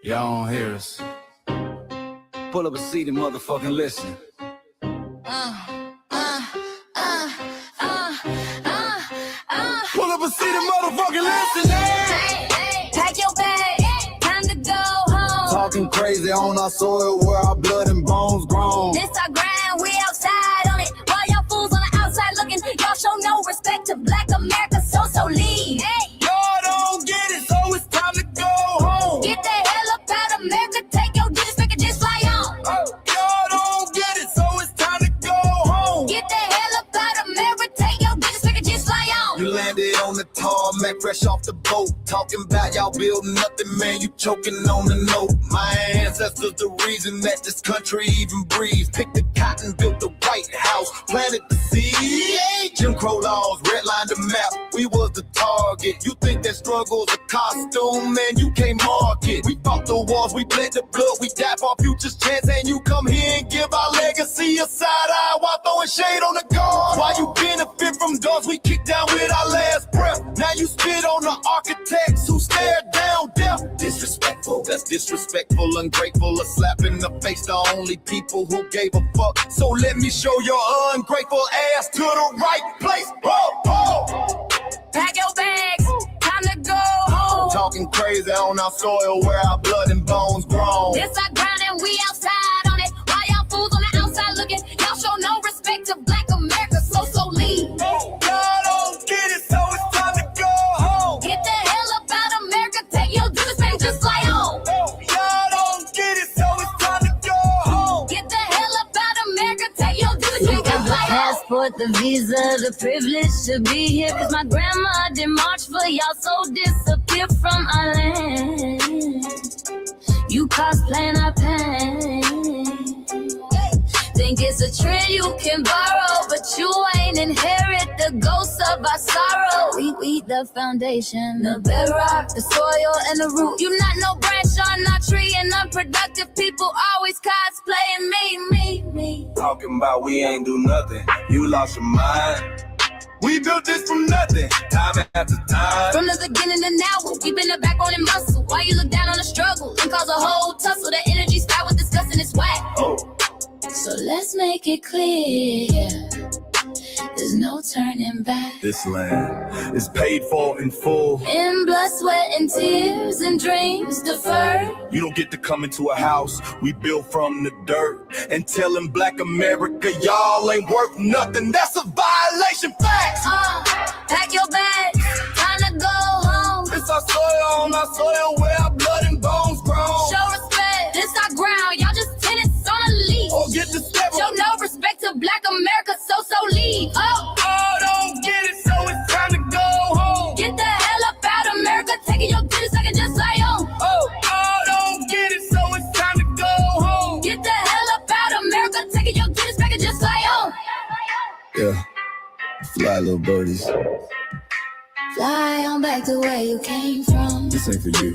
Y'all don't hear us. Pull up a seat and motherfucking listen. Pull up a seat and motherfucking listen. Hey, pack your bag, time to go home. Talking crazy on our soil where our blood and bones grown. This our grind, we outside on it. While y'all fools on the outside looking, y'all show no respect to Black America, so leave. Hey, Y'all don't get it, so it's time to go home. get the hell up out of America, take your disrespect and just fly on. Y'all don't get it, so it's time to go home. Get the hell up out of America, take your disrespect and just fly on. You landed on the tarmac, fresh off the boat. Talking about y'all building nothing, man, you choking on the note. My ancestors the reason that this country even breathes. Picked the cotton, built the White House, planted the seed. Jim Crow laws, redlined the map, we was the target. You think that struggle's a costume, man, you can't mark it. We fought the wars, we bled the blood, we died for our future's chance. And you come here and give our legacy a side eye while throwing shade on the guard. While you benefit from doors we kicked down with our last breath. Now you spit on the architects who stared down death. Disrespectful, that's disrespectful, ungrateful, a slap in the face to only people who gave a fuck. So let me show your ungrateful ass to the right place. Pack your bags, time to go home. Talking crazy on our soil where our blood and bones grown. This our ground and we outside on it. While y'all fools on the outside looking, y'all show no respect to Black America, so leave. Y'all don't get it, so it's time to go home. Get the hell up out of America, take your disrespect, just fly on. Y'all don't get it, so it's time to go home. Get the hell up out of America, take your disrespect, just fly on. Passport, the visa, the privilege to be here. Cause my grandma did march for y'all, so disappear from our land. You cosplaying our pain. Think it's a trend you can borrow, but you ain't inherit the ghosts of our sorrow. We the foundation, the bedrock, the soil, and the root. You not no branch on our tree, and unproductive people always cosplaying me. Talking about we ain't do nothing, you lost your mind. We built this from nothing, time after time. From the beginning to now, we've been the backbone and muscle. Why you look down on the struggle and cause a whole tussle? The energy start with discussing it's whack. So let's make it clear, there's no turning back. This land is paid for in full. In blood, sweat, and tears, and dreams deferred. You don't get to come into a house we built from the dirt and telling Black America y'all ain't worth nothing. That's a violation. Facts. Pack your bags, time to go home. It's our soil on our soil where our blood and bones grown. Show respect, this our ground. Y'all just tenants on a leash. Or get the step. Show no respect to Black America, so leave. Don't get it, so it's time to go home. Get the hell up out of America, taking your disrespect and just fly on. Don't get it, so it's time to go home. Get the hell up out of America, taking your disrespect and just fly on. Yeah, fly little birdies. Fly on back to where you came from. This ain't for you.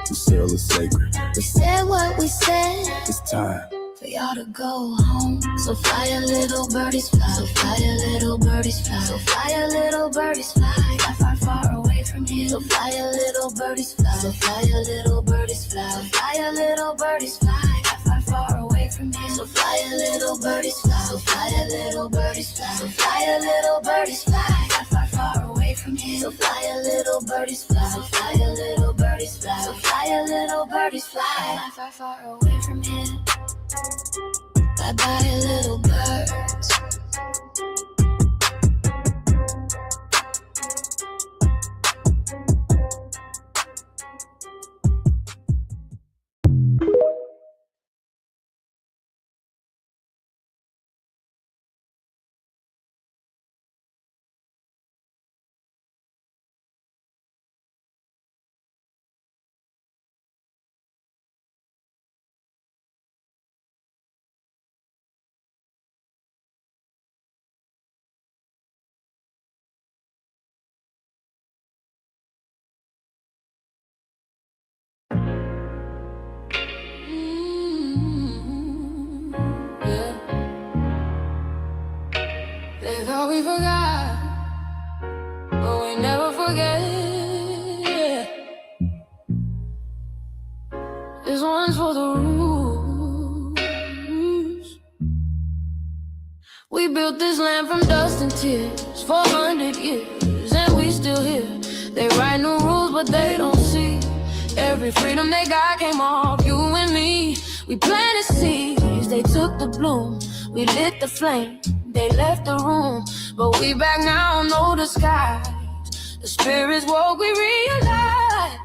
The sail is sacred. We said what we said, It's time. for y'all to go home. So fly a little birdies fly. So fly a little birdies fly. So fly a little birdies fly. Far, far away from here. So fly a little birdies fly. So fly a little birdies fly. So fly a little birdies fly. Far, far away from here. So fly a little birdies fly. So fly a little birdies fly. So fly a little birdies fly. Far, far away from here. So fly a little birdies fly. So fly a little birdies fly. So fly a little birdies fly. Far, far away from here. Bye bye, little birds. They thought we forgot, but we never forget. one for the rules. We built this land from dust and tears, 400 years, and we still here. They write new rules, but they don't see every freedom they got came off you and me. We planted seeds, they took the bloom. We lit the flame, they left the room. But we back now, no disguise. The spirits woke, we realize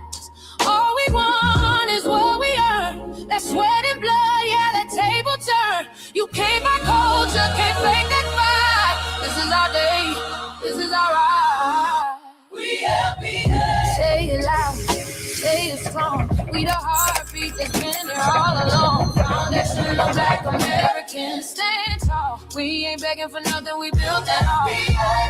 all we want is what we earn. That sweat and blood, yeah, that table turn. You can't buy culture, can't fake that vibe. This is our day, this is our ride. We happy. Say it loud, say it strong. We the heartbeat that's been there all along. Foundation of Black Americans, stand tall. We ain't begging for nothing, we built that all.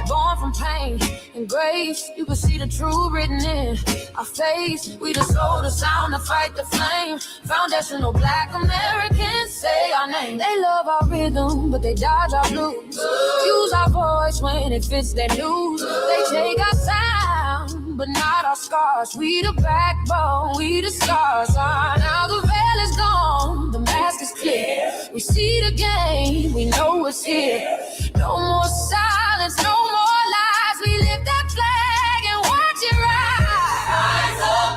Born from pain and grace, you can see the truth written in our face. We the soul, the sound, the fight, the flame. Foundational Black Americans, say our name. They love our rhythm, but they dodge our blues. Use our voice when it fits their news. They take our sound, but not our scars. We the backbone, we the scars. Now the veil is gone, the mask is clear. We see the game, we know it's here. No more silence, no more lies. We lift that flag and watch it rise. Rise up,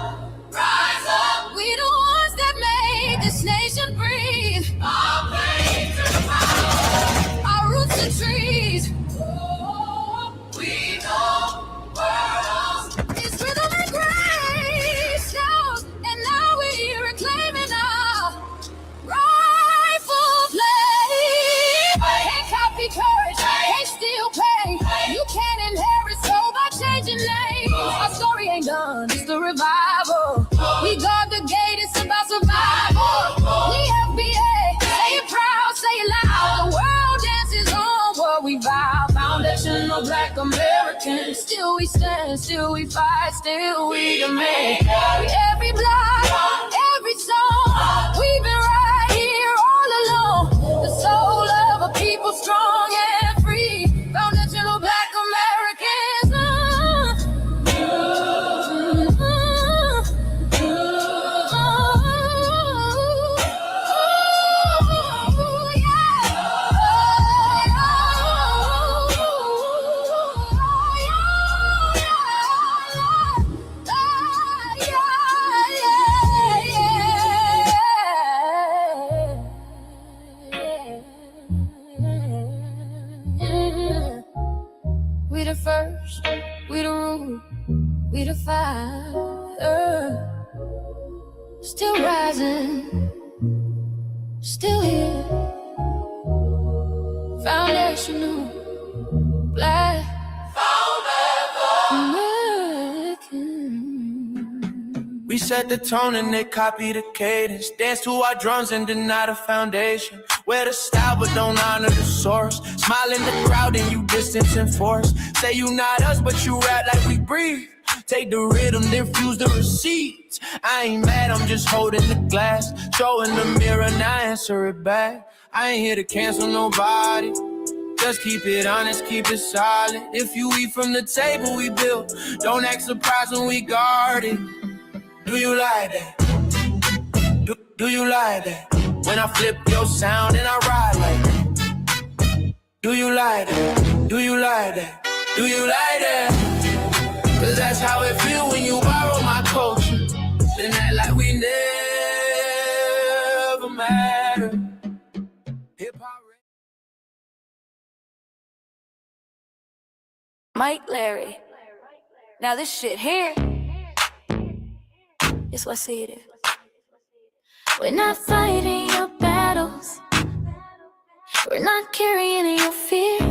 rise up. We the ones that make this nation breathe. Our pain to the power, our roots are trees. We know world. It's rhythm and grace, shows, and now we're reclaiming our rightful place. Can't copy courage, can't steal pay. You can't inherit soul by changing names. Our story ain't done, it's the revival. We guard the gate, it's about survival. We FBA, say it proud, say it loud. The world dances on what we vow. Foundational Black Americans, still we stand, still we fight, still we demand. Every block, every song, we've been right here all along. The soul of a people strong and free. Foundational Black Americans. We the first, we the rule, we the fire. Still rising, still here. Foundational Black American. We set the tone and they copy the cadence. Dance to our drums and deny the foundation. Wear the style but don't honor the source. Smile in the crowd and you distance and force. Say you not us but you rap like we breathe. Take the rhythm, then fuse the receipts. I ain't mad, I'm just holding the glass. Showing the mirror, now answer it back. I ain't here to cancel nobody. Just keep it honest, keep it solid. If you eat from the table we built, don't act surprised when we guard it. Do you like that? Do you like that? When I flip your sound and I ride like that. Do you like that? Do you like that? Do you like that? Cause that's how it feel when you borrow my culture. Then act like we never mattered. Hip-hop. Mike Larry. Now this shit here, it's what I see it is. We're not fighting your battles. We're not carrying your fear.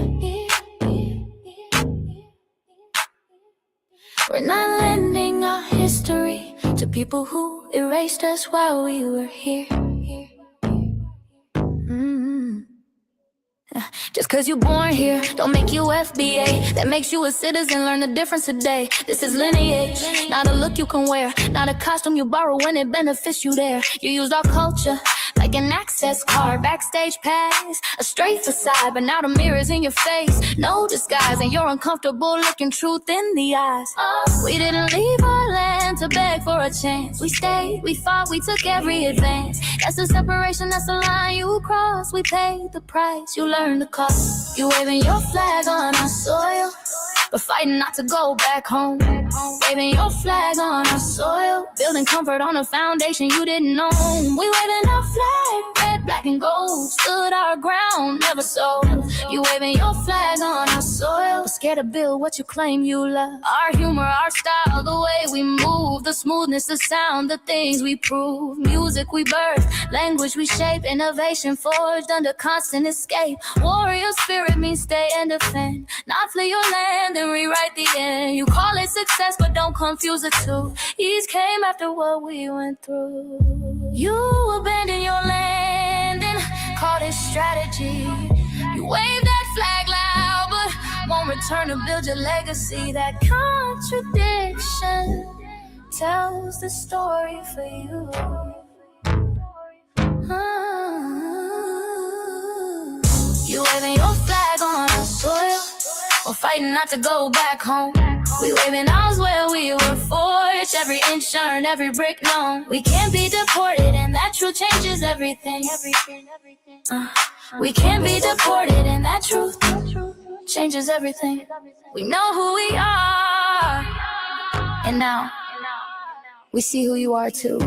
We're not lending our history to people who erased us while we were here. Just cause you're born here, don't make you FBA. That makes you a citizen, learn the difference today. This is lineage, not a look you can wear. Not a costume you borrow when it benefits you there. You used our culture like an access card, backstage pass, a straight facade, but now the mirror's in your face. No disguise, and you're uncomfortable looking truth in the eyes. We didn't leave our land to beg for a chance. We stayed, we fought, we took every advance. That's the separation, that's the line you cross. We paid the price, you learned the cost. You waving your flag on our soil, but fighting not to go back home. Waving your flag on our soil, building comfort on a foundation you didn't own. We waving our flag, red, black, and gold. Stood our ground, never sold. You waving your flag on our soil, but scared to build what you claim you love. Our humor, our style, the way we move, the smoothness, the sound, the things we prove. Music we birth, language we shape, innovation forged under constant escape. Warrior spirit means stay and defend, not flee your land and rewrite the end. You call it success, but don't confuse the two. Ease came after what we went through. You abandoned your land and called it strategy. You wave that flag loud, but won't return to build your legacy. That contradiction tells the story for you. You waving your flag on our soil, we're fighting not to go back home. We waving ours where we were forged, every inch earned, every brick known. We can't be deported, and that truth changes everything. We can't be deported, and that truth changes everything. We know who we are, and now we see who you are too.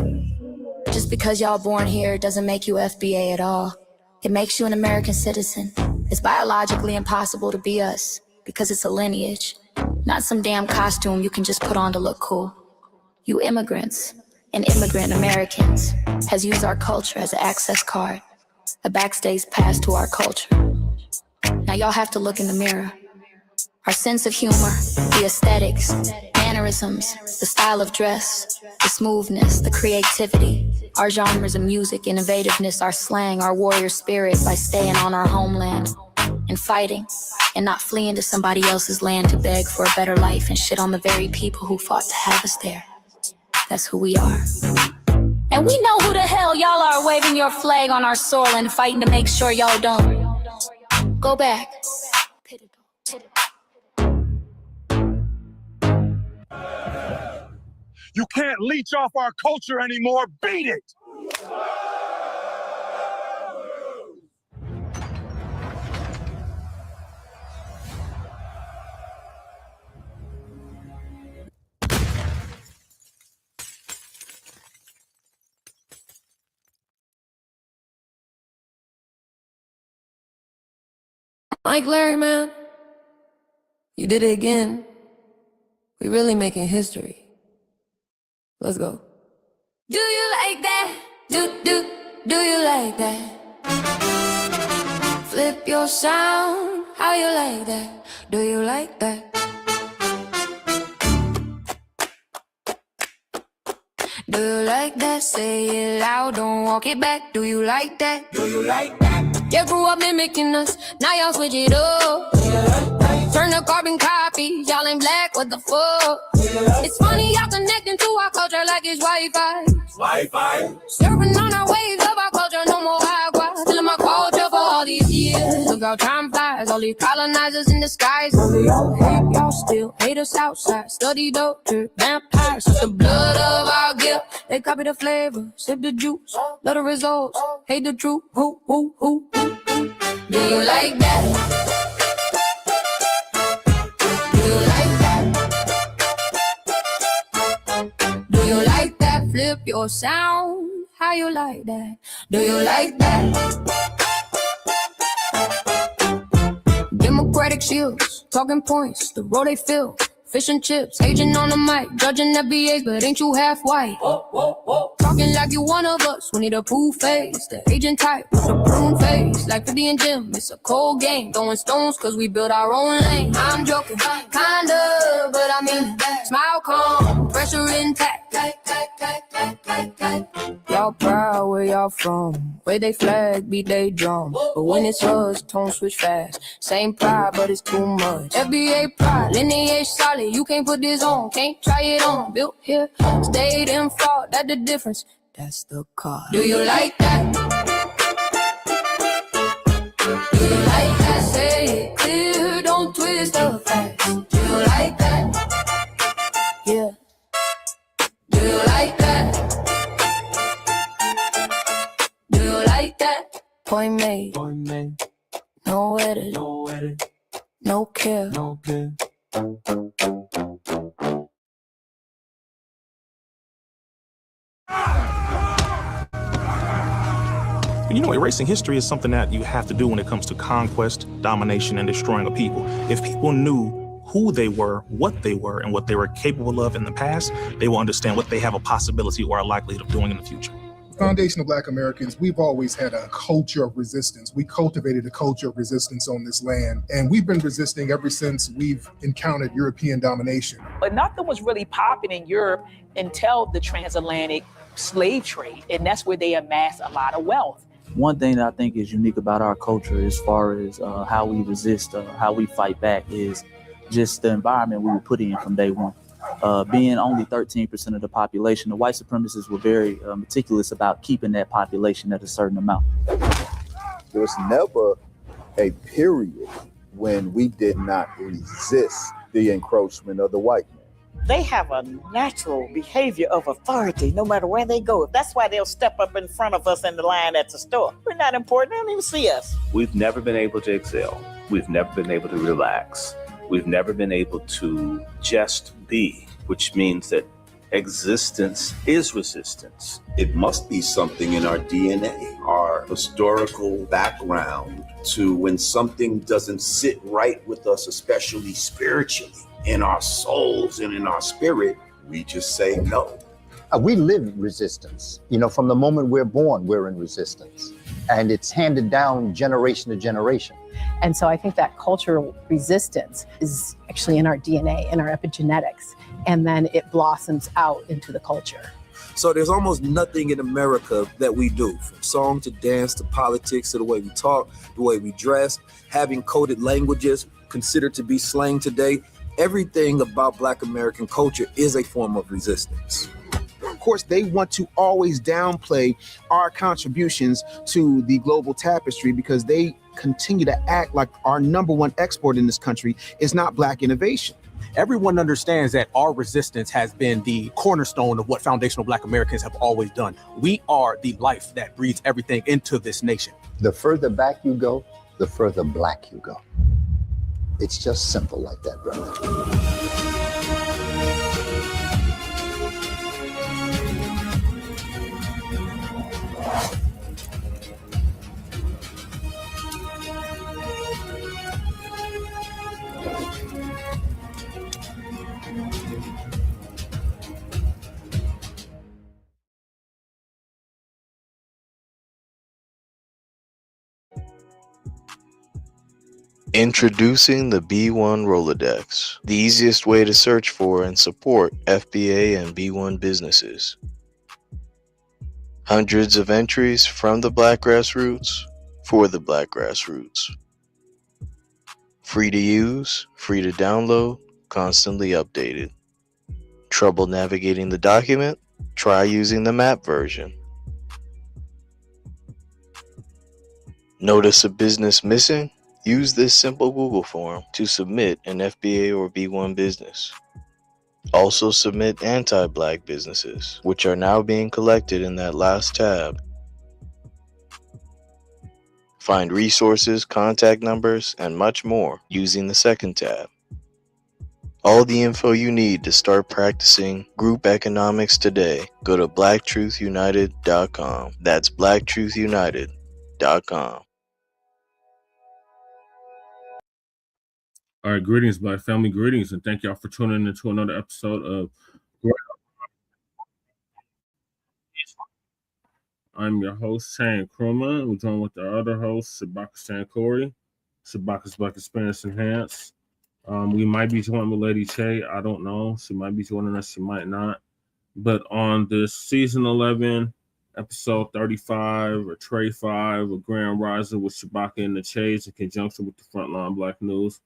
Just because y'all born here doesn't make you FBA at all. It makes you an American citizen. It's biologically impossible to be us, because it's a lineage, not some damn costume you can just put on to look cool. You immigrants and immigrant Americans has used our culture as an access card, a backstage pass to our culture. Now y'all have to look in the mirror. Our sense of humor, the aesthetics, mannerisms, the style of dress, the smoothness, the creativity, our genres of music, innovativeness, our slang, our warrior spirit by staying on our homeland and fighting and not fleeing to somebody else's land to beg for a better life and shit on the very people who fought to have us there. That's who we are. And we know who the hell y'all are waving your flag on our soil and fighting to make sure y'all don't go back. You can't leech off our culture anymore. Beat it! Like Larry, man, you did it again. We really making history. Let's go. Do you like that? Do you like that? Flip your sound, how you like that? Do you like that? Do you like that? Say it loud, don't walk it back. Do you like that? Do you like that? You grew up mimicking us, now y'all switch it up. Turn the carbon copy, y'all ain't black, what the fuck? It's funny y'all connecting to our culture like it's Wi-Fi. Surfing on our waves of our culture, no more agua. Telling my culture for all these years. Look how time flies, all these colonizers in disguise. Hate y'all still, hate us outside. Study doctor, vampires, suck the blood of our guilt. They copy the flavor, sip the juice, love the results, hate the truth. Who? Do you like that? Do you like that? Flip your sound, how you like that? Do you like that? Democratic shields, talking points, the road they fill. Fish and chips, agent on the mic, judging FBAs, but ain't you half white? Talking like you one of us, we need a proof face. The agent type with a prune face, like 50 and Jim, it's a cold game. Throwing stones cause we built our own lane. I'm joking, kinda, but I mean, smile calm, pressure intact. Y'all proud where y'all from, where they flag, beat they drum. But when it's us, tone switch fast. Same pride, but it's too much. FBA pride, lineage solid. You can't put this on, can't try it on. Built here, stayed and fought, that's the difference. That's the card. Do you like that? is the facts. Do you like that? Yeah. Do you like that? Do you like that? Point made. No edit. No care. You know, erasing history is something that you have to do when it comes to conquest, domination, and destroying a people. If people knew who they were, and what they were capable of in the past, they will understand what they have a possibility or a likelihood of doing in the future. Foundation of Black Americans, we've always had a culture of resistance. We cultivated a culture of resistance on this land, and we've been resisting ever since we've encountered European domination. But nothing was really popping in Europe until the transatlantic slave trade, and that's where they amassed a lot of wealth. One thing that I think is unique about our culture as far as how we resist, how we fight back is just the environment we were put in from day one. Being only 13% of the population, the white supremacists were very meticulous about keeping that population at a certain amount. There was never a period when we did not resist the encroachment of the white man. They have a natural behavior of authority no matter where they go. That's why they'll step up in front of us in the line at the store. We're not important. They don't even see us. We've never been able to excel. We've never been able to relax. We've never been able to just be, which means that existence is resistance. It must be something in our DNA, our historical background, to when something doesn't sit right with us, especially spiritually, in our souls and in our spirit, we just say no. We live resistance. You know, from the moment we're born, we're in resistance. And it's handed down generation to generation. And so I think that cultural resistance is actually in our DNA, in our epigenetics, and then it blossoms out into the culture. So there's almost nothing in America that we do, from song to dance to politics to the way we talk, the way we dress, having coded languages considered to be slang today. Everything about Black American culture is a form of resistance. Of course, they want to always downplay our contributions to the global tapestry because they continue to act like our number one export in this country is not Black innovation. Everyone understands that our resistance has been the cornerstone of what foundational Black Americans have always done. We are the life that breathes everything into this nation. The further back you go, the further Black you go. It's just simple like that, brother. Introducing the B1 Rolodex, the easiest way to search for and support FBA and B1 businesses. Hundreds of entries from the Black grassroots for the Black grassroots. Free to use, free to download, constantly updated. Trouble navigating the document? Try using the map version. Notice a business missing? Use this simple Google form to submit an FBA or B1 business. Also submit anti-Black businesses, which are now being collected in that last tab. Find resources, contact numbers, and much more using the second tab. All the info you need to start practicing group economics today. Go to blacktruthunited.com. That's blacktruthunited.com. All right, greetings, Black family, greetings, and thank y'all for tuning into another episode of I'm your host, Shane Krumah. We're joined with the other host, Shabaka Sankori. Shabaka's Black Experience Enhanced. We might be joined with Lady Che. I don't know. She might be joining us. She might not. But on this season 11, episode 35, or Tray 5, or Grand Rising with Shabaka and the Che's in conjunction with the Frontline Black News,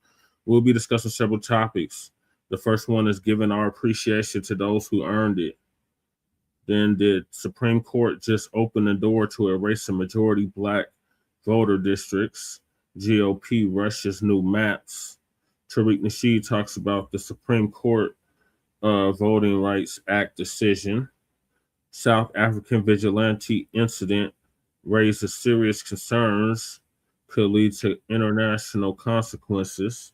we'll be discussing several topics. The first one is giving our appreciation to those who earned it. Then did Supreme Court just open the door to erase the majority Black voter districts? GOP rushes new maps. Tariq Nasheed talks about the Supreme Court Voting Rights Act decision. South African vigilante incident raises serious concerns, could lead to international consequences.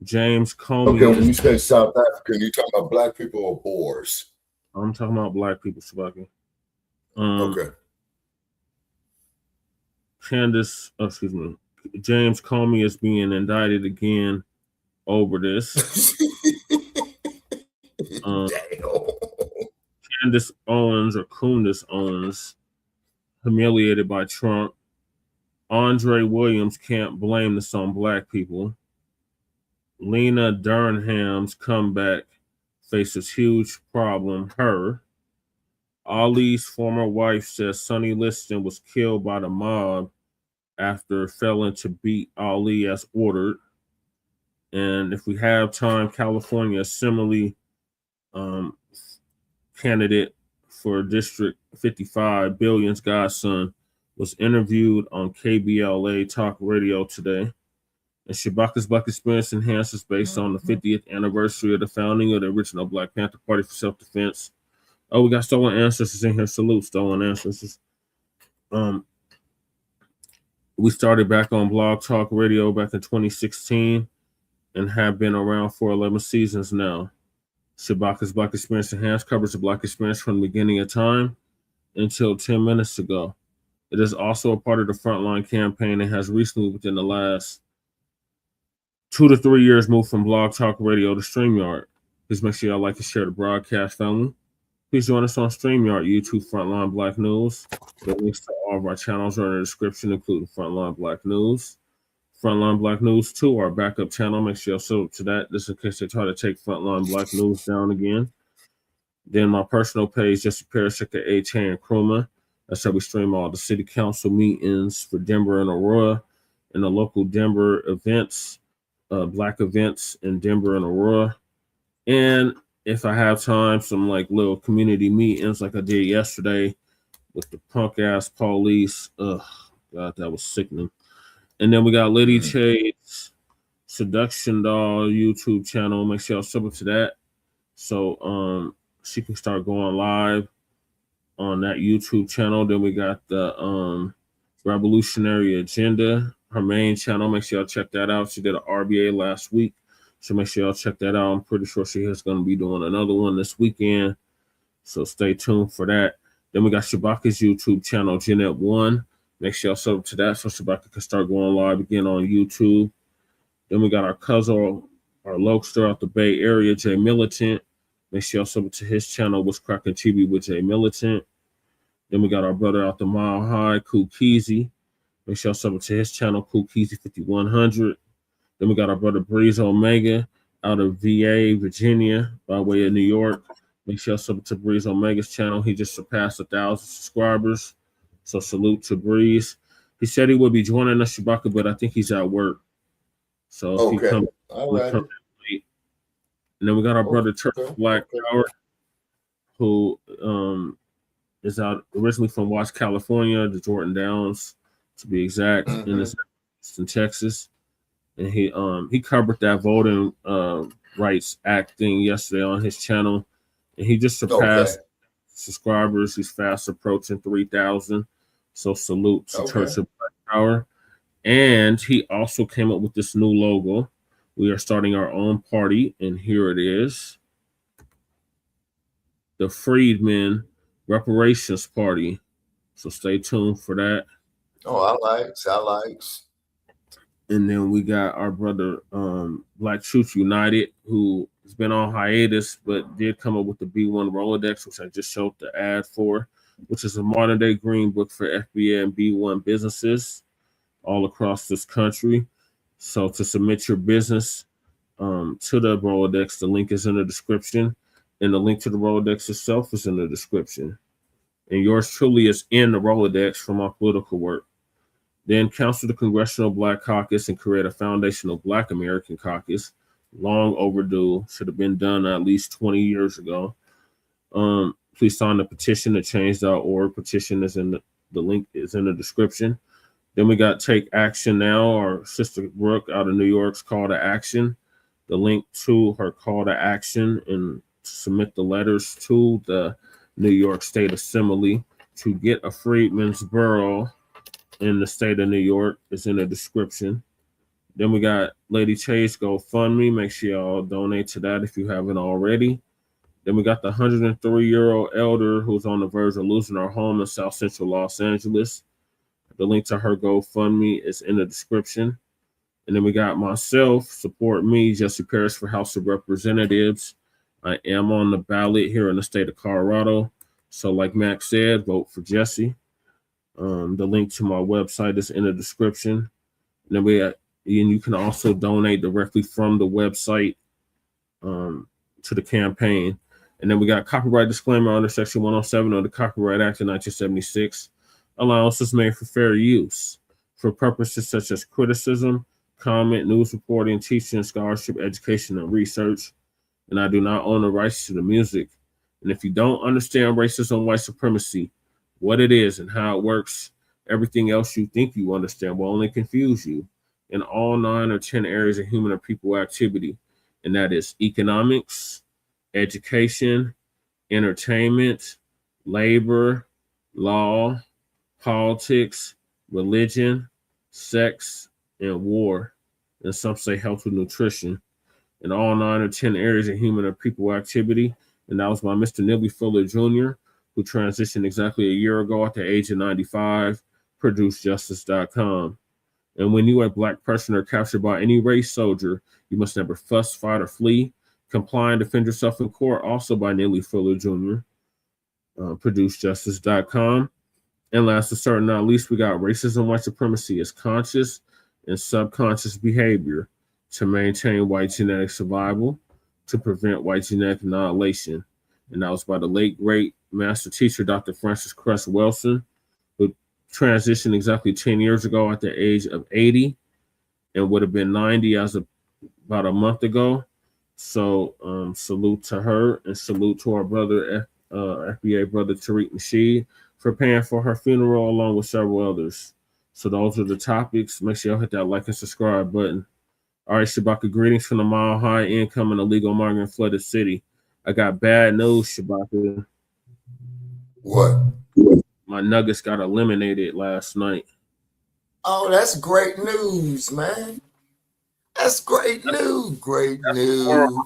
James Comey. Okay, when you say South African, you talking about black people or Boers? I'm talking about black people, Shabaka. Okay. Candace, James Comey is being indicted again over this. Candace Owens or Candace Owens, humiliated by Trump. Andre Williams can't blame this on black people. Lena Dunham's comeback faces huge problem. Her. Ali's former wife says Sonny Liston was killed by the mob after failing to beat Ali as ordered. And if we have time, California Assembly candidate for District 55, Billion's Godsun, was interviewed on KBLA Talk Radio today. And Shabaka's Black Experience Enhances based on the 50th anniversary of the founding of the original Black Panther Party for Self-Defense. Oh, we got Stolen Ancestors in here. Salute, Stolen Ancestors. We started back on Blog Talk Radio back in 2016 and have been around for 11 seasons now. Shabaka's Black Experience Enhanced covers the Black experience from the beginning of time until 10 minutes ago. It is also a part of the Frontline campaign and has recently, within the last 2 to 3 years, moved from Blog Talk Radio to StreamYard. Please make sure y'all like and share the broadcast, family. Please join us on StreamYard, YouTube, Frontline Black News. The links to all of our channels are in the description, including Frontline Black News. Frontline Black News 2, our backup channel. Make sure you'll sub up to that, just in case they try to take Frontline Black News down again. Then my personal page, Jesse Parasick at A-Chain and Kruma. That's how we stream all the city council meetings for Denver and Aurora and the local Denver events, Black events in Denver and Aurora. And if I have time, some like little community meetings like I did yesterday with the punk ass police. Ugh, God, that was sickening. And then we got Liddy Chade's Seduction Doll YouTube channel. Make sure y'all sub up to that. So she can start going live on that YouTube channel. Then we got the Revolutionary Agenda, her main channel. Make sure y'all check that out. She did an RBA last week. So make sure y'all check that out. I'm pretty sure she is going to be doing another one this weekend. So stay tuned for that. Then we got Shabaka's YouTube channel, Jeanette 1. Make sure y'all sub to that so Shabaka can start going live again on YouTube. Then we got our cousin, our Lokester out the Bay Area, Jay Militant. Make sure y'all sub to his channel, What's Cracking TV with Jay Militant. Then we got our brother out the Mile High, Kukizi. Make sure y'all sub to his channel, Kukizi 5100. Then we got our brother Breeze Omega out of VA, Virginia, by way of New York. Make sure y'all sub to Breeze Omega's channel. He just surpassed 1,000 subscribers. So salute to Breeze. He said he would be joining us, Shabaka, but I think he's at work. So if he comes, we'll come late. And then we got our brother Turk Black Power, who is out originally from Watts, California, the Jordan Downs, to be exact, in Texas. And he covered that Voting Rights Act thing yesterday on his channel. And he just surpassed subscribers. He's fast approaching 3,000. So salute to Church of Black Power. And he also came up with this new logo. We are starting our own party, and here it is. The Freedmen Reparations Party. So stay tuned for that. Oh, I likes. And then we got our brother Black Truth United, who has been on hiatus, but did come up with the B1 Rolodex, which I just showed the ad for, which is a modern day green book for FBA and B1 businesses all across this country. So to submit your business to the Rolodex, the link is in the description, and the link to the Rolodex itself is in the description. And yours truly is in the Rolodex for my political work. Then counsel the Congressional Black Caucus and create a foundational Black American caucus. Long overdue. Should have been done at least 20 years ago. Please sign the petition at change.org. Petition is in the link is in the description. Then we got Take Action Now. Our sister Brooke out of New York's call to action. the link to her call to action and submit the letters to the New York State Assembly to get a freedmen's bureau in the state of New York is in the description. Then we got Lady Chase GoFundMe. Make sure y'all donate to that if you haven't already. Then we got the 103-year-old elder who's on the verge of losing her home in South Central Los Angeles. The link to her GoFundMe is in the description. And then we got myself, support me, Jesse Parrish for House of Representatives. I am on the ballot here in the state of Colorado. So like Max said, vote for Jesse. The link to my website is in the description. And then you can also donate directly from the website to the campaign. And then we got copyright disclaimer under Section 107 of the Copyright Act of 1976. Allowance is made for fair use for purposes such as criticism, comment, news reporting, teaching, scholarship, education, and research. And I do not own the rights to the music. And if you don't understand racism, white supremacy, what it is and how it works, everything else you think you understand will only confuse you in all 9 or 10 areas of human or people activity. And that is economics, education, entertainment, labor, law, politics, religion, sex, and war. And some say health and nutrition. In all 9 or 10 areas of human or people activity. And that was by Mr. Neely Fuller Jr., who transitioned exactly a year ago at the age of 95, ProduceJustice.com. And when you are a Black person or captured by any race soldier, you must never fuss, fight, or flee. Comply and defend yourself in court, also by Neely Fuller Jr., ProduceJustice.com. And last but certainly not least, we got racism, white supremacy is conscious and subconscious behavior to maintain white genetic survival, to prevent white genetic annihilation. And that was by the late, great master teacher, Dr. Francis Cress Wilson, who transitioned exactly 10 years ago at the age of 80 and would have been 90 as of about a month ago. So salute to her and salute to our brother, FBA brother Tariq Nasheed, for paying for her funeral along with several others. So those are the topics. Make sure y'all hit that like and subscribe button. All right, Shabaka, greetings from the mile high income and illegal migrant flooded city. I got bad news, Shabaka. What? My Nuggets got eliminated last night. Oh, that's great news, man. That's great news. Great news.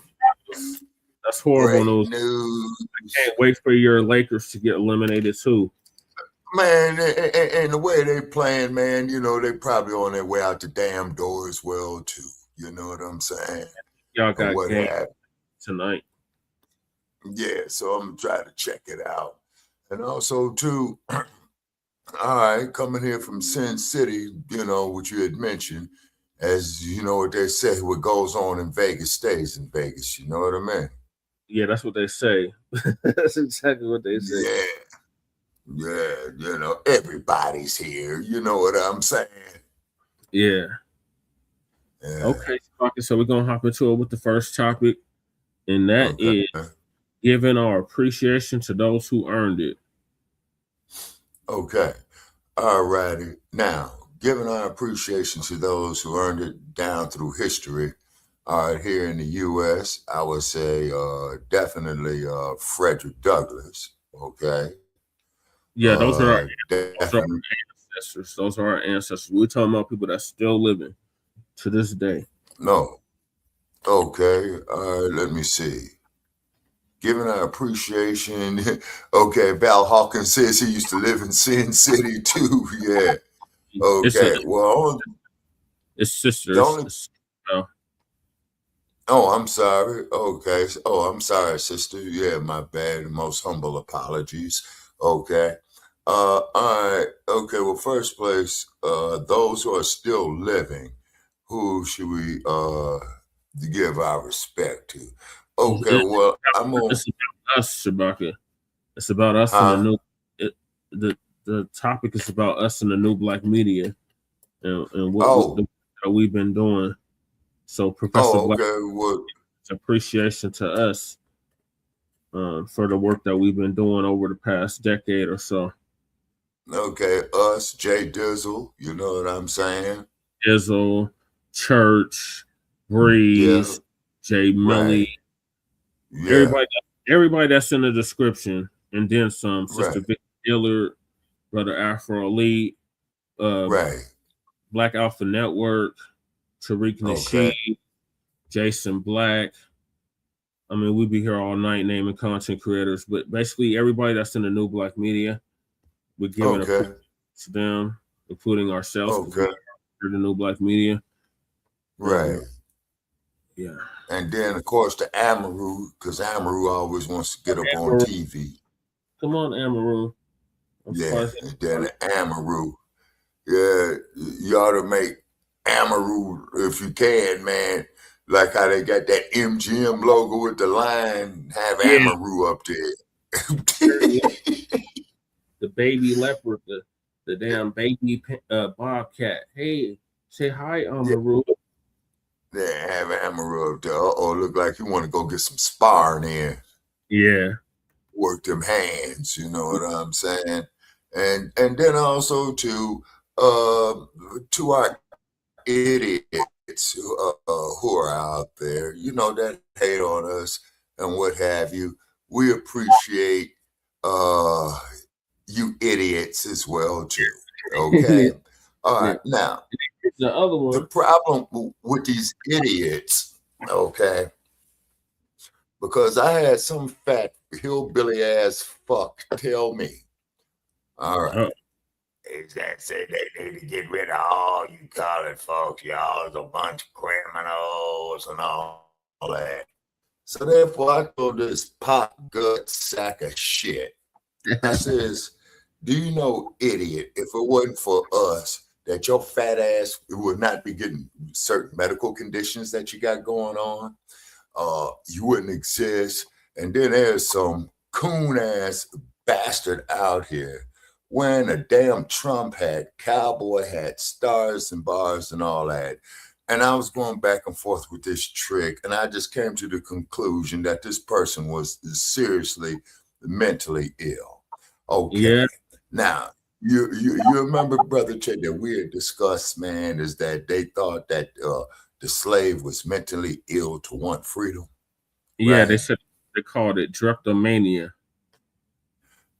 That's horrible great news. I can't wait for your Lakers to get eliminated too. Man, and the way they playing, man, you know, they probably on their way out the damn door as well, too. You know what I'm saying? Y'all got what game tonight. Yeah, so I'm trying to check it out. And also, too, all right, coming here from Sin City, you know, which you had mentioned, as you know what they say, what goes on in Vegas stays in Vegas. You know what I mean? Yeah, that's what they say. That's exactly what they say. Yeah, you know, everybody's here. You know what I'm saying? Yeah. Okay, so we're going to hop into it with the first topic, and that is giving our appreciation to those who earned it. Okay. All righty. Now, giving our appreciation to those who earned it down through history. All right, here in the U.S., I would say definitely Frederick Douglass. Okay. Yeah, those are our ancestors. Those are our ancestors. We're talking about people that's still living to this day. No. Okay. All right, let me see. Giving our appreciation. Okay, Val Hawkins says he used to live in Sin City too. Yeah. Okay. It's sisters. Oh, I'm sorry. Okay. Oh, I'm sorry, sister. Yeah, my bad. Most humble apologies. Okay. All right. Okay. Well, first place, those who are still living, who should we give our respect to? Okay. Well, it's about us, Shabaka. It's about us and the topic is about us and the new black media and what we've been doing. So Professor Black, appreciation to us for the work that we've been doing over the past decade or so. Okay, us, Jay Dizzle, you know what I'm saying? Dizzle, Church, Breeze, Jay Millie, Yeah. everybody that's in the description, and then some. Sister Right. Vic Dillard, Brother Afro Elite, Right. Black Alpha Network, Tariq Nasheed, Jason Blacc. I mean, we'd be here all night naming content creators, but basically everybody that's in the new Black media, we're giving a to them, including ourselves, because we're the new Black media. Right. Yeah. And then, of course, the Amaru, because Amaru always wants to get up on TV. Come on, Amaru. Yeah, and then the Amaru. Yeah, you ought to make Amaru, if you can, man. Like how they got that MGM logo with the line, have Amaru up there. The baby leopard, the damn baby bobcat. Hey, say hi, Amaru. Yeah, have Amaru up there. Look like you want to go get some sparring in. Yeah. Work them hands, you know what I'm saying? And then also to our idiots who are out there, you know, that hate on us and what have you. We appreciate you idiots as well too. Okay. All right. Now, the other one. The problem with these idiots, okay, because I had some fat hillbilly ass fuck tell me, all right, is that say they need to get rid of all you colored folks, y'all is a bunch of criminals and all that. So therefore I told this pot gut sack of shit. I says, do you know, idiot, if it wasn't for us, that your fat ass would not be getting certain medical conditions that you got going on. You wouldn't exist. And then there's some coon ass bastard out here wearing a damn Trump hat, cowboy hat, stars and bars and all that. And I was going back and forth with this trick, and I just came to the conclusion that this person was seriously mentally ill. Okay. Yeah. Now, you remember, Brother Chet, that we had discussed, man, is that they thought that the slave was mentally ill to want freedom. Yeah, right? they called it dreptomania.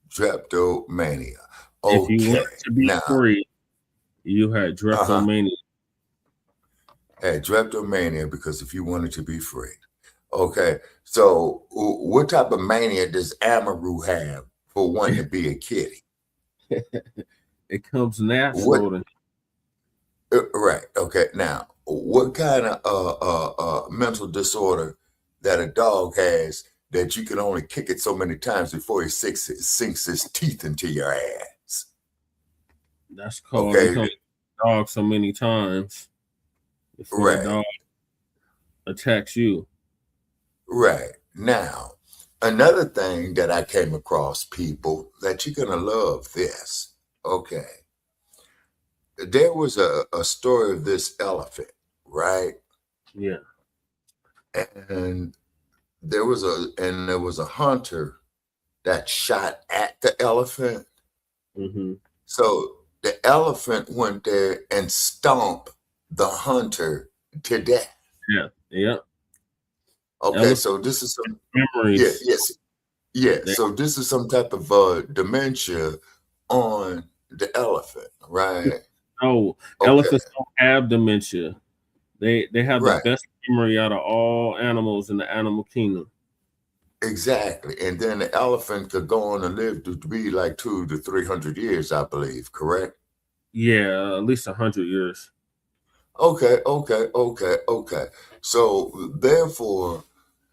Dreptomania. If you want to be free, you had dreptomania. Had dreptomania because if you wanted to be free. Okay, so what type of mania does Amaru have for wanting to be a kitty? It comes natural. Right. Okay. Now, what kind of mental disorder that a dog has that you can only kick it so many times before he sinks his teeth into your ass? That's called becoming a dog so many times before the dog attacks you. Right. Now, another thing that I came across, people, that you're going to love this. Okay. There was a story of this elephant, right? Yeah. And there was a hunter that shot at the elephant. Mm-hmm. So the elephant went there and stomped the hunter to death. Yeah. Yeah. Okay, so this is some memories. Yeah. So this is some type of dementia on the elephant, right? No, elephants don't have dementia. They have the best memory out of all animals in the animal kingdom. Exactly. And then the elephant could go on and live to be like 200 to 300 years, I believe, correct? Yeah, at least 100 years. Okay. So therefore,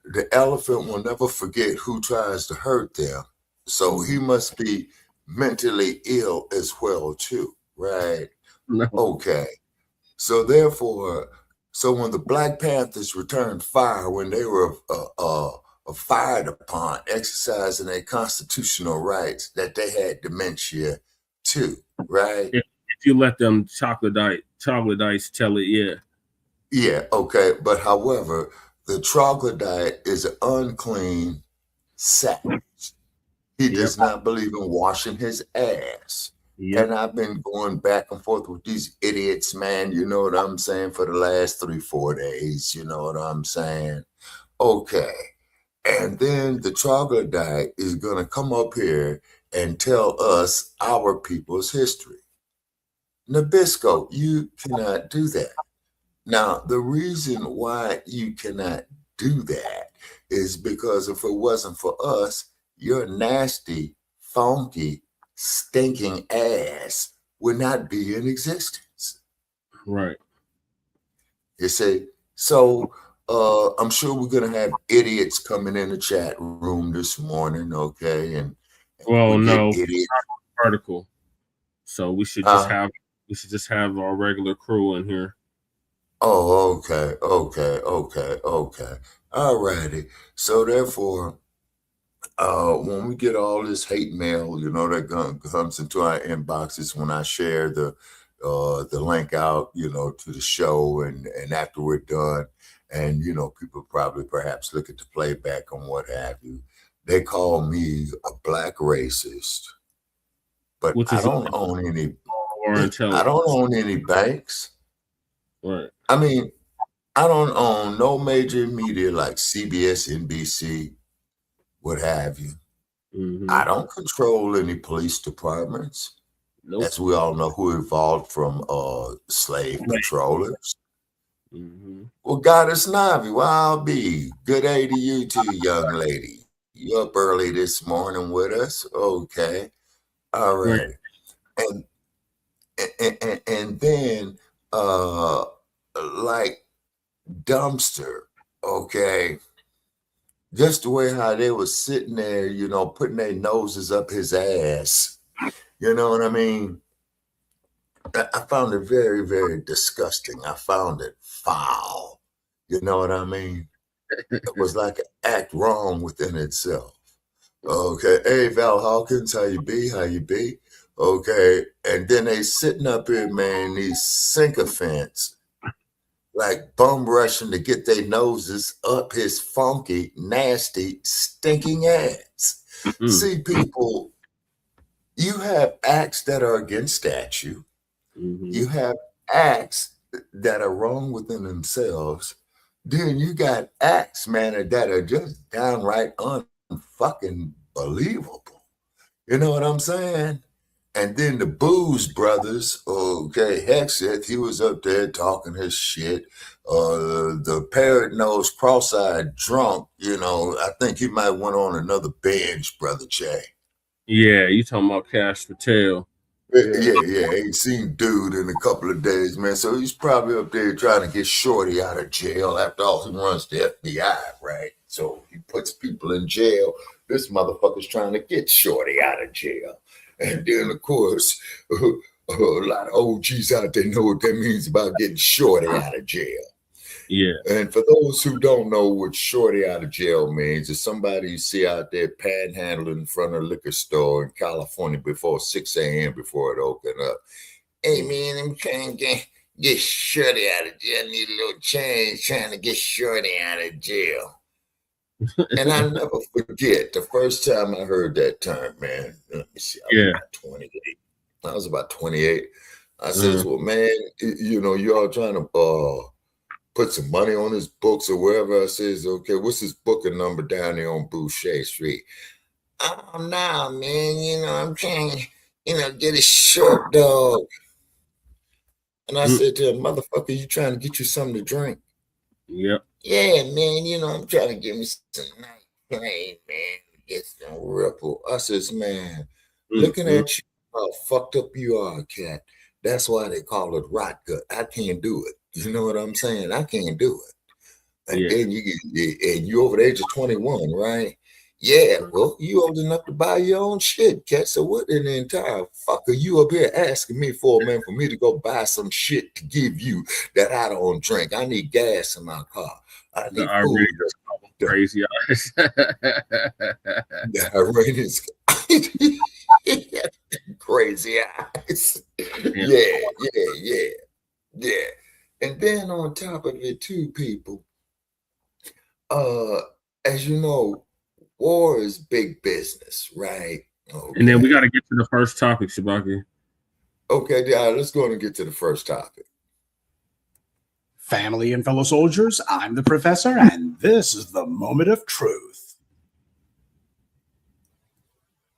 the elephant will never forget who tries to hurt them. So he must be mentally ill as well, too, right? No. Okay. So therefore, when the Black Panthers returned fire, when they were fired upon, exercising their constitutional rights, that they had dementia too, right? If you let them troglodytes tell it, yeah. Yeah, okay. But however, the troglodyte is an unclean savage. He does not believe in washing his ass. And I've been going back and forth with these idiots, man. You know what I'm saying? For the last 3-4 days. You know what I'm saying? Okay. And then the troglodyte is going to come up here and tell us our people's history. Nabisco, you cannot do that. Now, the reason why you cannot do that is because if it wasn't for us, your nasty, funky, stinking ass would not be in existence. Right. You see? So I'm sure we're going to have idiots coming in the chat room this morning, okay? And well, we no, get idiots. article. So we should just have our regular crew in here. Oh, okay. All righty. So therefore, when we get all this hate mail, you know, that comes into our inboxes when I share the link out, you know, to the show, and after we're done, and you know, people probably perhaps look at the playback and what have you, they call me a black racist, but I don't own any. I don't own any banks. Right. I mean, I don't own no major media like CBS, NBC, what have you. Mm-hmm. I don't control any police departments. Nope. As we all know, who evolved from slave patrollers. Mm-hmm. Well, Goddess Navi, well, I'll be. Good day to you too, young lady. You up early this morning with us? Okay. All right. And then like Dumpster, okay. Just the way how they was sitting there, you know, putting their noses up his ass. You know what I mean? I found it very, very disgusting. I found it foul. You know what I mean? It was like an act wrong within itself. Okay. Hey, Val Hawkins, how you be? How you be? Okay. And then they sitting up here, man, these sycophants, like bum rushing to get their noses up his funky, nasty, stinking ass. Mm-hmm. See, people, you have acts that are against statute. Mm-hmm. You have acts that are wrong within themselves. Then you got acts, man, that are just downright unfucking believable. You know what I'm saying? And then the Booze Brothers, okay, Hexeth, he was up there talking his shit. The Parrot Nose Cross-Eyed Drunk, you know, I think he might went on another binge, Brother Jay. Yeah, you talking about Cash Patel. Yeah, ain't seen dude in a couple of days, man. So he's probably up there trying to get Shorty out of jail. After all, he runs the FBI, right? So he puts people in jail. This motherfucker's trying to get Shorty out of jail. And then, of course, a lot of OGs out there know what that means about getting Shorty out of jail. Yeah. And for those who don't know what Shorty out of jail means, it's somebody you see out there panhandling in front of a liquor store in California before 6 a.m. before it opened up. Hey, man, I'm trying to get Shorty out of jail. I need a little change trying to get Shorty out of jail. And I never forget the first time I heard that term, man. Let me see. I was about 28. I says, well, man, you know, you all trying to put some money on his books or wherever. I says, okay, what's his booking number down there on Boucher Street? Oh, no, man, you know, I'm trying to, you know, get a short dog. And I said to him, motherfucker, you trying to get you something to drink? Yep. Yeah, man, you know, I'm trying to get me some nice plain, man, get some ripple. I says, man, looking at you, how fucked up you are, cat. That's why they call it rot gut. I can't do it. You know what I'm saying? I can't do it. And then you over the age of 21, right? Yeah, well, you old enough to buy your own shit, cat. So what in the entire fuck are you up here asking me for, man, for me to go buy some shit to give you that I don't drink? I need gas in my car. I need food. Crazy eyes. The Iranians. Crazy eyes. Yeah. And then on top of it, too, people, as you know, war is big business, right? Okay. And then we got to get to the first topic, Shabaka. Okay, let's go on and get to the first topic. Family and fellow soldiers, I'm the professor, and this is the moment of truth.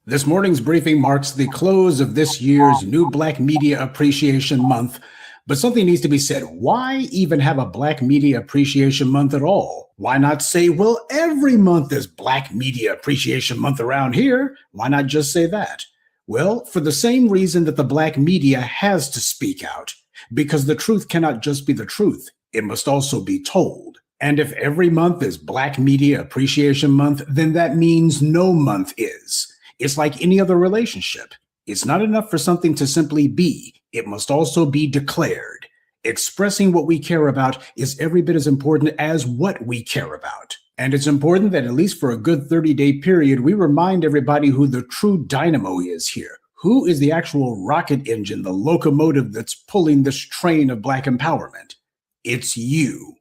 This morning's briefing marks the close of this year's new Black Media Appreciation Month, but something needs to be said. Why even have a Black Media Appreciation Month at all? Why not say, well, every month is Black Media Appreciation Month around here? Why not just say that? Well, for the same reason that the Black media has to speak out, because the truth cannot just be the truth. It must also be told. And if every month is Black Media Appreciation Month, then that means no month is. It's like any other relationship. It's not enough for something to simply be. It must also be declared. Expressing what we care about is every bit as important as what we care about. And it's important that at least for a good 30-day period, we remind everybody who the true dynamo is here. Who is the actual rocket engine, the locomotive that's pulling this train of Black empowerment? It's you.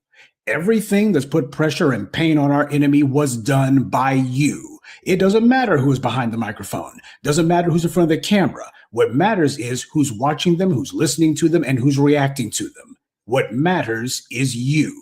Everything that's put pressure and pain on our enemy was done by you. It doesn't matter who's behind the microphone. Doesn't matter who's in front of the camera. What matters is who's watching them, who's listening to them, and who's reacting to them. What matters is you.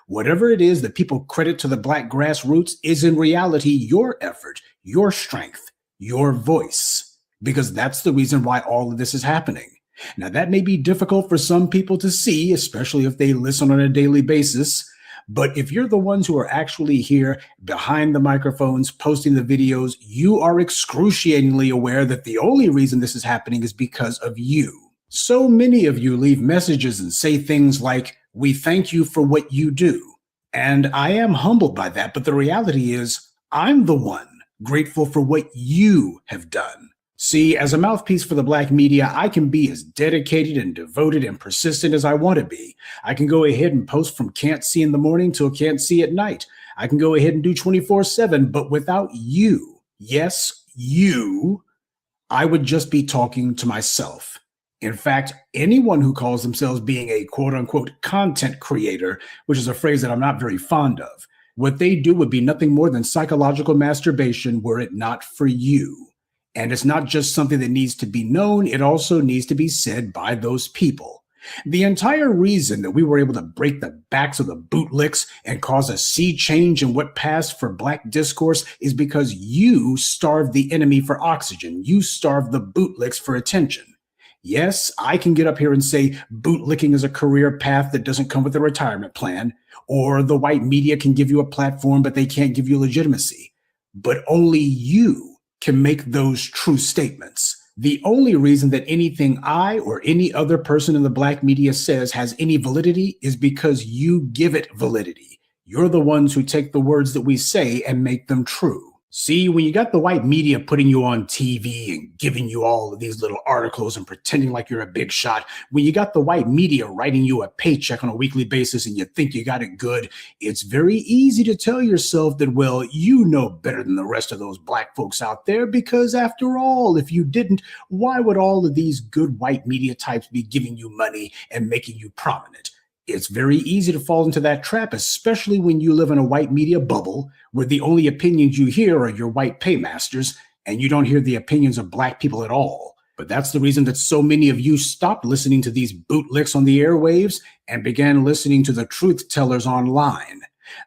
Whatever it is that people credit to the Black grassroots is in reality your effort, your strength, your voice. Because that's the reason why all of this is happening. Now, that may be difficult for some people to see, especially if they listen on a daily basis. But if you're the ones who are actually here behind the microphones, posting the videos, you are excruciatingly aware that the only reason this is happening is because of you. So many of you leave messages and say things like, "We thank you for what you do." And I am humbled by that. But the reality is, I'm the one grateful for what you have done. See, as a mouthpiece for the Black media, I can be as dedicated and devoted and persistent as I want to be. I can go ahead and post from can't see in the morning till can't see at night. I can go ahead and do 24/7, but without you, yes, you, I would just be talking to myself. In fact, anyone who calls themselves being a quote unquote content creator, which is a phrase that I'm not very fond of, what they do would be nothing more than psychological masturbation were it not for you. And it's not just something that needs to be known, it also needs to be said by those people. The entire reason that we were able to break the backs of the bootlicks and cause a sea change in what passed for Black discourse is because you starved the enemy for oxygen. You starved the bootlicks for attention. Yes, I can get up here and say bootlicking is a career path that doesn't come with a retirement plan, or the white media can give you a platform, but they can't give you legitimacy. But only you can make those true statements. The only reason that anything I or any other person in the Black media says has any validity is because you give it validity. You're the ones who take the words that we say and make them true. See, when you got the white media putting you on TV and giving you all of these little articles and pretending like you're a big shot, when you got the white media writing you a paycheck on a weekly basis and you think you got it good, it's very easy to tell yourself that, well, you know better than the rest of those Black folks out there, because after all, if you didn't, why would all of these good white media types be giving you money and making you prominent? It's very easy to fall into that trap, especially when you live in a white media bubble where the only opinions you hear are your white paymasters and you don't hear the opinions of Black people at all. But that's the reason that so many of you stopped listening to these bootlicks on the airwaves and began listening to the truth tellers online.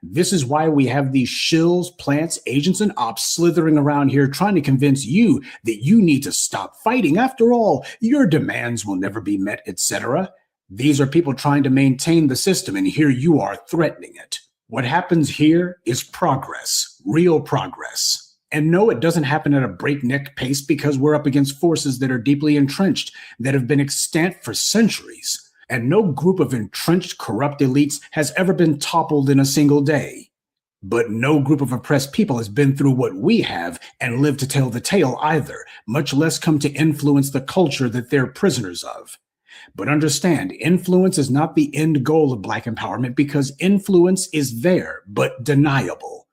This is why we have these shills, plants, agents, and ops slithering around here trying to convince you that you need to stop fighting. After all, your demands will never be met, etc. These are people trying to maintain the system, and here you are threatening it. What happens here is progress, real progress. And no, it doesn't happen at a breakneck pace because we're up against forces that are deeply entrenched, that have been extant for centuries. And no group of entrenched, corrupt elites has ever been toppled in a single day. But no group of oppressed people has been through what we have and lived to tell the tale either, much less come to influence the culture that they're prisoners of. But understand, influence is not the end goal of Black empowerment because influence is there, but deniable.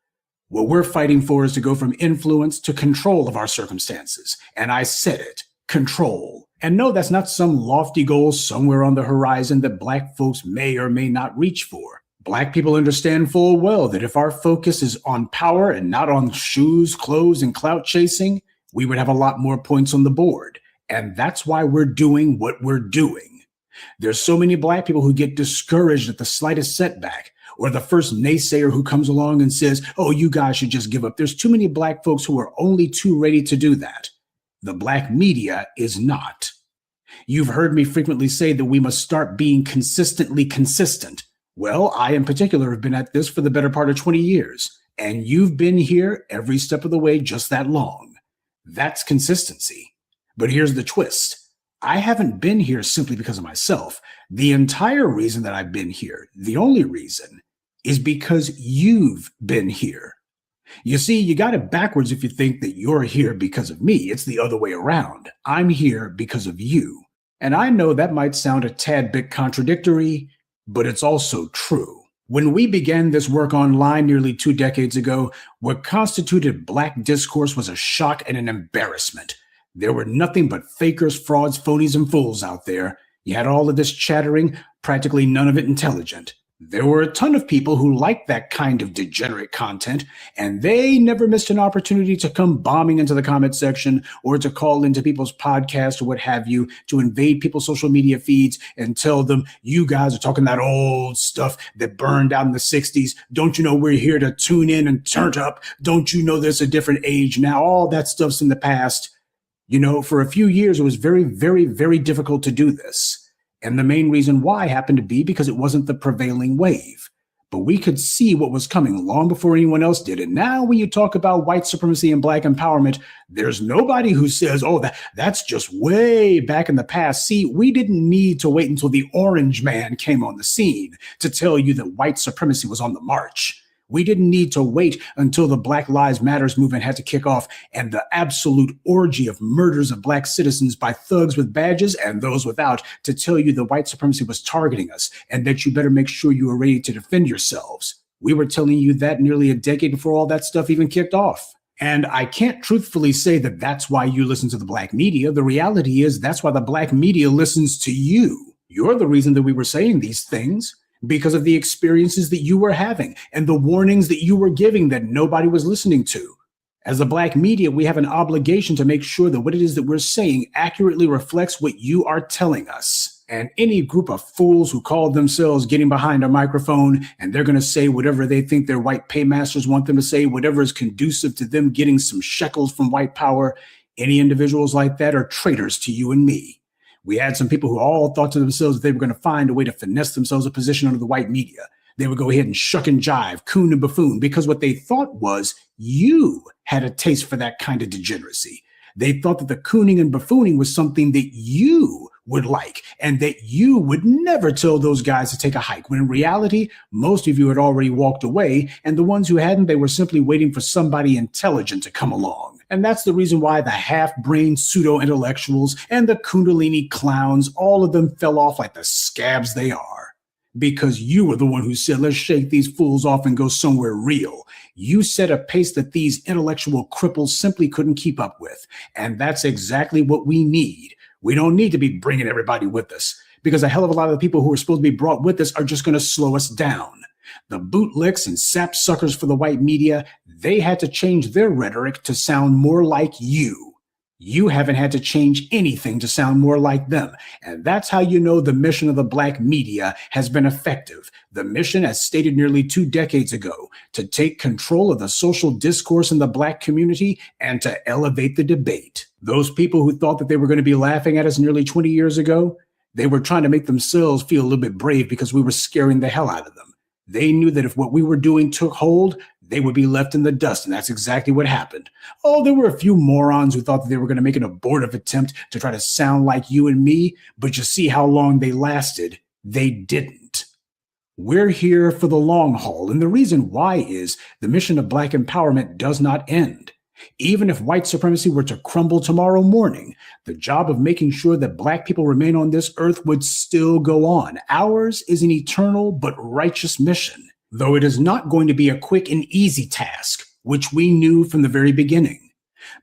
What we're fighting for is to go from influence to control of our circumstances. And I said it, control. And no, that's not some lofty goal somewhere on the horizon that Black folks may or may not reach for. Black people understand full well that if our focus is on power and not on shoes, clothes, and clout chasing, we would have a lot more points on the board. And that's why we're doing what we're doing. There's so many Black people who get discouraged at the slightest setback, or the first naysayer who comes along and says, oh, you guys should just give up. There's too many Black folks who are only too ready to do that. The Black media is not. You've heard me frequently say that we must start being consistently consistent. Well, I in particular have been at this for the better part of 20 years, and you've been here every step of the way just that long. That's consistency. But here's the twist. I haven't been here simply because of myself. The entire reason that I've been here, the only reason, is because you've been here. You see, you got it backwards if you think that you're here because of me. It's the other way around. I'm here because of you. And I know that might sound a tad bit contradictory, but it's also true. When we began this work online nearly 2 decades ago, what constituted Black discourse was a shock and an embarrassment. There were nothing but fakers, frauds, phonies, and fools out there. You had all of this chattering, practically none of it intelligent. There were a ton of people who liked that kind of degenerate content, and they never missed an opportunity to come bombing into the comment section or to call into people's podcasts or what have you, to invade people's social media feeds and tell them, you guys are talking that old stuff that burned out in the 60s. Don't you know we're here to tune in and turn up? Don't you know there's a different age now? All that stuff's in the past. You know, for a few years, it was very, very, very difficult to do this. And the main reason why happened to be because it wasn't the prevailing wave. But we could see what was coming long before anyone else did. And now when you talk about white supremacy and Black empowerment, there's nobody who says, oh, that's just way back in the past. See, we didn't need to wait until the orange man came on the scene to tell you that white supremacy was on the march. We didn't need to wait until the Black Lives Matters movement had to kick off and the absolute orgy of murders of Black citizens by thugs with badges and those without to tell you that white supremacy was targeting us and that you better make sure you are ready to defend yourselves. We were telling you that nearly a decade before all that stuff even kicked off. And I can't truthfully say that that's why you listen to the Black media. The reality is that's why the Black media listens to you. You're the reason that we were saying these things. Because of the experiences that you were having and the warnings that you were giving that nobody was listening to. As the Black media, we have an obligation to make sure that what it is that we're saying accurately reflects what you are telling us. And any group of fools who call themselves getting behind a microphone and they're going to say whatever they think their white paymasters want them to say, whatever is conducive to them getting some shekels from white power, any individuals like that are traitors to you and me. We had some people who all thought to themselves that they were going to find a way to finesse themselves a position under the white media. They would go ahead and shuck and jive, coon and buffoon, because what they thought was you had a taste for that kind of degeneracy. They thought that the cooning and buffooning was something that you would like and that you would never tell those guys to take a hike. When in reality, most of you had already walked away, and the ones who hadn't, they were simply waiting for somebody intelligent to come along. And that's the reason why the half-brained pseudo-intellectuals and the Kundalini clowns, all of them fell off like the scabs they are. Because you were the one who said, let's shake these fools off and go somewhere real. You set a pace that these intellectual cripples simply couldn't keep up with. And that's exactly what we need. We don't need to be bringing everybody with us, because a hell of a lot of the people who are supposed to be brought with us are just going to slow us down. The bootlicks and sapsuckers for the white media, they had to change their rhetoric to sound more like you. You haven't had to change anything to sound more like them. And that's how you know the mission of the Black media has been effective. The mission, as stated nearly 2 decades ago, to take control of the social discourse in the Black community and to elevate the debate. Those people who thought that they were going to be laughing at us nearly 20 years ago, they were trying to make themselves feel a little bit brave because we were scaring the hell out of them. They knew that if what we were doing took hold, they would be left in the dust, and that's exactly what happened. Oh, there were a few morons who thought that they were going to make an abortive attempt to try to sound like you and me, but you see how long they lasted. They didn't. We're here for the long haul, and the reason why is the mission of Black empowerment does not end. Even if white supremacy were to crumble tomorrow morning, the job of making sure that Black people remain on this earth would still go on. Ours is an eternal but righteous mission, though it is not going to be a quick and easy task, which we knew from the very beginning.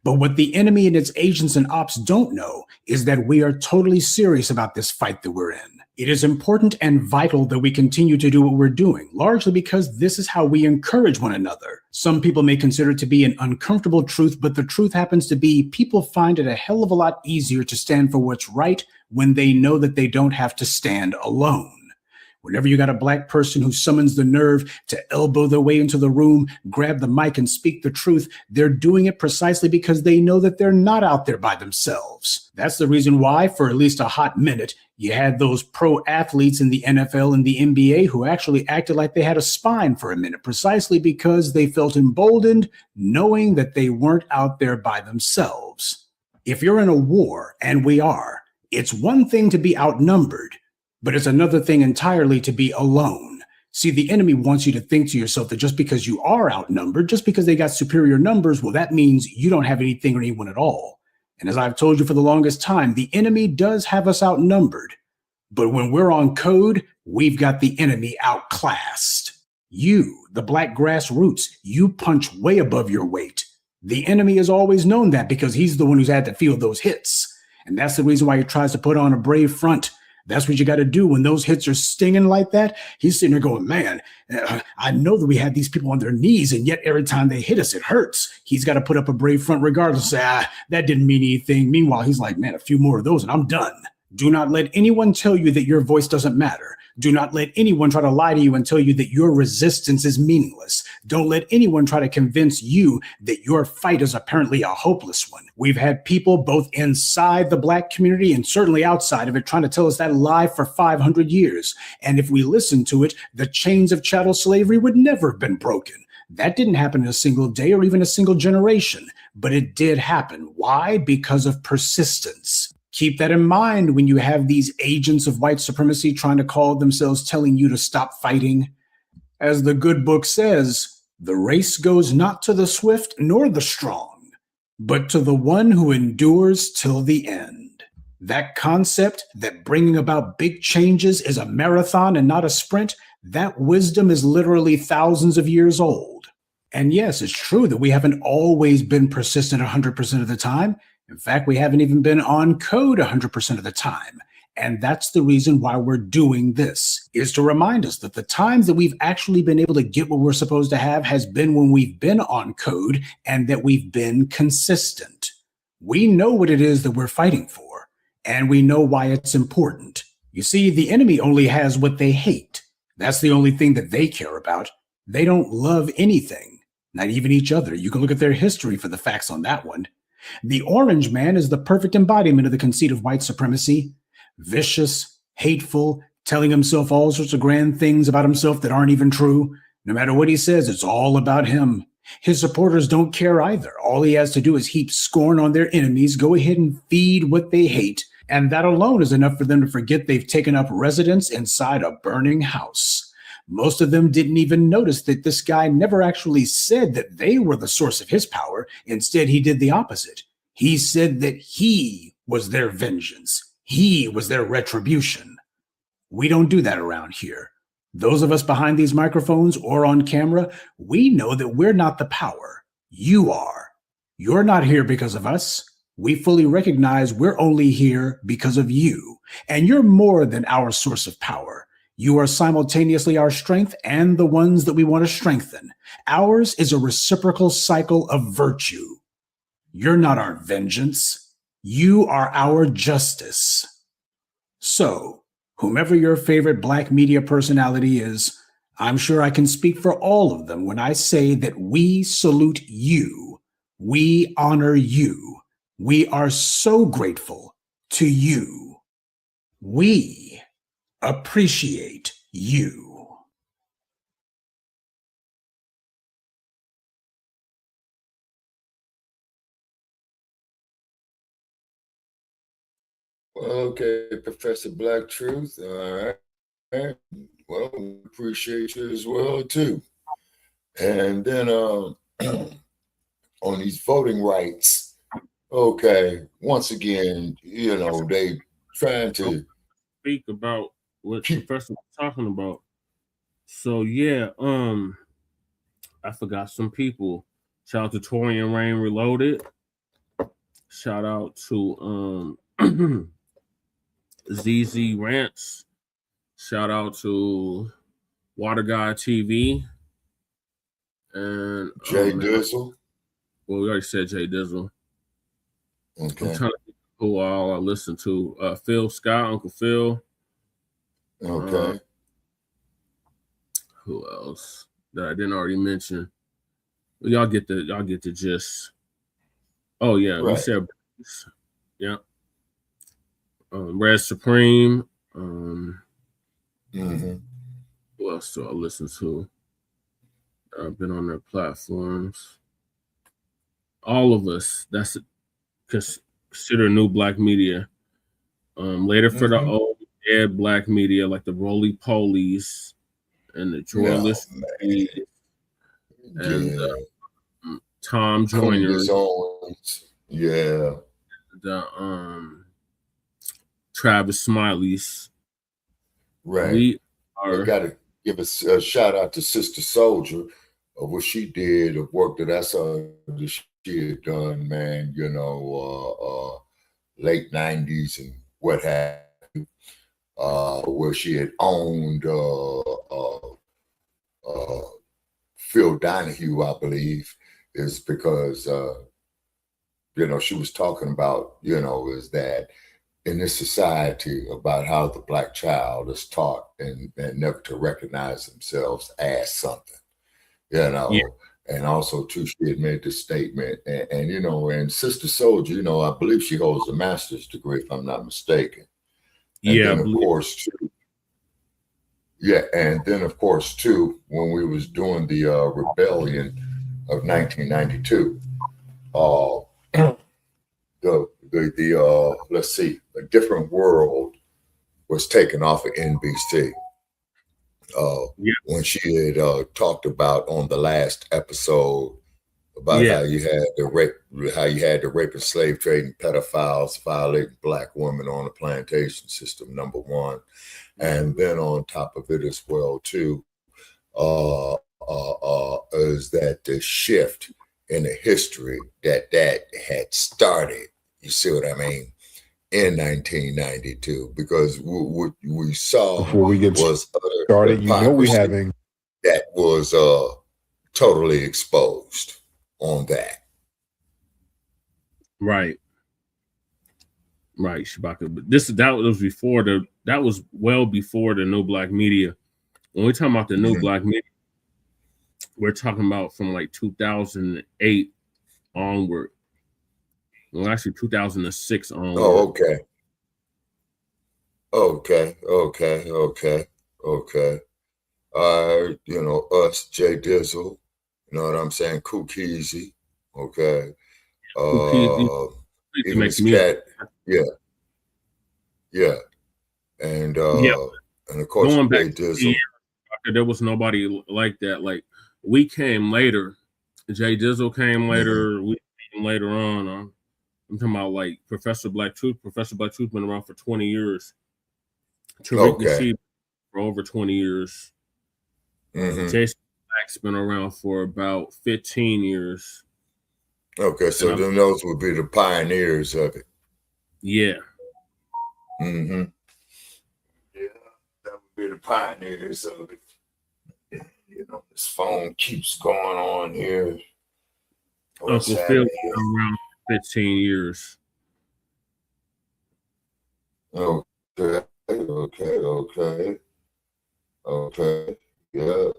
But what the enemy and its agents and ops don't know is that we are totally serious about this fight that we're in. It is important and vital that we continue to do what we're doing, largely because this is how we encourage one another. Some people may consider it to be an uncomfortable truth, but the truth happens to be people find it a hell of a lot easier to stand for what's right when they know that they don't have to stand alone. Whenever you got a Black person who summons the nerve to elbow their way into the room, grab the mic and speak the truth, they're doing it precisely because they know that they're not out there by themselves. That's the reason why, for at least a hot minute, you had those pro athletes in the NFL and the NBA who actually acted like they had a spine for a minute, precisely because they felt emboldened knowing that they weren't out there by themselves. If you're in a war, and we are, it's one thing to be outnumbered, but it's another thing entirely to be alone. See, the enemy wants you to think to yourself that just because you are outnumbered, just because they got superior numbers, well, that means you don't have anything or anyone at all. And as I've told you for the longest time, the enemy does have us outnumbered. But when we're on code, we've got the enemy outclassed. You, the Black grassroots, you punch way above your weight. The enemy has always known that because he's the one who's had to feel those hits. And that's the reason why he tries to put on a brave front. That's what you got to do when those hits are stinging like that. He's sitting there going, man, I know that we had these people on their knees, and yet every time they hit us, it hurts. He's got to put up a brave front regardless. Say, that didn't mean anything. Meanwhile, he's like, man, a few more of those and I'm done. Do not let anyone tell you that your voice doesn't matter. Do not let anyone try to lie to you and tell you that your resistance is meaningless. Don't let anyone try to convince you that your fight is apparently a hopeless one. We've had people both inside the Black community and certainly outside of it trying to tell us that lie for 500 years. And if we listen to it, the chains of chattel slavery would never have been broken. That didn't happen in a single day or even a single generation, but it did happen. Why? Because of persistence. Keep that in mind when you have these agents of white supremacy trying to call themselves telling you to stop fighting. As the good book says, the race goes not to the swift nor the strong, but to the one who endures till the end. That concept that bringing about big changes is a marathon and not a sprint, that wisdom is literally thousands of years old. And yes, it's true that we haven't always been persistent 100% of the time. In fact, we haven't even been on code 100% of the time. And that's the reason why we're doing this, is to remind us that the times that we've actually been able to get what we're supposed to have has been when we've been on code and that we've been consistent. We know what it is that we're fighting for, and we know why it's important. You see, the enemy only has what they hate. That's the only thing that they care about. They don't love anything, not even each other. You can look at their history for the facts on that one. The orange man is the perfect embodiment of the conceit of white supremacy. Vicious, hateful, telling himself all sorts of grand things about himself that aren't even true. No matter what he says, it's all about him. His supporters don't care either. All he has to do is heap scorn on their enemies, go ahead and feed what they hate, and that alone is enough for them to forget they've taken up residence inside a burning house. Most of them didn't even notice that this guy never actually said that they were the source of his power. Instead, he did the opposite. He said that he was their vengeance. He was their retribution. We don't do that around here. Those of us behind these microphones or on camera, we know that we're not the power. You are. You're not here because of us. We fully recognize we're only here because of you. And you're more than our source of power. You are simultaneously our strength and the ones that we want to strengthen. Ours is a reciprocal cycle of virtue. You're not our vengeance. You are our justice. So, whomever your favorite Black media personality is, I'm sure I can speak for all of them when I say that we salute you. We honor you. We are so grateful to you. We appreciate you. Okay, Professor Black Truth. All right. Well, we appreciate you as well, too. And then on these voting rights, okay, once again, you know, they trying to speak about what the professor was talking about. So yeah, I forgot some people. Shout out to Torian Rain Reloaded. Shout out to ZZ Rants. Shout out to Water God TV and Jay Dizzle. Well, we already said Jay Dizzle. Okay. I'm trying to think who all I listen to. Phil Scott, Uncle Phil. Okay. Who else that I didn't already mention? Well, y'all get the gist. Oh yeah, Right. we said yeah. Red Supreme. Mm-hmm. Who else do I listen to? I've been on their platforms. All of us. That's consider new black media. Later for the old dead black media, like the Roly Polies and the Joyless and Tom Joyner. Owens. Yeah. The Travis Smiley's. Right. We are. I gotta give a shout out to Sister Soldier of what she did, of work that I saw that she had done, man, you know, late 90s and what have you, where she had owned Phil Donahue, I believe, is because, you know, she was talking about, you know, is that in this society about how the black child is taught and never to recognize themselves as something, you know. Yeah. And also, too, she had made this statement, and you know, and Sister Soldier, you know, I believe she holds a master's degree, if I'm not mistaken. And yeah, then, of course, too. Yeah, and then, of course, too, when we was doing the rebellion of 1992, let's see, A Different World was taken off of NBC. When she had talked about on the last episode about how you had the rape and slave trading pedophiles violating black women on the plantation system, number one. And then on top of it as well, too, is that the shift in the history that had started, you see what I mean, in 1992, because what we saw before we get was started, you know, we having that was totally exposed on that. Right, Shabaka. But that was well before the new black media. When we're talking about the new black media, we're talking about from like 2008 onward. Well, actually 2006 onward. Oh, okay. You know, us, Jay Dizzle, you know what I'm saying? Kookeezy, okay. Even this cat, yeah. And of course, going back Jay Dizzle. There was nobody like that. Like, we came later. Jay Dizzle came later. We came later on. I'm talking about like Professor Black Truth. Professor Black Truth been around for 20 years. Tariq Nasheed for over 20 years. Jason Black's been around for about 15 years. Okay, so then those would be the pioneers of it. Yeah. Yeah, that would be the pioneers of it. You know, this phone keeps going on here. Uncle Phil been around 15 years. Okay. Yeah.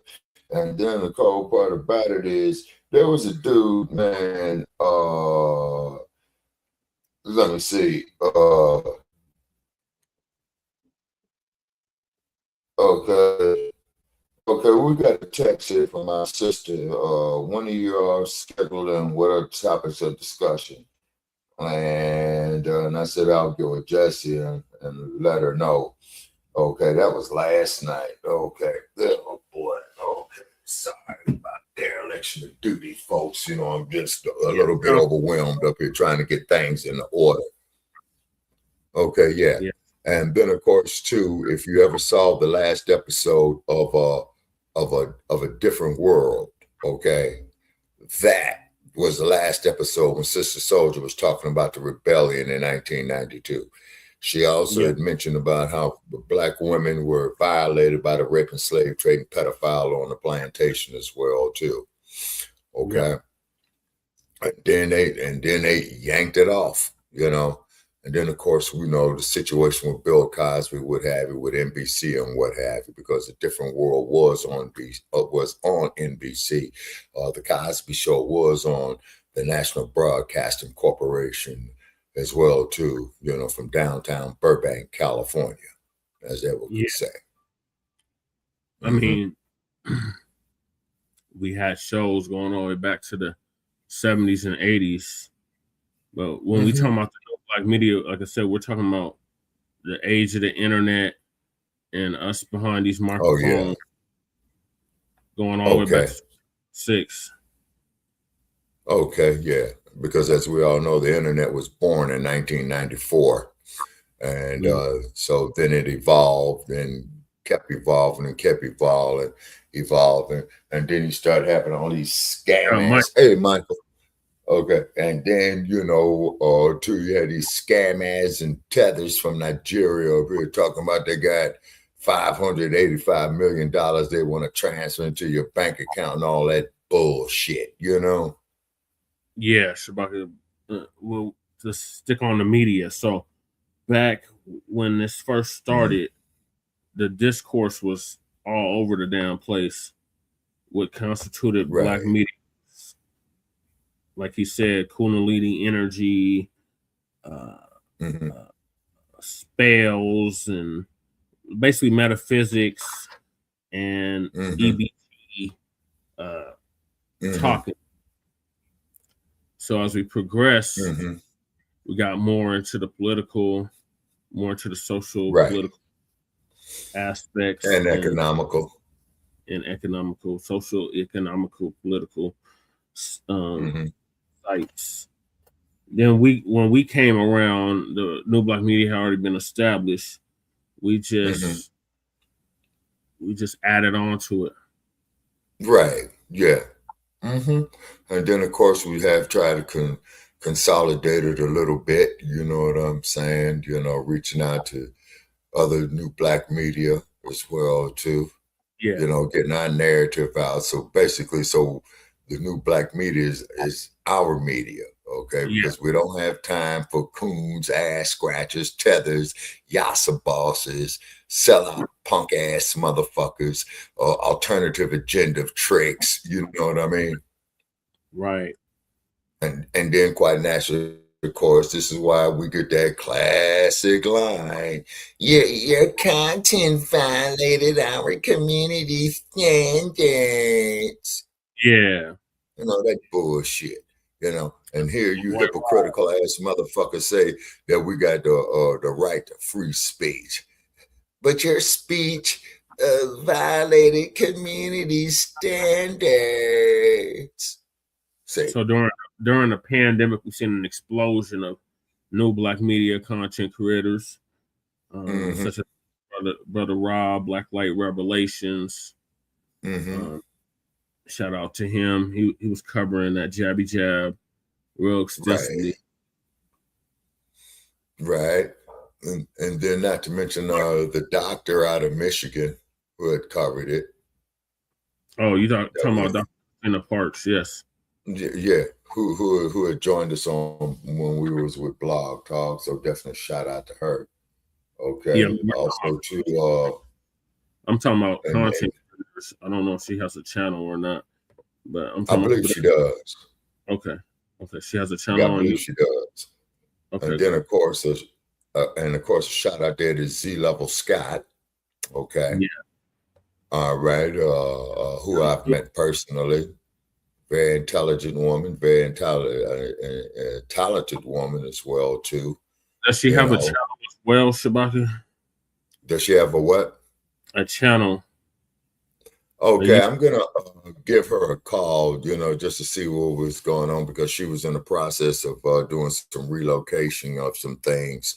And then the cold part about it is there was a dude, man, let me see. Okay, we got a text here from my sister. One of you are scheduling what are topics of discussion. And I said, I'll get with Jessie and let her know. Okay, that was last night. Okay. Oh, boy. Okay. Sorry about dereliction of duty, folks. You know, I'm just a little bit overwhelmed up here trying to get things in order. Okay, yeah. And then, of course, too, if you ever saw the last episode of a Different World, okay, that was the last episode when Sister Soldier was talking about the rebellion in 1992. She also had mentioned about how Black women were violated by the rape and slave trading pedophile on the plantation as well too. Okay. And then they yanked it off, you know. And then of course we know the situation with Bill Cosby, what have you, with NBC and what have you, because A Different World was on NBC. The Cosby Show was on the National Broadcasting Corporation as well too, you know, from downtown Burbank, California, as they would say. I mean, we had shows going all the way back to the 70s and 80s. But when we talk about the Black media, like I said, we're talking about the age of the internet and us behind these microphones going all the way back to 6. Okay, yeah. Because as we all know, the internet was born in 1994. And so then it evolved and kept evolving and kept evolving. And then you start having all these scammers. Hey, Michael. Okay. And then, you know, too, you had these scam ads and tethers from Nigeria over here talking about they got $585 million they want to transfer into your bank account and all that bullshit, you know? Yeah, Shabaka, we'll just stick on the media. So back when this first started, the discourse was all over the damn place. What constituted Black media, like he said, Kundalini energy, spells, and basically metaphysics and EBT talking. So as we progress, we got more into the political, more into the social, political aspects, and economical, social, economical, political sites. Then when we came around, the New Black Media had already been established. We just added on to it. Right. Yeah. And then of course we have tried to consolidate it a little bit. You know what I'm saying? You know, reaching out to other New Black media as well too. Yeah. You know, getting our narrative out. So basically, the New Black media is our media. Okay, because we don't have time for coons, ass scratchers, tethers, yassa bosses, sellout punk ass motherfuckers, alternative agenda tricks. You know what I mean? Right. And then quite naturally, of course, this is why we get that classic line. Your content violated our community standards. Yeah. You know, that bullshit. You know, and here you hypocritical ass motherfuckers say that we got the right to free speech, but your speech violated community standards. So during the pandemic, we've seen an explosion of New Black media content creators, such as Brother Rob, Black Light Revelations. Shout out to him. He was covering that Jabby Jab real extensively. Right. And then not to mention the doctor out of Michigan who had covered it. Oh, you talking about Dr. Lena Parks, yes. Yeah, who had joined us on when we was with Blog Talk, so definitely shout out to her. Okay. Yeah, also to I'm talking about content creators. I don't know if she has a channel or not, but I'm talking I believe she does. Okay, she has a channel. Yeah, I believe she does. Okay. And then of course, a shout out there to Z Level Scott. Okay. Yeah. All right. Who I've met personally. Very intelligent woman, very talented woman as well too. Does she have a channel as well, Shabaka? Does she have a what? A channel. Okay, I'm gonna give her a call, you know, just to see what was going on, because she was in the process of doing some relocation of some things.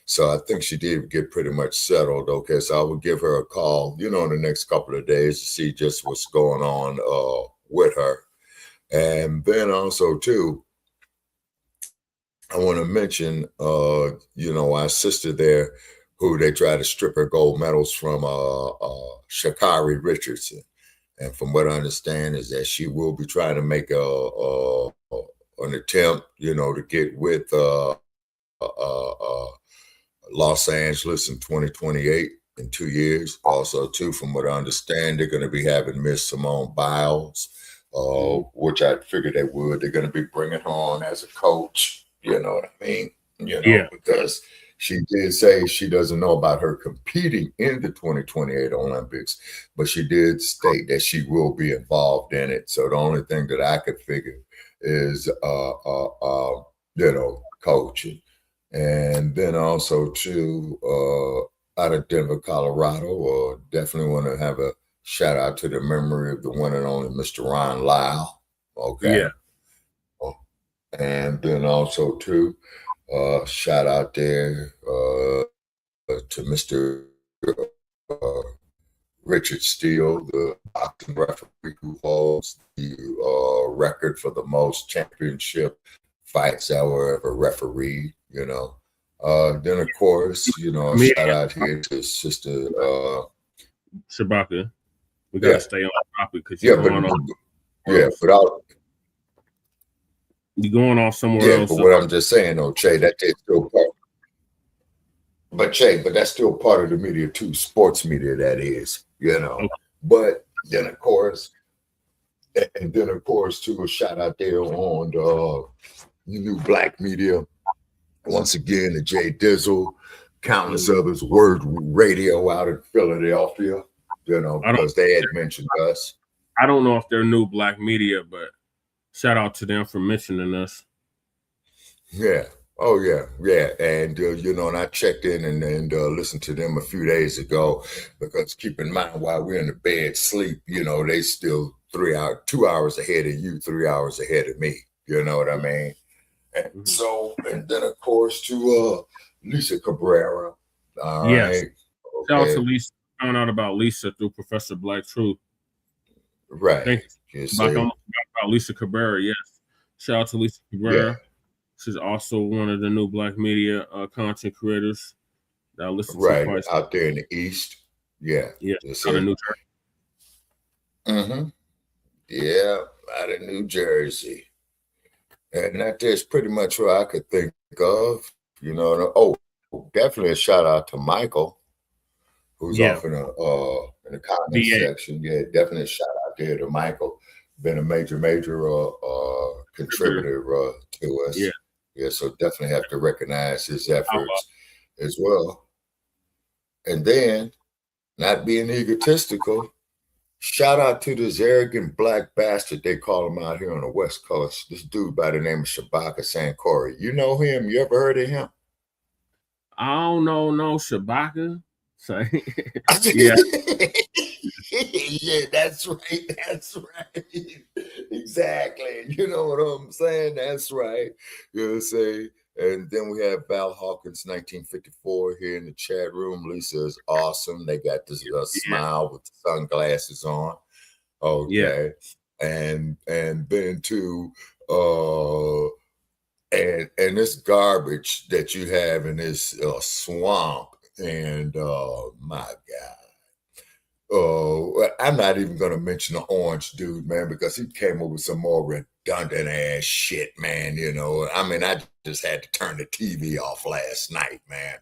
So I think she did get pretty much settled. Okay, so I will give her a call, you know, in the next couple of days to see just what's going on with her. And then also too, I want to mention, our sister there, who they tried to strip her gold medals from, Sha'Carri Richardson. And from what I understand is that she will be trying to make an attempt, to get with Los Angeles in 2028 in 2 years. Also, too, from what I understand, they're going to be having Miss Simone Biles, which I figured they would. They're going to be bringing her on as a coach. You know what I mean? Because she did say she doesn't know about her competing in the 2028 Olympics, but she did state that she will be involved in it. So the only thing that I could figure is, coaching. And then also, too, out of Denver, Colorado, definitely want to have a shout out to the memory of the one and only Mr. Ron Lyle. Okay. Yeah. And then also, too, shout out there to Mr. Richard Steele, the boxing referee who holds the record for the most championship fights that were ever refereed, Then, of course, shout out here to Sister Shabaka. We got to stay on topic because you're going off somewhere else. But what I'm just saying, though, Che, that's still part. But that's still part of the media too, sports media, that is, Okay. But then, of course, too, a shout out there on the new Black media. Once again, the Jay Dizzle, countless others, Word Radio out in Philadelphia, because they had mentioned us. I don't know if they're new Black media, but shout out to them for mentioning us. Yeah. Oh, yeah. And, and I checked in and listened to them a few days ago, because keep in mind, while we're in the bed sleep, they still 2 hours ahead of you, 3 hours ahead of me. You know what I mean? And so, and then, of course, to Lisa Cabrera. Yes. Right. Shout out to Lisa. Found out about Lisa through Professor Black Truth. Right. Thank you. About Lisa Cabrera, yes. Shout out to Lisa Cabrera. Yeah. She's also one of the new Black media content creators that I listen to out there in the East. Yeah. Yeah. Out of New Jersey. Mm-hmm. Yeah, out of New Jersey. And that is pretty much what I could think of. Definitely a shout out to Michael, who's off in the comment section. Yeah, definitely a shout out there to Michael. Been a major contributor to us. Yeah, so definitely have to recognize his efforts as well. And then, not being egotistical, shout out to this arrogant black bastard, they call him out here on the West Coast. This dude by the name of Shabaka Sankori. You know him? You ever heard of him? I don't know no Shabaka. Yeah. Yeah, that's right. Exactly. You know what I'm saying? That's right. You know what I'm saying? And then we have Val Hawkins, 1954, here in the chat room. Lisa is awesome. They got this smile with the sunglasses on. Okay. Yeah. And then too, and this garbage that you have in this swamp. And my God. I'm not even going to mention the orange dude, man, because he came up with some more redundant ass shit, man. I mean, I just had to turn the TV off last night, man.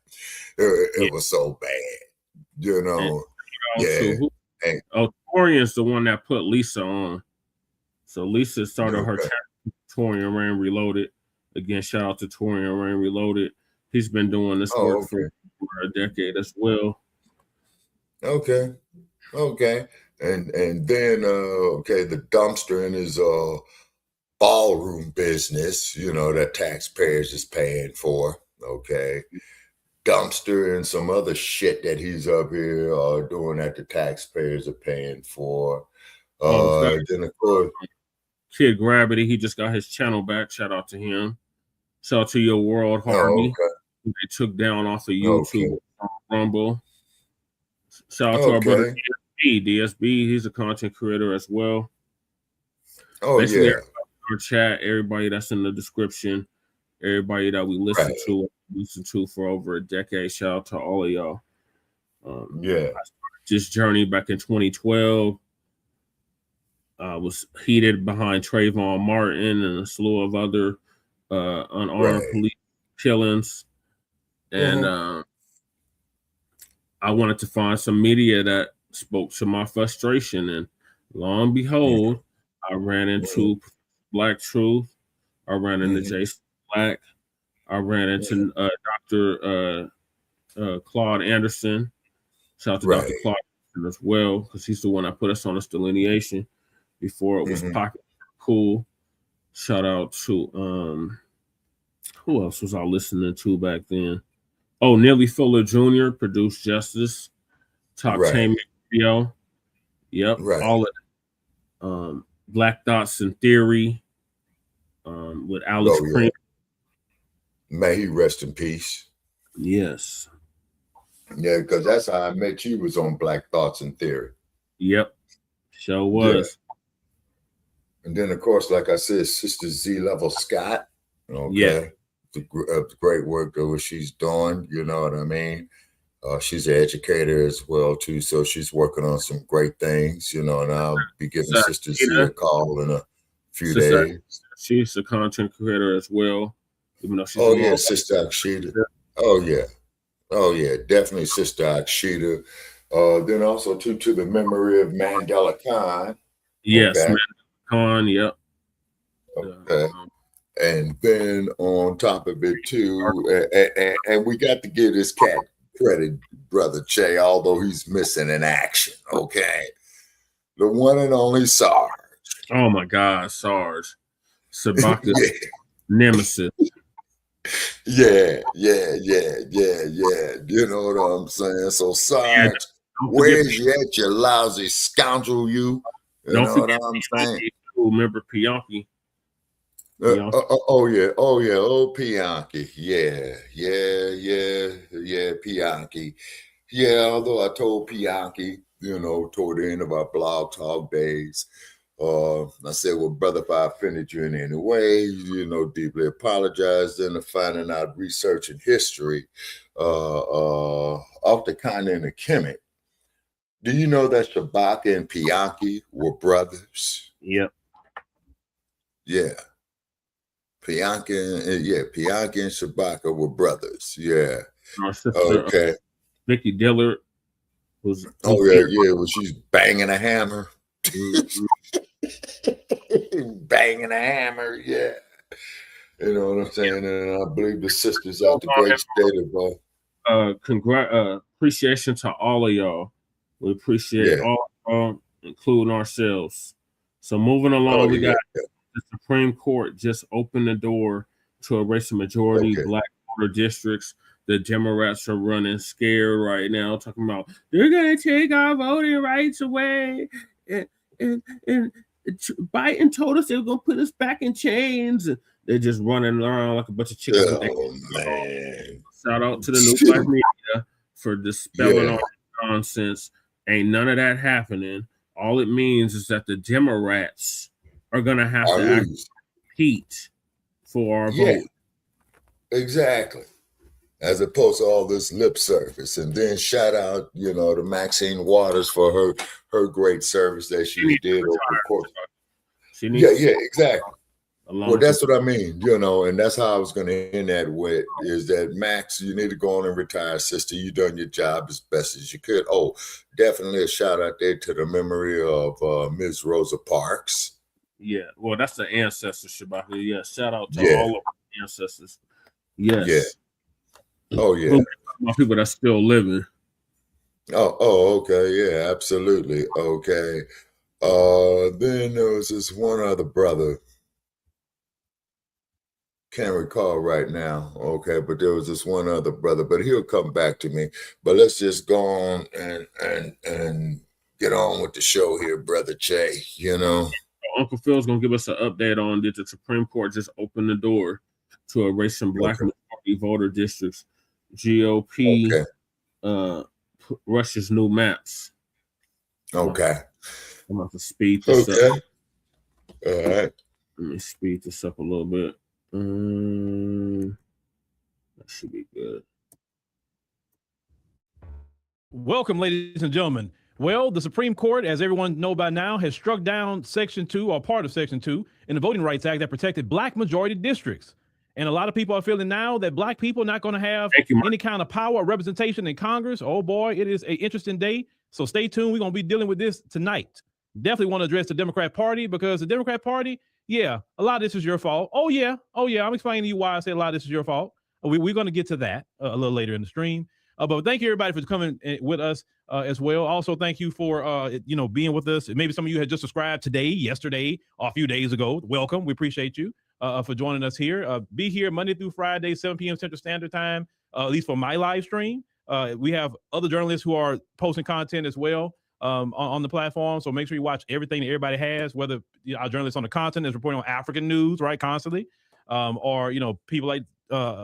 It was so bad, Torian's the one that put Lisa on. So Lisa started her channel, Torian Rain Reloaded. Again, shout out to Torian Rain Reloaded. He's been doing this work for a decade as well. Okay. And then the dumpster in his ballroom business, that taxpayers is paying for. Okay. Dumpster and some other shit that he's up here doing that the taxpayers are paying for. Then of course, Kid Gravity, he just got his channel back. Shout out to him. Shout out to Your World Harvey. Who they took down off of YouTube Rumble. Shout out to our brother DSB. He's a content creator as well. Basically, our chat, everybody that's in the description, everybody that we listen to for over a decade. Shout out to all of y'all. I started this journey back in 2012. I was heated behind Trayvon Martin and a slew of other unarmed police killings. And I wanted to find some media that spoke to my frustration. And lo and behold, I ran into Black Truth. I ran into Jason Blacc. I ran into Dr. Claude Anderson. Shout out to Dr. Claude Anderson as well, because he's the one that put us on this delineation before it was cool. Shout out to who else was I listening to back then? Oh, Neely Fuller Jr. produced Justice, Toptainment Radio. Yep, all of it. Black Thoughts and Theory with Alex Cream. May he rest in peace. Yes. Yeah, because that's how I met you, was on Black Thoughts and Theory. Yep, sure was. Yeah. And then, of course, like I said, Sister Z Level Scott. Okay. Yeah. The great work that she's doing, you know what I mean? She's an educator as well, too, so she's working on some great things, you know, and I'll be giving Sister Z a call in a few days. She's a content creator as well, even though she's Sister Akshita. Oh, yeah, definitely Sister Akshita. Then also, too, to the memory of Mandela Khan. Yes, Mandela Khan, yep. Okay. And then on top of it too, and we got to give this cat credit, Brother Che, although he's missing in action. Okay, the one and only Sarge. Oh my God, Sarge, Shabaka's nemesis. Yeah. You know what I'm saying? So Sarge, where's you at, you lousy scoundrel? You know what I'm saying? Remember Pianki? Old Pianki. Pianki. Yeah, although I told Pianki, you know, toward the end of our blog talk days, I said, well, brother, if I offended you in any way, you know, deeply apologize. Then finding out research and history off the continent of Kemet. Do you know that Shabaka and Pianki were brothers? Yep. Yeah. Pianki and Shabaka were brothers. Yeah. Our sister, Vicky Dillard was. Well, she's banging a hammer. Banging a hammer, yeah. You know what I'm saying? And I believe the sisters out the great state of appreciation to all of y'all. We appreciate all, including ourselves. So moving along, we got the Supreme Court just opened the door to erase the majority Black voter districts. The Democrats are running scared right now, talking about they're gonna take our voting rights away, and Biden told us they were gonna put us back in chains. They're just running around like a bunch of chickens. Oh man! Shout out to the new black media for dispelling all the nonsense. Ain't none of that happening. All it means is that the Democrats are gonna have to compete for our vote. Exactly. As opposed to all this lip service. And then shout out, you know, to Maxine Waters for her great service that she did over the course. Exactly. Well, that's what I mean, you know, and that's how I was going to end that with, is that Max, you need to go on and retire, sister. You done your job as best as you could. Oh, definitely a shout out there to the memory of Ms. Rosa Parks. Yeah, well, that's the ancestors, Shabaka. Yeah, shout out to all of the ancestors. Yes. Yeah. Oh, yeah. People that's still living. Oh, okay. Yeah, absolutely. Okay. Then there was this one other brother. Can't recall right now. Okay, but there was this one other brother, but he'll come back to me. But let's just go on and get on with the show here, Brother Che, you know. Uncle Phil's gonna give us an update on that the Supreme Court just opened the door to erase some Black majority voter districts. GOP Russia's new maps. Okay. I'm about to speed this up. All right. Let me speed this up a little bit. That should be good. Welcome, ladies and gentlemen. Well, the Supreme Court, as everyone know by now, has struck down Section 2 or part of Section 2 in the Voting Rights Act that protected black majority districts. And a lot of people are feeling now that black people are not going to have any kind of power or representation in Congress. Oh boy, it is an interesting day. So stay tuned. We're going to be dealing with this tonight. Definitely want to address the Democrat Party, because the Democrat Party, yeah, a lot of this is your fault. Oh yeah. I'm explaining to you why I say a lot of this is your fault. We're going to get to that a little later in the stream. But thank you everybody for coming with us as well. Also, thank you for being with us. Maybe some of you had just subscribed today, yesterday, or a few days ago. Welcome. We appreciate you for joining us here. Be here Monday through Friday, 7 p.m. Central Standard Time, at least for my live stream. We have other journalists who are posting content as well on the platform. So make sure you watch everything that everybody has, whether our journalists on the continent is reporting on African news, right, constantly, or people like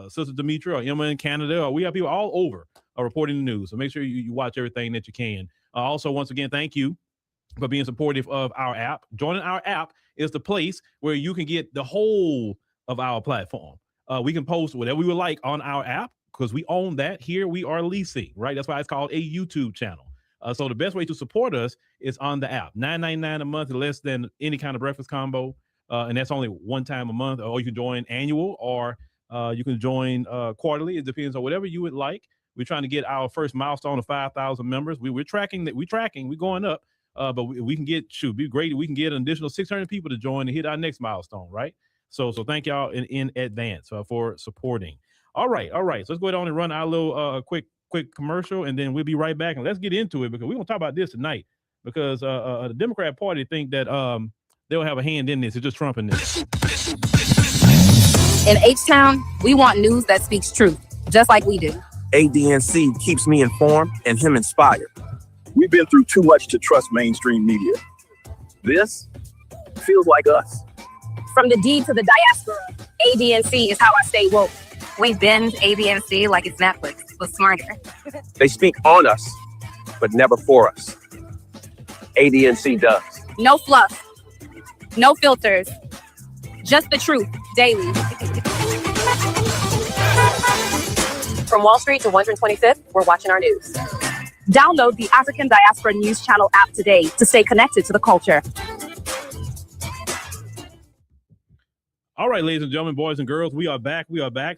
Sister Demetra or Emma in Canada, or we have people all over reporting the news. So make sure you watch everything that you can. Also, once again, thank you for being supportive of our app. Joining our app is the place where you can get the whole of our platform. We can post whatever we would like on our app because we own that. Here we are leasing, right? That's why it's called a YouTube channel. So the best way to support us is on the app. $9.99 a month, less than any kind of breakfast combo. And that's only one time a month. Or you can join annual, or you can join quarterly. It depends on whatever you would like. We're trying to get our first milestone of 5,000 members. We're tracking that. We're going up. But we can get, it'd be great. We can get an additional 600 people to join to hit our next milestone, right? So thank y'all in advance for supporting. All right. So let's go ahead on and run our little quick commercial, and then we'll be right back. And let's get into it, because we're going to talk about this tonight, because the Democrat Party think that they'll have a hand in this. It's just Trump in this. In H-Town, we want news that speaks truth, just like we do. ADNC keeps me informed and him inspired. We've been through too much to trust mainstream media. This feels like us. From the D to the diaspora, ADNC is how I stay woke. We binge ADNC like it's Netflix, but smarter. They speak on us, but never for us. ADNC does. No fluff, no filters, just the truth, daily. From Wall Street to 125th, we're watching our news. Download the African Diaspora News Channel app today to stay connected to the culture. All right, ladies and gentlemen, boys and girls, we are back.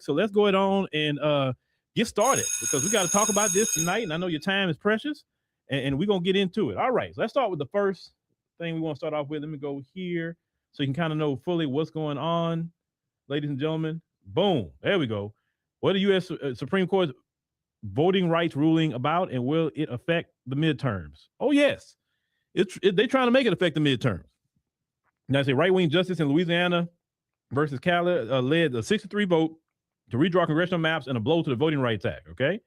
So let's go ahead on and get started, because we got to talk about this tonight. And I know your time is precious, and we're going to get into it. All right, so let's start with the first thing we want to start off with. Let me go here so you can kind of know fully what's going on, ladies and gentlemen. Boom. There we go. What the U.S. Supreme Court's voting rights ruling about, and will it affect the midterms? Oh, yes. They're trying to make it affect the midterms. Now, I say right-wing justice in Louisiana versus Cali led a 6-3 vote to redraw congressional maps and a blow to the Voting Rights Act, okay?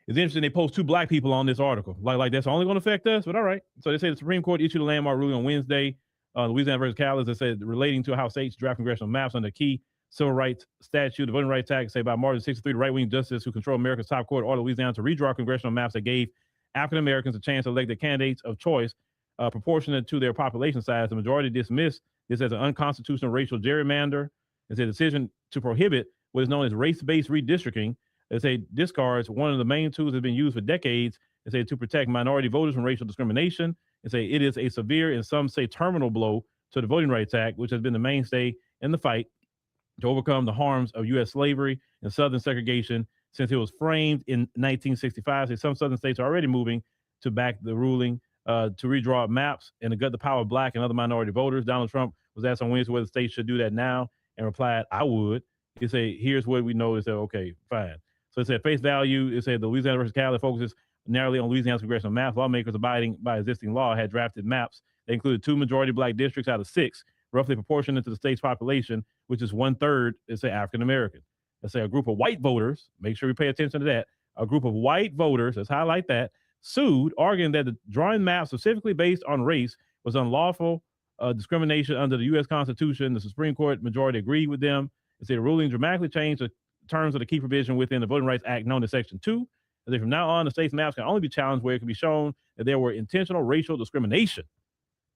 It's interesting they post 2 black people on this article. Like that's only going to affect us, but all right. So they say the Supreme Court issued a landmark ruling on Wednesday, Louisiana versus Cali, that said relating to how states draft congressional maps under key civil rights statute, the Voting Rights Act, say by margin 63, the right-wing justice who control America's top court ordered Louisiana to redraw congressional maps that gave African Americans a chance to elect their candidates of choice proportionate to their population size. The majority dismissed this as an unconstitutional racial gerrymander. It's a decision to prohibit what is known as race-based redistricting. They say discards one of the main tools that have been used for decades. They say to protect minority voters from racial discrimination. They say it is a severe and some say terminal blow to the Voting Rights Act, which has been the mainstay in the fight to overcome the harms of U.S. slavery and Southern segregation since it was framed in 1965. So some Southern states are already moving to back the ruling to redraw maps and to gut the power of black and other minority voters. Donald Trump was asked on Wednesday whether states should do that now and replied, I would. He said, here's what we know. He said, okay, fine. So it said face value. It said the Louisiana versus Cali focuses narrowly on Louisiana's congressional maps. Lawmakers abiding by existing law had drafted maps. They included 2 majority black districts out of 6, roughly proportionate to the state's population, which is 1/3, let's say, African American. Let's say a group of white voters, make sure we pay attention to that. A group of white voters, let's highlight that, sued, arguing that the drawing maps specifically based on race was unlawful discrimination under the U.S. Constitution. The Supreme Court majority agreed with them. They say the ruling dramatically changed the terms of the key provision within the Voting Rights Act known as Section 2. They say from now on, the state's maps can only be challenged where it can be shown that there were intentional racial discrimination.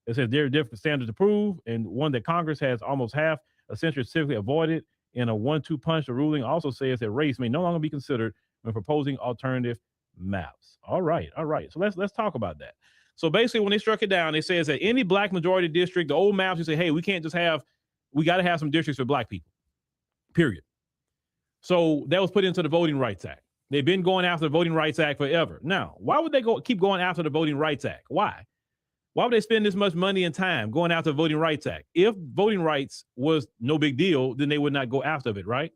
It says there are different standards to prove, and one that Congress has almost half a century specifically avoided. in a 1-2 punch. The ruling also says that race may no longer be considered when proposing alternative maps. All right. So let's talk about that. So basically, when they struck it down, it says that any black majority district, the old maps, you say, hey, we can't just we got to have some districts for black people, period. So that was put into the Voting Rights Act. They've been going after the Voting Rights Act forever. Now, why would they keep going after the Voting Rights Act? Why? Why would they spend this much money and time going after the Voting Rights Act? If voting rights was no big deal, then they would not go after it, right?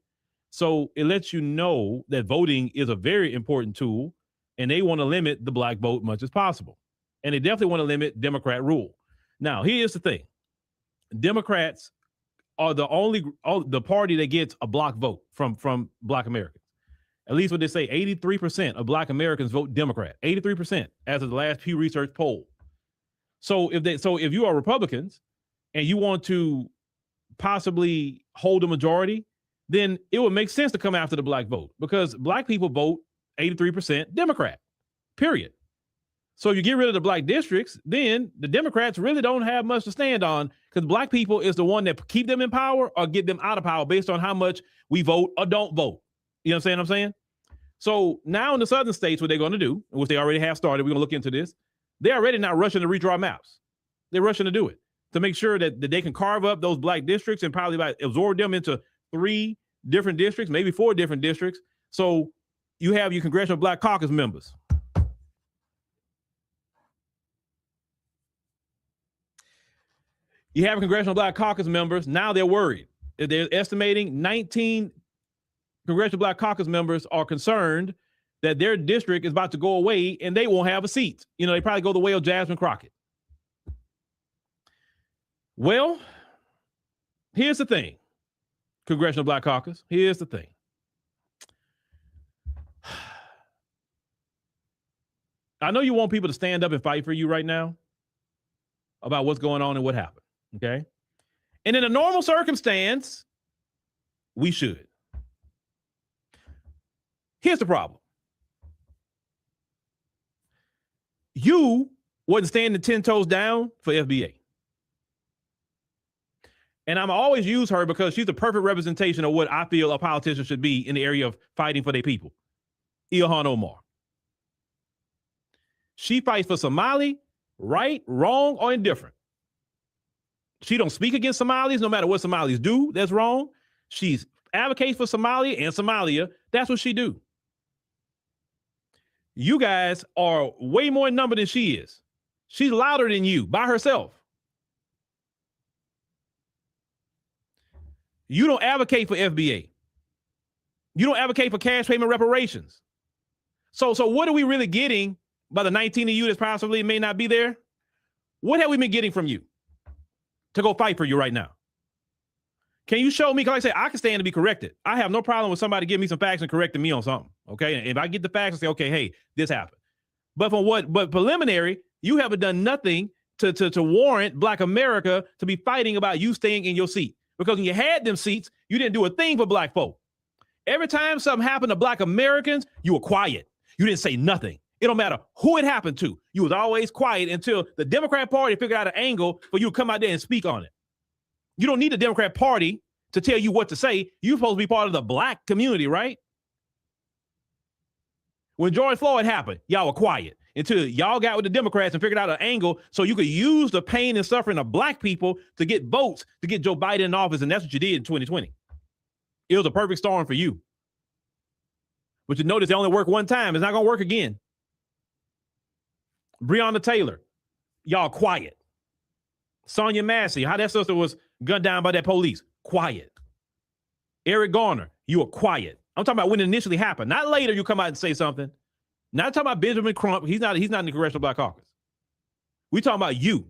So it lets you know that voting is a very important tool, and they want to limit the black vote much as possible. And they definitely want to limit Democrat rule. Now, here's the thing. Democrats are the party that gets a block vote from black Americans. At least what they say, 83% of black Americans vote Democrat. 83% as of the last Pew Research poll. So if you are Republicans and you want to possibly hold a majority, then it would make sense to come after the black vote, because black people vote 83% Democrat, period. So if you get rid of the black districts, then the Democrats really don't have much to stand on, because black people is the one that keep them in power or get them out of power based on how much we vote or don't vote. You know what I'm saying? So now in the southern states, what they're going to do, which they already have started, we're going to look into this. They're already not rushing to redraw maps. They're rushing to do it to make sure that they can carve up those black districts and probably absorb them into 3 different districts, maybe 4 different districts. So you have your Congressional Black Caucus members. You have Congressional Black Caucus members. Now they're worried. They're estimating 19 Congressional Black Caucus members are concerned that their district is about to go away and they won't have a seat. You know, they probably go the way of Jasmine Crockett. Well, here's the thing, Congressional Black Caucus. Here's the thing. I know you want people to stand up and fight for you right now about what's going on and what happened, okay? And in a normal circumstance, we should. Here's the problem. You wasn't standing 10 toes down for FBA. And I'm always use her because she's the perfect representation of what I feel a politician should be in the area of fighting for their people. Ilhan Omar. She fights for Somali, right, wrong, or indifferent. She don't speak against Somalis, no matter what Somalis do, that's wrong. She's advocates for Somalia and Somalia. That's what she do. You guys are way more in number than she is. She's louder than you by herself. You don't advocate for FBA. You don't advocate for cash payment reparations. So what are we really getting by the 19 of you that possibly may not be there? What have we been getting from you to go fight for you right now? Can you show me? Because like I say, I can stand to be corrected. I have no problem with somebody giving me some facts and correcting me on something. Okay. And if I get the facts and say, okay, hey, this happened. But preliminary, you haven't done nothing to warrant Black America to be fighting about you staying in your seat. Because when you had them seats, you didn't do a thing for Black folk. Every time something happened to Black Americans, you were quiet. You didn't say nothing. It don't matter who it happened to. You was always quiet until the Democrat Party figured out an angle for you to come out there and speak on it. You don't need the Democrat Party to tell you what to say. You're supposed to be part of the Black community, right? When George Floyd happened, y'all were quiet until y'all got with the Democrats and figured out an angle so you could use the pain and suffering of Black people to get votes to get Joe Biden in office. And that's what you did in 2020. It was a perfect storm for you. But you notice it only worked one time. It's not going to work again. Breonna Taylor, y'all quiet. Sonia Massey, how that sister was gunned down by that police, quiet. Eric Garner, you were quiet. I'm talking about when it initially happened, not later you come out and say something. Not talking about Benjamin Crump. He's not in the Congressional Black Caucus. We talking about you.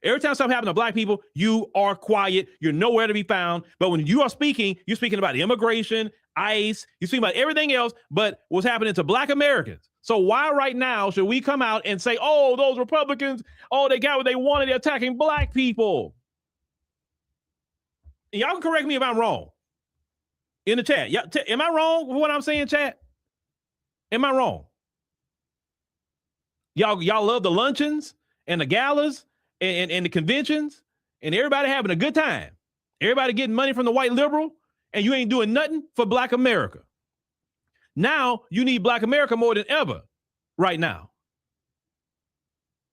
Every time something happens to Black people, you are quiet. You're nowhere to be found. But when you are speaking, you're speaking about immigration, ICE, you're speaking about everything else but what's happening to Black Americans. So why right now should we come out and say, oh, those Republicans, oh, they got what they wanted, they're attacking Black people? And y'all can correct me if I'm wrong in the chat. Am I wrong with what I'm saying, chat? Am I wrong? Y'all love the luncheons and the galas and the conventions and everybody having a good time. Everybody getting money from the white liberal, and you ain't doing nothing for Black America. Now you need Black America more than ever right now.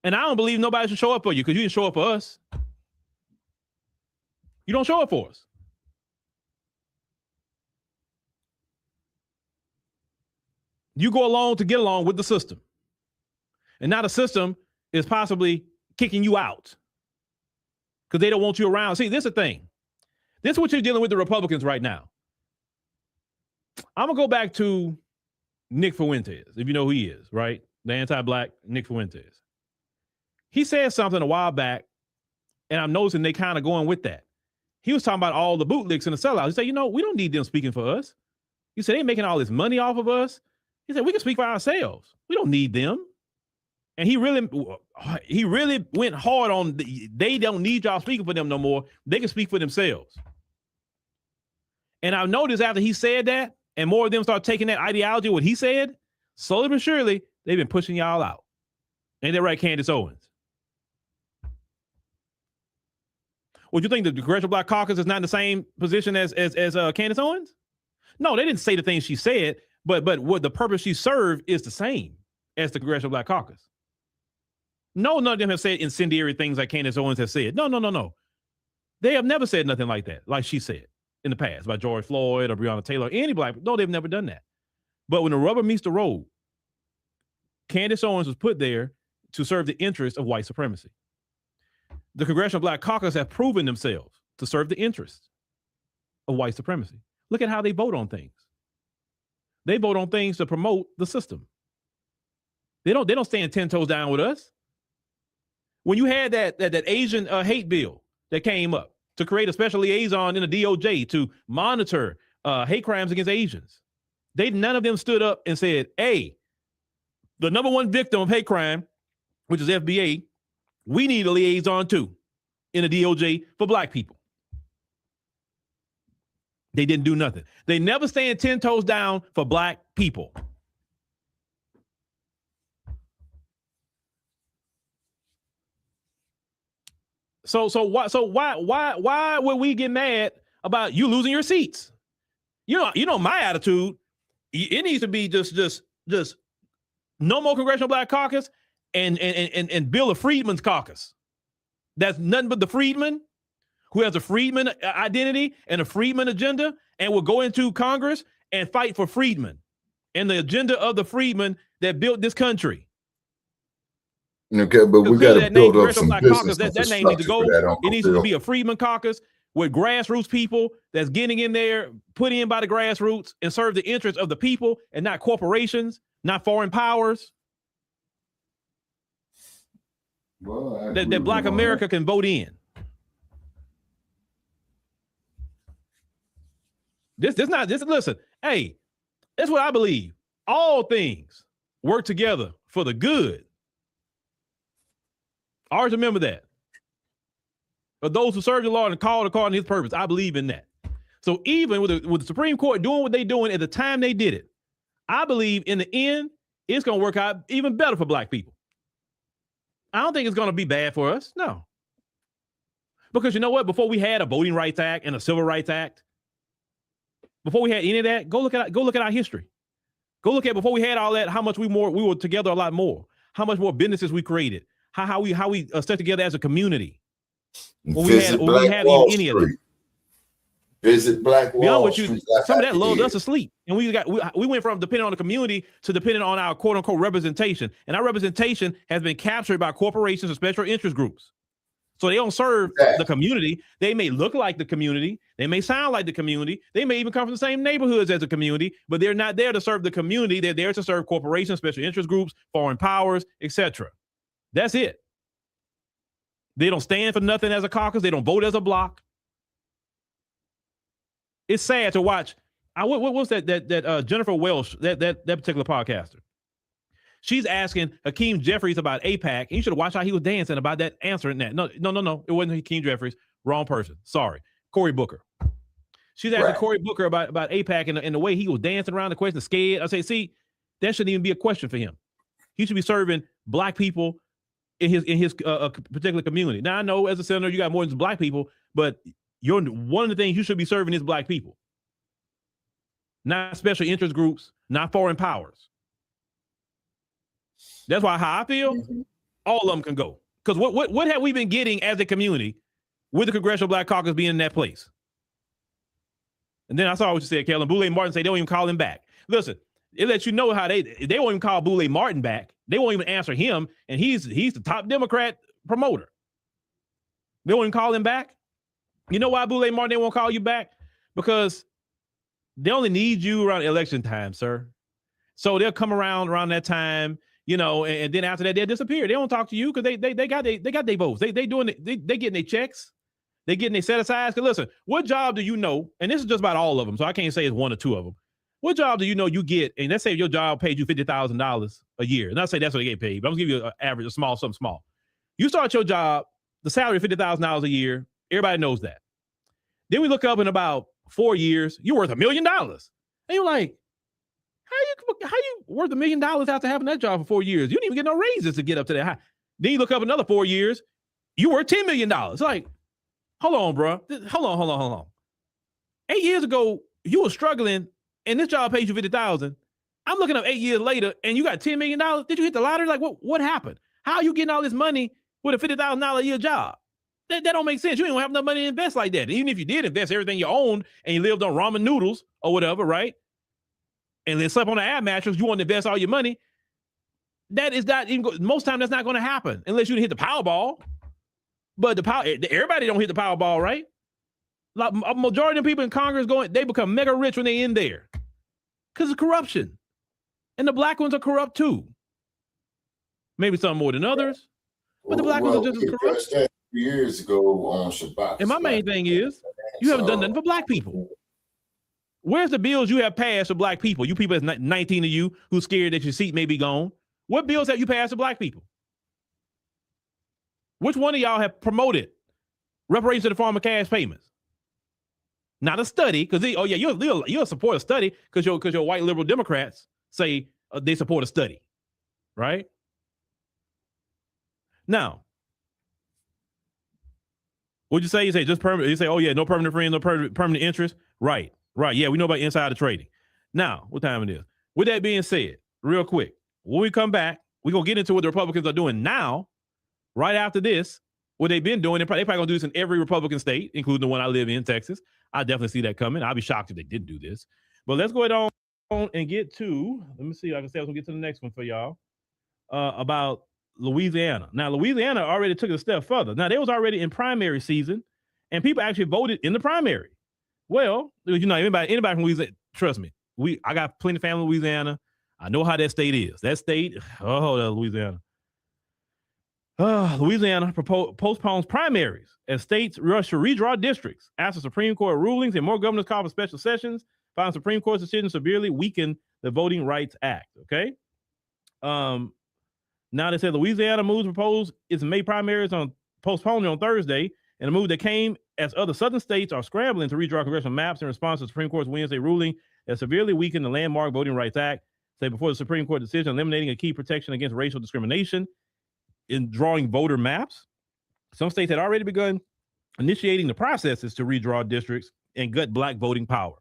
And I don't believe nobody should show up for you because you didn't show up for us. You don't show up for us. You go along to get along with the system. And now the system is possibly kicking you out because they don't want you around. See, this is the thing. This is what you're dealing with the Republicans right now. I'm going to go back to Nick Fuentes, if you know who he is, right? The anti-Black Nick Fuentes. He said something a while back, and I'm noticing they kind of going with that. He was talking about all the bootlicks and the sellouts. He said, we don't need them speaking for us. He said, they're making all this money off of us. He said, we can speak for ourselves. We don't need them. And he really went hard on, they don't need y'all speaking for them no more. They can speak for themselves. And I've noticed after he said that, and more of them start taking that ideology, what he said, slowly but surely, they've been pushing y'all out. Ain't that right, Candace Owens? Would you think the Congressional Black Caucus is not in the same position as Candace Owens? No, they didn't say the things she said, but what the purpose she served is the same as the Congressional Black Caucus. No, none of them have said incendiary things like Candace Owens has said. No. They have never said nothing like that, like she said in the past by George Floyd or Breonna Taylor, any Black. No, they've never done that. But when the rubber meets the road, Candace Owens was put there to serve the interests of white supremacy. The Congressional Black Caucus have proven themselves to serve the interests of white supremacy. Look at how they vote on things. They vote on things to promote the system. They don't stand 10 toes down with us. When you had that Asian hate bill that came up to create a special liaison in the DOJ to monitor hate crimes against Asians, none of them stood up and said, hey, the number one victim of hate crime, which is FBA, we need a liaison too in the DOJ for Black people. They didn't do nothing. They never stand 10 toes down for Black people. So why would we get mad about you losing your seats? You know my attitude. It needs to be just no more Congressional Black Caucus and build a Freedmen's Caucus. That's nothing but the Freedman who has a Freedman identity and a Freedman agenda and will go into Congress and fight for freedmen and the agenda of the freedmen that built this country. Okay, but we got to build up some business. That name needs to go. It needs to be a Freedman Caucus with grassroots people that's getting in there, put in by the grassroots and serve the interests of the people and not corporations, not foreign powers. Well, that Black America can vote in. Listen, hey, that's what I believe. All things work together for the good. Always remember that. For those who serve the Lord and called according to his purpose, I believe in that. So even with the Supreme Court doing what they're doing at the time they did it, I believe in the end, it's going to work out even better for Black people. I don't think it's going to be bad for us. No. Because you know what? Before we had a Voting Rights Act and a Civil Rights Act, before we had any of that, go look at our history. Go look at before we had all that, how much we were together a lot more. How much more businesses we created. How we stuck together as a community. Visit Black Wall Street. Visit Black Wall Street. Some of that lulled us asleep. And we went from depending on the community to depending on our quote unquote representation. And our representation has been captured by corporations and special interest groups. So they don't serve the community. They may look like the community. They may sound like the community. They may even come from the same neighborhoods as the community, but they're not there to serve the community. They're there to serve corporations, special interest groups, foreign powers, etc. That's it. They don't stand for nothing as a caucus. They don't vote as a bloc. It's sad to watch. What was that Jennifer Welsh, that particular podcaster? She's asking Hakeem Jeffries about AIPAC, and you should have watched how he was dancing about that, answering that. No. It wasn't Hakeem Jeffries. Wrong person. Sorry. Cory Booker. She's asking Cory Booker about AIPAC and the way he was dancing around the question, scared. I say, see, that shouldn't even be a question for him. He should be serving Black people in his particular community. Now, I know as a senator, you got more than Black people, but one of the things you should be serving is black people, not special interest groups, not foreign powers. That's why how I feel, all of them can go. Because what have we been getting as a community with the Congressional Black Caucus being in that place? And then I saw what you said, Kellen. Boulay Martin say they won't even call him back. Listen, it lets you know how they won't even call Boulay Martin back. They won't even answer him, and he's the top Democrat promoter. They won't even call him back. You know why, Boulay Martin, they won't call you back? Because they only need you around election time, sir. So they'll come around that time, you know, and then after that they'll disappear. They don't talk to you because they got their votes. They getting their checks. They getting their set asides. Because listen, what job do you know? And this is just about all of them, so I can't say it's one or two of them. What job do you know you get? And let's say your job paid you $50,000 a year. And I say that's what they get paid, but I'm gonna give you an average, something small. You start your job, the salary of $50,000 a year. Everybody knows that. Then we look up in about 4 years, you're worth $1 million. And you're like, how you worth $1 million after having that job for 4 years? You didn't even get no raises to get up to that high. Then you look up another 4 years, you worth $10 million. It's like, hold on, bro. Hold on. 8 years ago, you were struggling, and this job pays you $50,000. I'm looking up 8 years later, and you got $10 million. Did you hit the lottery? Like, what happened? How are you getting all this money with a $50,000 a year job? That don't make sense. You don't have enough money to invest like that. And even if you did invest everything you owned and you lived on ramen noodles or whatever, right? And then slept on an air mattress, you want to invest all your money. That is not even, most time that's not going to happen unless you hit the Powerball. But everybody don't hit the Powerball, right? Like a majority of the people in Congress they become mega rich when they in there because of corruption. And the black ones are corrupt too. Maybe some more than others, but the black ones are just as corrupt. Years ago on Shabaka. And my main thing is, you haven't done nothing for black people. Where's the bills you have passed for black people? You people, that's 19 of you who's scared that your seat may be gone. What bills have you passed for black people? Which one of y'all have promoted reparations in the form of cash payments? Not a study, because you'll support a study because your white liberal Democrats say they support a study, right? Now, what'd you say? You say just permanent. You say, oh yeah, no permanent friends, no permanent interest. Right. Yeah, we know about insider trading. Now, what time it is? With that being said, real quick, when we come back, we're gonna get into what the Republicans are doing now. Right after this, what they've been doing, they're probably gonna do this in every Republican state, including the one I live in, Texas. I definitely see that coming. I'll be shocked if they didn't do this. But let's go ahead on and get to. Let me see. Like I said, I was gonna get to the next one for y'all about Louisiana. Now, Louisiana already took it a step further. Now, they was already in primary season, and people actually voted in the primary. Well, you know, anybody from Louisiana, trust me, I got plenty of family in Louisiana. I know how that state is. That state, Louisiana. Louisiana postpones primaries as states rush to redraw districts after Supreme Court rulings and more governors call for special sessions. Found Supreme Court's decision severely weakened the Voting Rights Act. Okay. Now they said Louisiana moves proposed its May primaries postponed on Thursday, and a move that came as other southern states are scrambling to redraw congressional maps in response to the Supreme Court's Wednesday ruling that severely weakened the landmark Voting Rights Act. Say before the Supreme Court decision eliminating a key protection against racial discrimination in drawing voter maps. Some states had already begun initiating the processes to redraw districts and gut black voting power.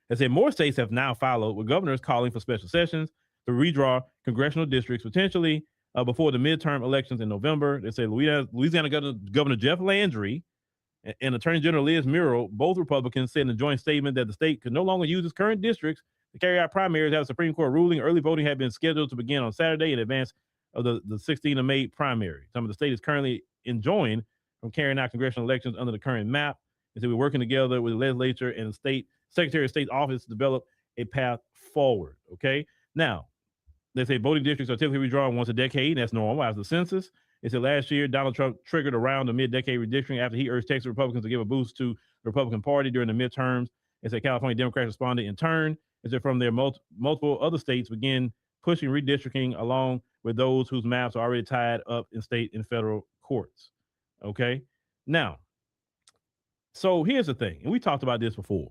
They said more states have now followed, with governors calling for special sessions to redraw congressional districts potentially before the midterm elections in November. They say Louisiana Governor Jeff Landry and Attorney General Liz Murrow, both Republicans, said in a joint statement that the state could no longer use its current districts to carry out primaries after the Supreme Court ruling. Early voting had been scheduled to begin on Saturday in advance of the 16th of May primary. Some of the state is currently enjoined from carrying out congressional elections under the current map. And so we're working together with the legislature and the state Secretary of State's office to develop a path forward. Okay. Now, they say voting districts are typically redrawn once a decade. That's normal after the census. They said last year, Donald Trump triggered around the mid-decade redistricting after he urged Texas Republicans to give a boost to the Republican Party during the midterms. They said California Democrats responded in turn. They said from their multiple other states begin pushing redistricting along with those whose maps are already tied up in state and federal courts. Okay. Now, so here's the thing, and we talked about this before.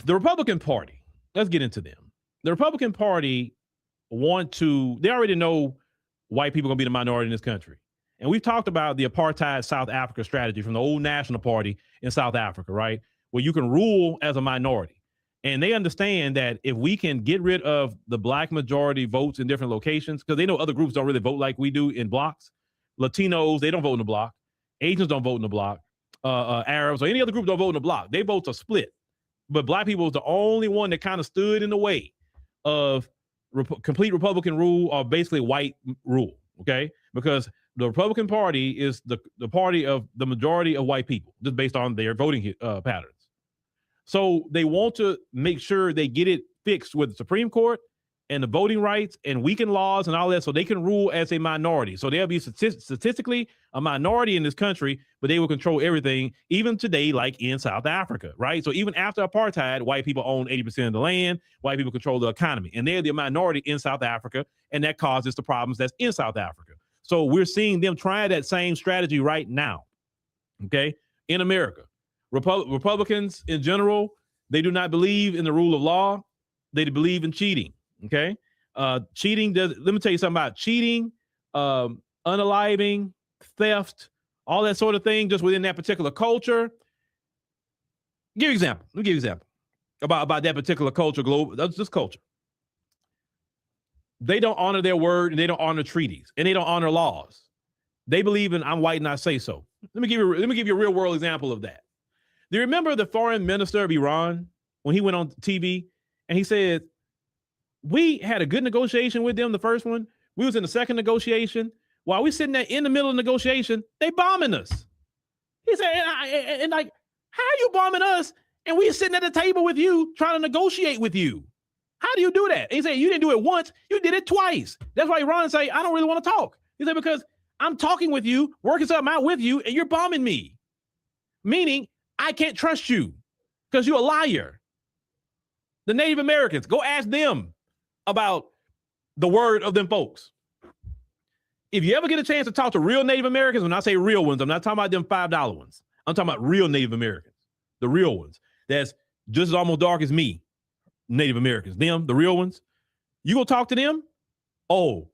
The Republican Party, let's get into them. The Republican Party they already know white people are going to be the minority in this country. And we've talked about the apartheid South Africa strategy from the old National Party in South Africa, right? Where you can rule as a minority. And they understand that if we can get rid of the black majority votes in different locations, because they know other groups don't really vote like we do in blocks. Latinos, they don't vote in the block. Asians don't vote in the block. Arabs or any other group don't vote in the block. They votes are split. But black people was the only one that kind of stood in the way of complete Republican rule or basically white rule, okay? Because the Republican Party is the party of the majority of white people, just based on their voting patterns. So they want to make sure they get it fixed with the Supreme Court and the voting rights and weaken laws and all that so they can rule as a minority. So they'll be statistically a minority in this country, but they will control everything, even today, like in South Africa, right? So even after apartheid, white people own 80% of the land, white people control the economy, and they're the minority in South Africa, and that causes the problems that's in South Africa. So we're seeing them try that same strategy right now, okay, in America. Republicans in general, they do not believe in the rule of law. They believe in cheating. Okay. Cheating let me tell you something about cheating, unaliving, theft, all that sort of thing, just within that particular culture. Let me give you an example about that particular culture, that's just culture. They don't honor their word and they don't honor treaties and they don't honor laws. They believe in I'm white and I say so. Let me give you a real world example of that. Do you remember the foreign minister of Iran when he went on TV and he said, we had a good negotiation with them, the first one. We was in the second negotiation. While we sitting there in the middle of the negotiation, they bombing us. He said, and like, how are you bombing us? And we sitting at the table with you, trying to negotiate with you. How do you do that? And he said, you didn't do it once, you did it twice. That's why Iran say, I don't really want to talk. He said, because I'm talking with you, working something out with you, and you're bombing me. Meaning, I can't trust you because you're a liar. The Native Americans, go ask them about the word of them folks. If you ever get a chance to talk to real Native Americans, when I say real ones, I'm not talking about them $5 ones. I'm talking about real Native Americans, the real ones. That's just as almost dark as me, Native Americans. Them, the real ones. You go talk to them? Oh,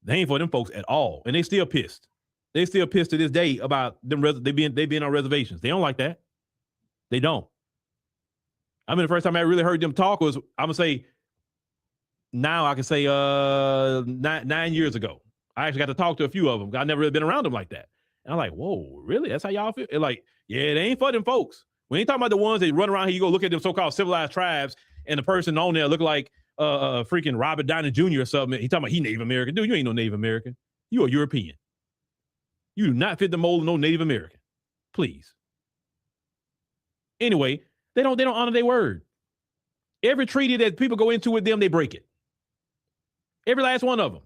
they ain't for them folks at all. And they still pissed. They still pissed to this day about them they being on reservations. They don't like that. They don't. I mean, the first time I really heard them talk was, I'm gonna say, now I can say 9 years ago. I actually got to talk to a few of them. I never really been around them like that. And I'm like, whoa, really? That's how y'all feel? And like, yeah, they ain't for them folks. We ain't talking about the ones that run around here. You go look at them so-called civilized tribes, and the person on there look like freaking Robert Downey Jr. or something. He talking about he Native American. Dude, you ain't no Native American. You are European. You do not fit the mold of no Native American. Please. Anyway, they don't honor their word. Every treaty that people go into with them, they break it. Every last one of them.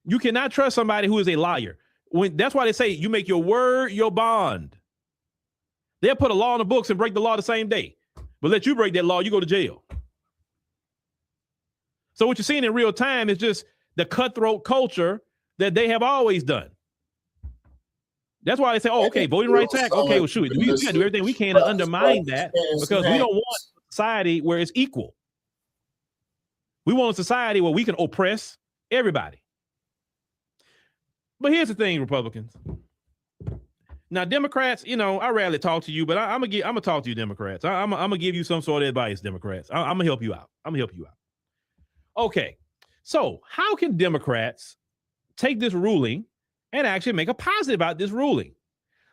You cannot trust somebody who is a liar. That's why they say you make your word your bond. They'll put a law in the books and break the law the same day. But let you break that law, you go to jail. So what you're seeing in real time is just the cutthroat culture that they have always done. That's why they say, oh, okay, Voting Rights Act. Okay, well, shoot, we got to do everything we can to undermine that because we don't want a society where it's equal. We want a society where we can oppress everybody. But here's the thing, Republicans. Now, Democrats, I rarely talk to you, but I'm gonna talk to you, Democrats. I'm gonna give you some sort of advice, Democrats. I'm gonna help you out. Okay, so how can Democrats take this ruling and actually make a positive about this ruling?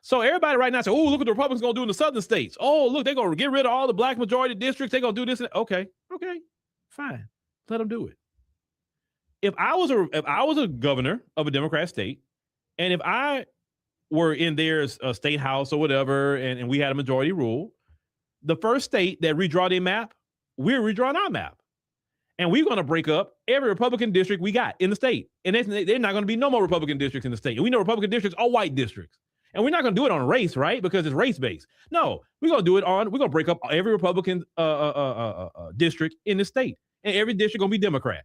So everybody right now say, oh, look what the Republicans gonna do in the southern states. Oh, look, they're gonna get rid of all the black majority districts. They're gonna do this. Okay, fine. Let them do it. If I was a governor of a Democrat state, and if I were in their state house or whatever, and we had a majority rule, the first state that redraw their map, we're redrawing our map. And we're going to break up every Republican district we got in the state. And they're not going to be no more Republican districts in the state. And we know Republican districts are white districts. And we're not going to do it on race, right? Because it's race-based. No, we're going to break up every Republican district in the state. And every district going to be Democrat.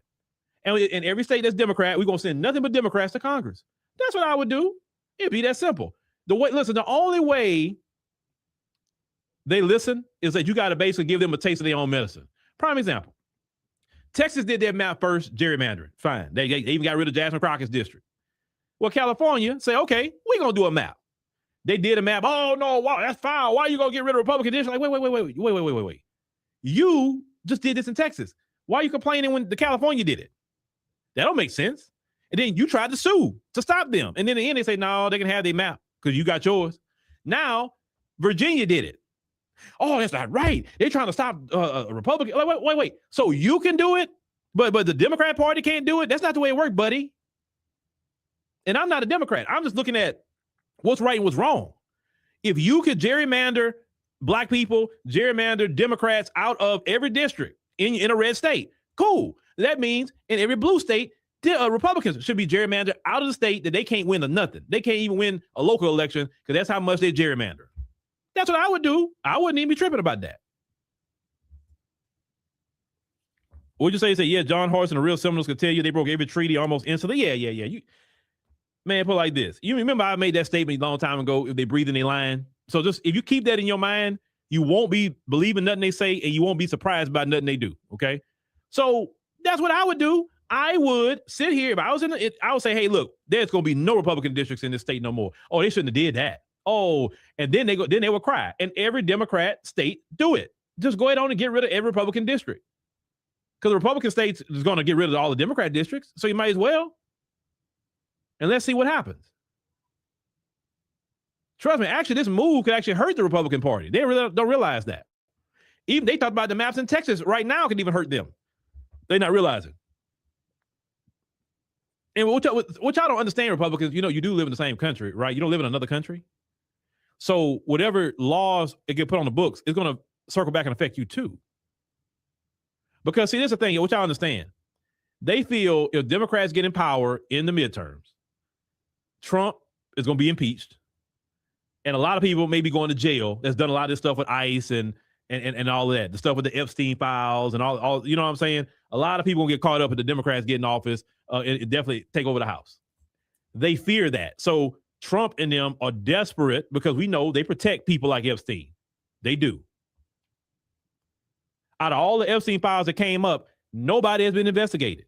And in every state that's Democrat, we're going to send nothing but Democrats to Congress. That's what I would do. It'd be that simple. The only way they listen is that you got to basically give them a taste of their own medicine. Prime example. Texas did their map first, gerrymandering. Fine. They even got rid of Jasmine Crockett's district. Well, California say, okay, we're going to do a map. They did a map. Oh, no, wow, that's foul. Why are you going to get rid of Republican districts? Like, wait. You just did this in Texas. Why are you complaining when the California did it? That don't make sense. And then you tried to sue to stop them. And then in the end, they say, no, they can have their map because you got yours. Now, Virginia did it. Oh, that's not right. They're trying to stop a Republican. Like, wait. So you can do it, but the Democrat Party can't do it? That's not the way it works, buddy. And I'm not a Democrat. I'm just looking at what's right and what's wrong. If you could gerrymander black people, gerrymander Democrats out of every district in a red state, cool. That means in every blue state, Republicans should be gerrymandered out of the state that they can't win or nothing. They can't even win a local election because that's how much they gerrymander. That's what I would do. I wouldn't even be tripping about that. What'd you say? Say, yeah, John Horse and the real Seminoles could tell you they broke every treaty almost instantly. Yeah. Man, put it like this. You remember I made that statement a long time ago, if they breathe in, they lying. So just, if you keep that in your mind, you won't be believing nothing they say and you won't be surprised by nothing they do, okay? So that's what I would do. I would sit here, if I was I would say, hey, look, there's going to be no Republican districts in this state no more. Oh, they shouldn't have did that. Oh, and then they would cry. And every Democrat state do it. Just go ahead on and get rid of every Republican district. Because the Republican states is going to get rid of all the Democrat districts. So you might as well. And let's see what happens. Trust me, actually, this move could actually hurt the Republican Party. They really don't realize that. Even they talk about the maps in Texas right now could even hurt them. They're not realizing. And what y'all don't understand, Republicans, you do live in the same country, right? You don't live in another country. So whatever laws that get put on the books is going to circle back and affect you too. Because see, this is the thing, which I understand. They feel if Democrats get in power in the midterms, Trump is going to be impeached. And a lot of people may be going to jail that's done a lot of this stuff with ICE and all of that. The stuff with the Epstein files and all, you know what I'm saying? A lot of people will get caught up if the Democrats get in office and definitely take over the House. They fear that. So Trump and them are desperate because we know they protect people like Epstein. They do. Out of all the Epstein files that came up, nobody has been investigated.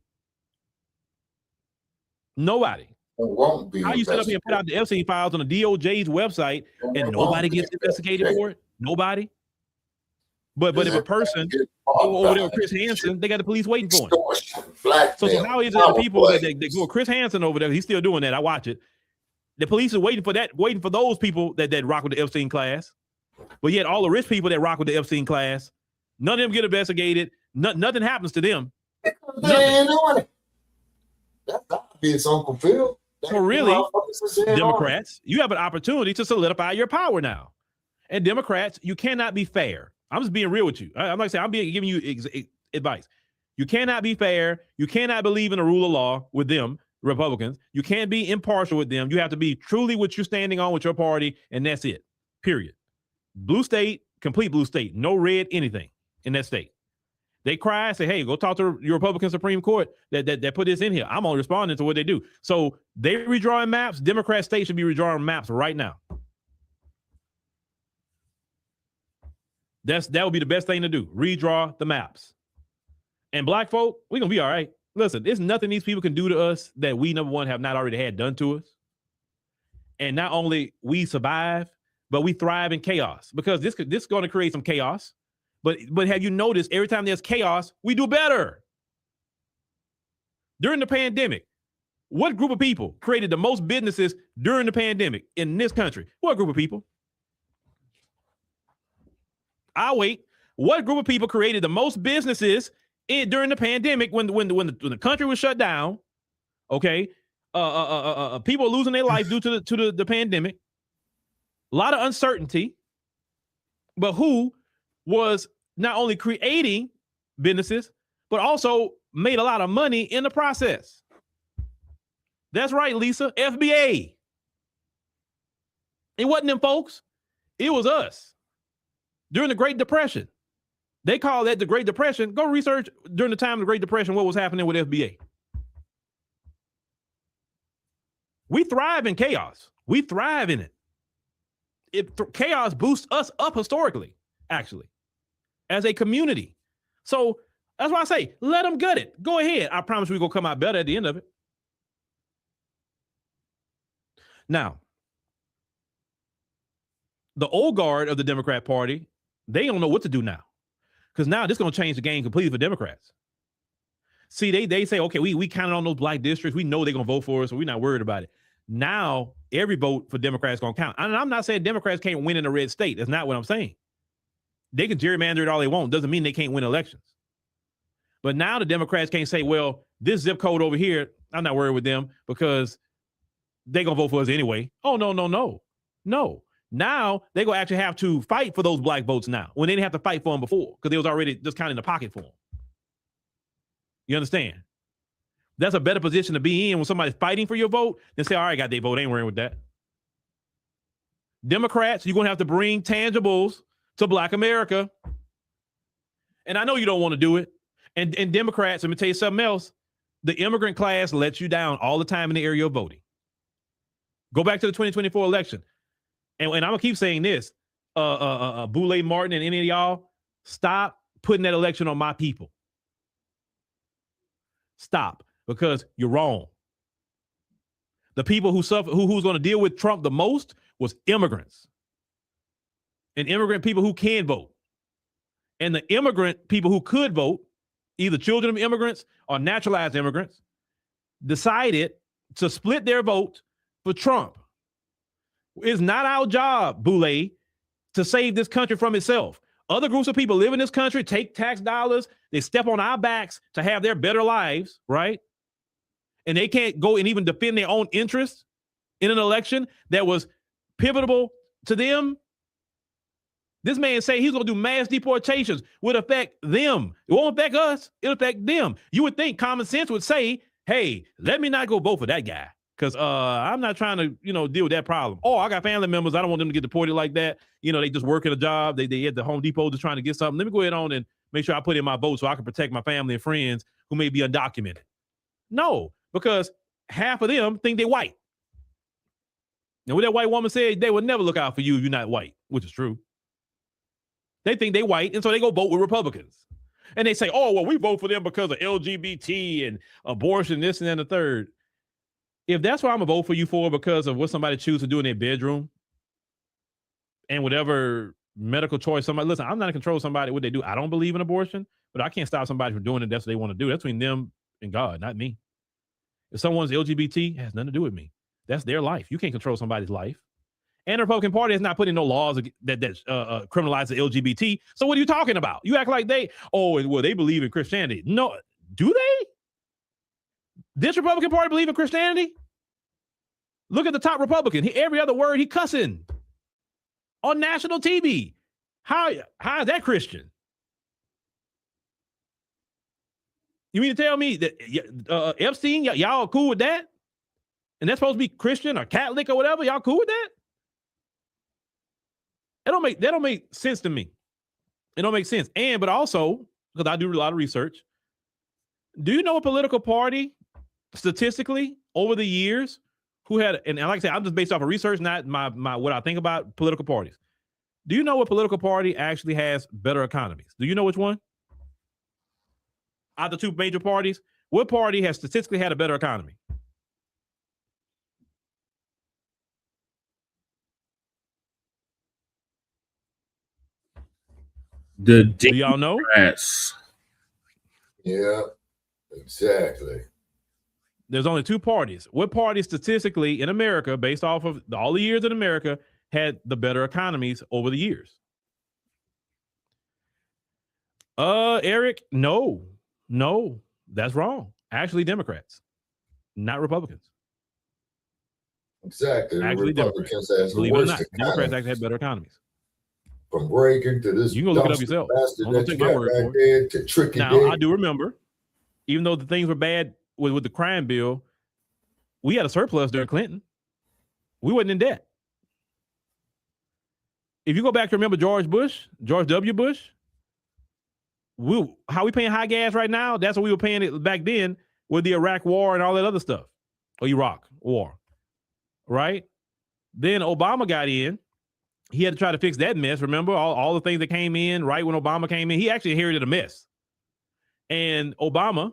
Nobody. Won't be. How you sit up here and put out the Epstein files on the DOJ's website and nobody gets investigated for it? Nobody. But if a person over there with Chris Hansen, they got the police waiting for him. So how is it the people that go Chris Hansen over there? He's still doing that. I watch it. The police are waiting for those people that rock with the Epstein class. But yet all the rich people that rock with the Epstein class, none of them get investigated. Nothing happens to them. That's obvious, Uncle Phil. So really, Democrats, you have an opportunity to solidify your power now. And Democrats, you cannot be fair. I'm just being real with you. I'm like saying, giving you advice. You cannot be fair. You cannot believe in the rule of law with them, Republicans. You can't be impartial with them. You have to be truly what you're standing on with your party, and that's it. Period. Blue state, complete blue state, no red anything in that state. They cry, say, hey, go talk to your Republican Supreme Court that put this in here. I'm only responding to what they do. So they redrawing maps. Democrat states should be redrawing maps right now. That would be the best thing to do. Redraw the maps. And black folk, we're going to be all right. Listen, there's nothing these people can do to us that we, number one, have not already had done to us. And not only we survive, but we thrive in chaos because this is going to create some chaos. But have you noticed every time there's chaos, we do better? During the pandemic, what group of people created the most businesses during the pandemic in this country? What group of people? I'll wait. What group of people created the most businesses during the pandemic when the country was shut down? Okay, people are losing their life due to the pandemic. A lot of uncertainty, but who was not only creating businesses, but also made a lot of money in the process? That's right, Lisa, FBA. It wasn't them folks. It was us. During the Great Depression. They call that the Great Depression. Go research during the time of the Great Depression what was happening with FBA. We thrive in chaos. We thrive in it. Chaos boosts us up historically, actually, as a community. So that's why I say, let them gut it. Go ahead. I promise we're going to come out better at the end of it. Now, the old guard of the Democrat Party, they don't know what to do now. Because now this is going to change the game completely for Democrats. See, they say, okay, we counted on those black districts. We know they're going to vote for us, so we're not worried about it. Now, every vote for Democrats is going to count. And I'm not saying Democrats can't win in a red state. That's not what I'm saying. They can gerrymander it all they want. Doesn't mean they can't win elections. But now the Democrats can't say, well, this zip code over here, I'm not worried with them because they're going to vote for us anyway. Oh, no. Now they're going to actually have to fight for those black votes now when they didn't have to fight for them before because they was already just kind of in the pocket for them. You understand? That's a better position to be in when somebody's fighting for your vote than say, all right, got their vote. Ain't worrying with that. Democrats, you're going to have to bring tangibles to Black America. And I know you don't want to do it. And Democrats, let me tell you something else. The immigrant class lets you down all the time in the area of voting. Go back to the 2024 election. And I'm going to keep saying this. Boulay Martin and any of y'all, stop putting that election on my people. Stop, because you're wrong. The people who suffer, who's going to deal with Trump the most was immigrants. And immigrant people who can vote. And the immigrant people who could vote, either children of immigrants or naturalized immigrants, decided to split their vote for Trump. It's not our job, Boulay, to save this country from itself. Other groups of people live in this country, take tax dollars, they step on our backs to have their better lives, right? And they can't go and even defend their own interests in an election that was pivotal to them. This man say he's going to do mass deportations would affect them. It won't affect us. It'll affect them. You would think common sense would say, hey, let me not go vote for that guy because I'm not trying to, deal with that problem. Oh, I got family members. I don't want them to get deported like that. They just work at a job. They at the Home Depot just trying to get something. Let me go ahead on and make sure I put in my vote so I can protect my family and friends who may be undocumented. No, because half of them think they're white. And what that white woman said, they would never look out for you if you're not white, which is true. They think they white, and so they go vote with Republicans. And they say, oh, well, we vote for them because of LGBT and abortion, this and then the third. If that's what I'm going to vote for you for because of what somebody chooses to do in their bedroom and whatever medical choice somebody, listen, I'm not in control of somebody, what they do. I don't believe in abortion, but I can't stop somebody from doing it. That's what they want to do. That's between them and God, not me. If someone's LGBT, it has nothing to do with me. That's their life. You can't control somebody's life. And the Republican Party has not put in no laws that criminalize the LGBT. So what are you talking about? You act like they believe in Christianity. No, do they? This Republican Party believe in Christianity? Look at the top Republican. Every other word he cussing on national TV. How is that Christian? You mean to tell me that Epstein, y'all cool with that? And that's supposed to be Christian or Catholic or whatever? Y'all cool with that? That don't make sense to me. It don't make sense. But also, because I do a lot of research, do you know a political party statistically over the years who had, and like I said, I'm just based off of research, not my what I think about political parties. Do you know what political party actually has better economies? Do you know which one? Out of the two major parties, what party has statistically had a better economy? Do y'all know? Yeah, exactly. There's only two parties. What party statistically in America, based off of all the years in America, had the better economies over the years? Eric, no, that's wrong. Actually, Democrats, not Republicans. Exactly. Actually, Republicans Democrats. Believe it or not, Democrats actually had better economies. From Reagan to this, you can go look it up yourself. Don't take my word for it. To tricky now, day. I do remember, even though the things were bad with the crime bill, we had a surplus during Clinton. We wasn't in debt. If you go back to remember George W. Bush, how we paying high gas right now? That's what we were paying it back then with the Iraq War and all that other stuff, or Iraq War, right? Then Obama got in. He had to try to fix that mess. Remember all the things that came in right when Obama came in? He actually inherited a mess. And Obama,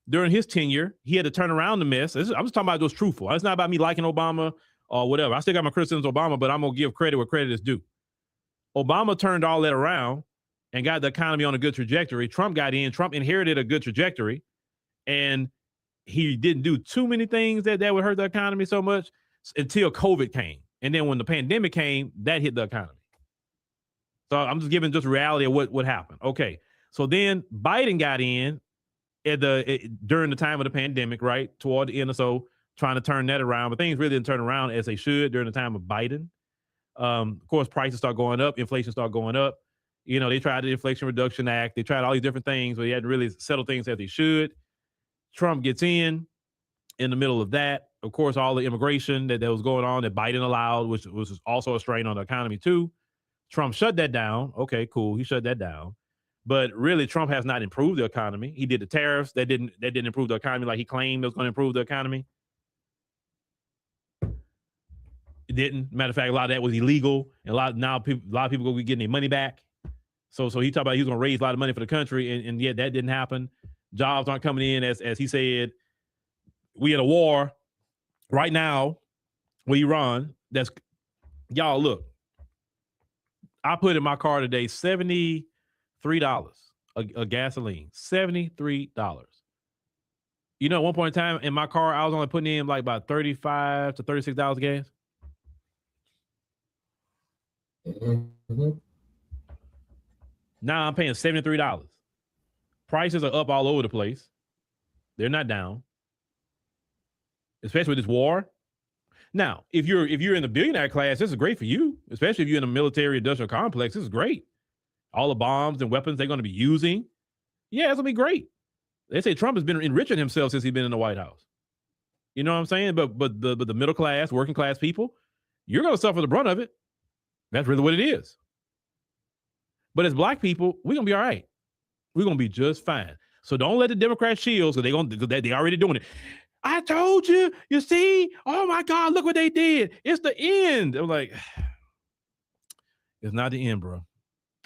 during his tenure, he had to turn around the mess. I'm just talking about those truthful. It's not about me liking Obama or whatever. I still got my criticisms of Obama, but I'm going to give credit where credit is due. Obama turned all that around and got the economy on a good trajectory. Trump got in. Trump inherited a good trajectory, and he didn't do too many things that would hurt the economy so much until COVID came. And then when the pandemic came, that hit the economy. So I'm just giving just reality of what happened. Okay. So then Biden got in during the time of the pandemic, right? Toward the end or so, trying to turn that around. But things really didn't turn around as they should during the time of Biden. Of course, prices start going up. Inflation start going up. You know, they tried the Inflation Reduction Act. They tried all these different things, but they hadn't really settled things as they should. Trump gets in the middle of that. Of course, all the immigration that was going on that Biden allowed, which was also a strain on the economy too. Trump shut that down. Okay, cool. He shut that down. But really, Trump has not improved the economy. He did the tariffs that didn't improve the economy like he claimed it was going to improve the economy. It didn't. Matter of fact, a lot of that was illegal, and a lot of people going to be getting their money back. So he talked about he was going to raise a lot of money for the country, and yet that didn't happen. Jobs aren't coming in as he said. We in a war right now with Iran. Y'all look. I put in my car today $73 a gasoline. $73. You know, at one point in time in my car, I was only putting in like about $35 to $36 gas. Mm-hmm. Now I'm paying $73. Prices are up all over the place. They're not down. Especially with this war. Now, if you're in the billionaire class, this is great for you, especially if you're in a military industrial complex. This is great. All the bombs and weapons they're going to be using. Yeah, it's going to be great. They say Trump has been enriching himself since he's been in the White House. You know what I'm saying? But the middle class, working class people, you're going to suffer the brunt of it. That's really what it is. But as black people, we're going to be all right. We're going to be just fine. So don't let the Democrats shield, so they're already doing it. I told you, you see? Oh my God, look what they did. It's the end. I'm like, it's not the end, bro.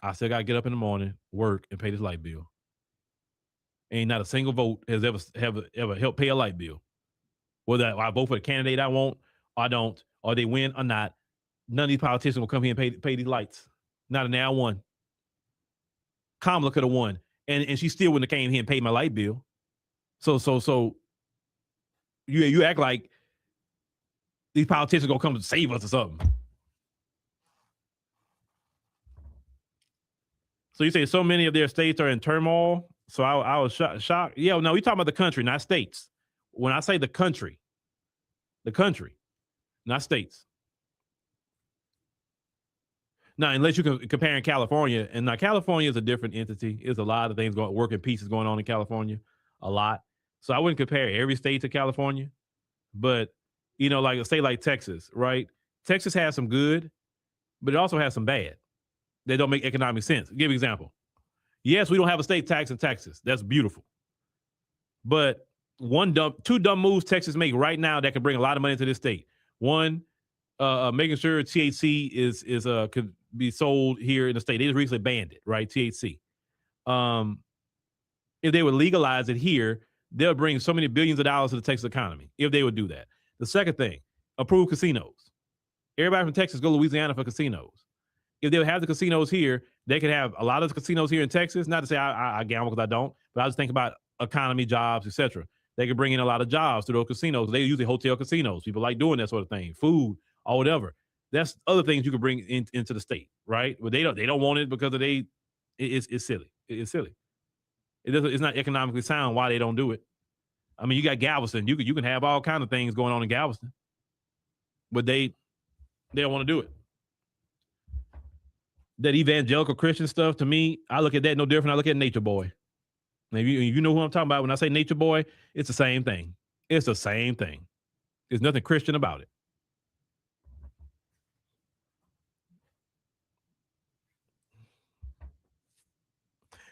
I still got to get up in the morning, work, and pay this light bill. Ain't not a single vote has ever helped pay a light bill. Whether I vote for the candidate I want, or I don't, or they win or not, none of these politicians will come here and pay these lights. Not a now one. Kamala could have won, and she still wouldn't have came here and paid my light bill. So you act like these politicians gonna come to save us or something. So you say so many of their states are in turmoil. So I was shocked. Yeah, no, we talking about the country, not states. When I say the country, not states. Now, unless you're comparing California, and now California is a different entity. There's a lot of things working pieces going on in California, a lot. So I wouldn't compare every state to California, but you know, like a state like Texas, right? Texas has some good, but it also has some bad. They don't make economic sense. I'll give you an example. Yes, we don't have a state tax in Texas. That's beautiful. But two dumb moves Texas make right now that can bring a lot of money to this state. One, making sure THC could be sold here in the state. They just recently banned it, right? THC. If they would legalize it here, they'll bring so many billions of dollars to the Texas economy if they would do that. The second thing, approve casinos. Everybody from Texas go to Louisiana for casinos. If they would have the casinos here, they could have a lot of the casinos here in Texas. Not to say I gamble because I don't, but I just think about economy, jobs, etc. They could bring in a lot of jobs to those casinos. They usually hotel casinos. People like doing that sort of thing, food or whatever. That's other things you could bring into the state, right? But they don't want it because it's silly. It's silly. It's not economically sound why they don't do it. I mean, you got Galveston. You can have all kinds of things going on in Galveston, but they don't want to do it. That evangelical Christian stuff, to me, I look at that no different. I look at Nature Boy. Now, you know who I'm talking about when I say Nature Boy, it's the same thing. It's the same thing. There's nothing Christian about it.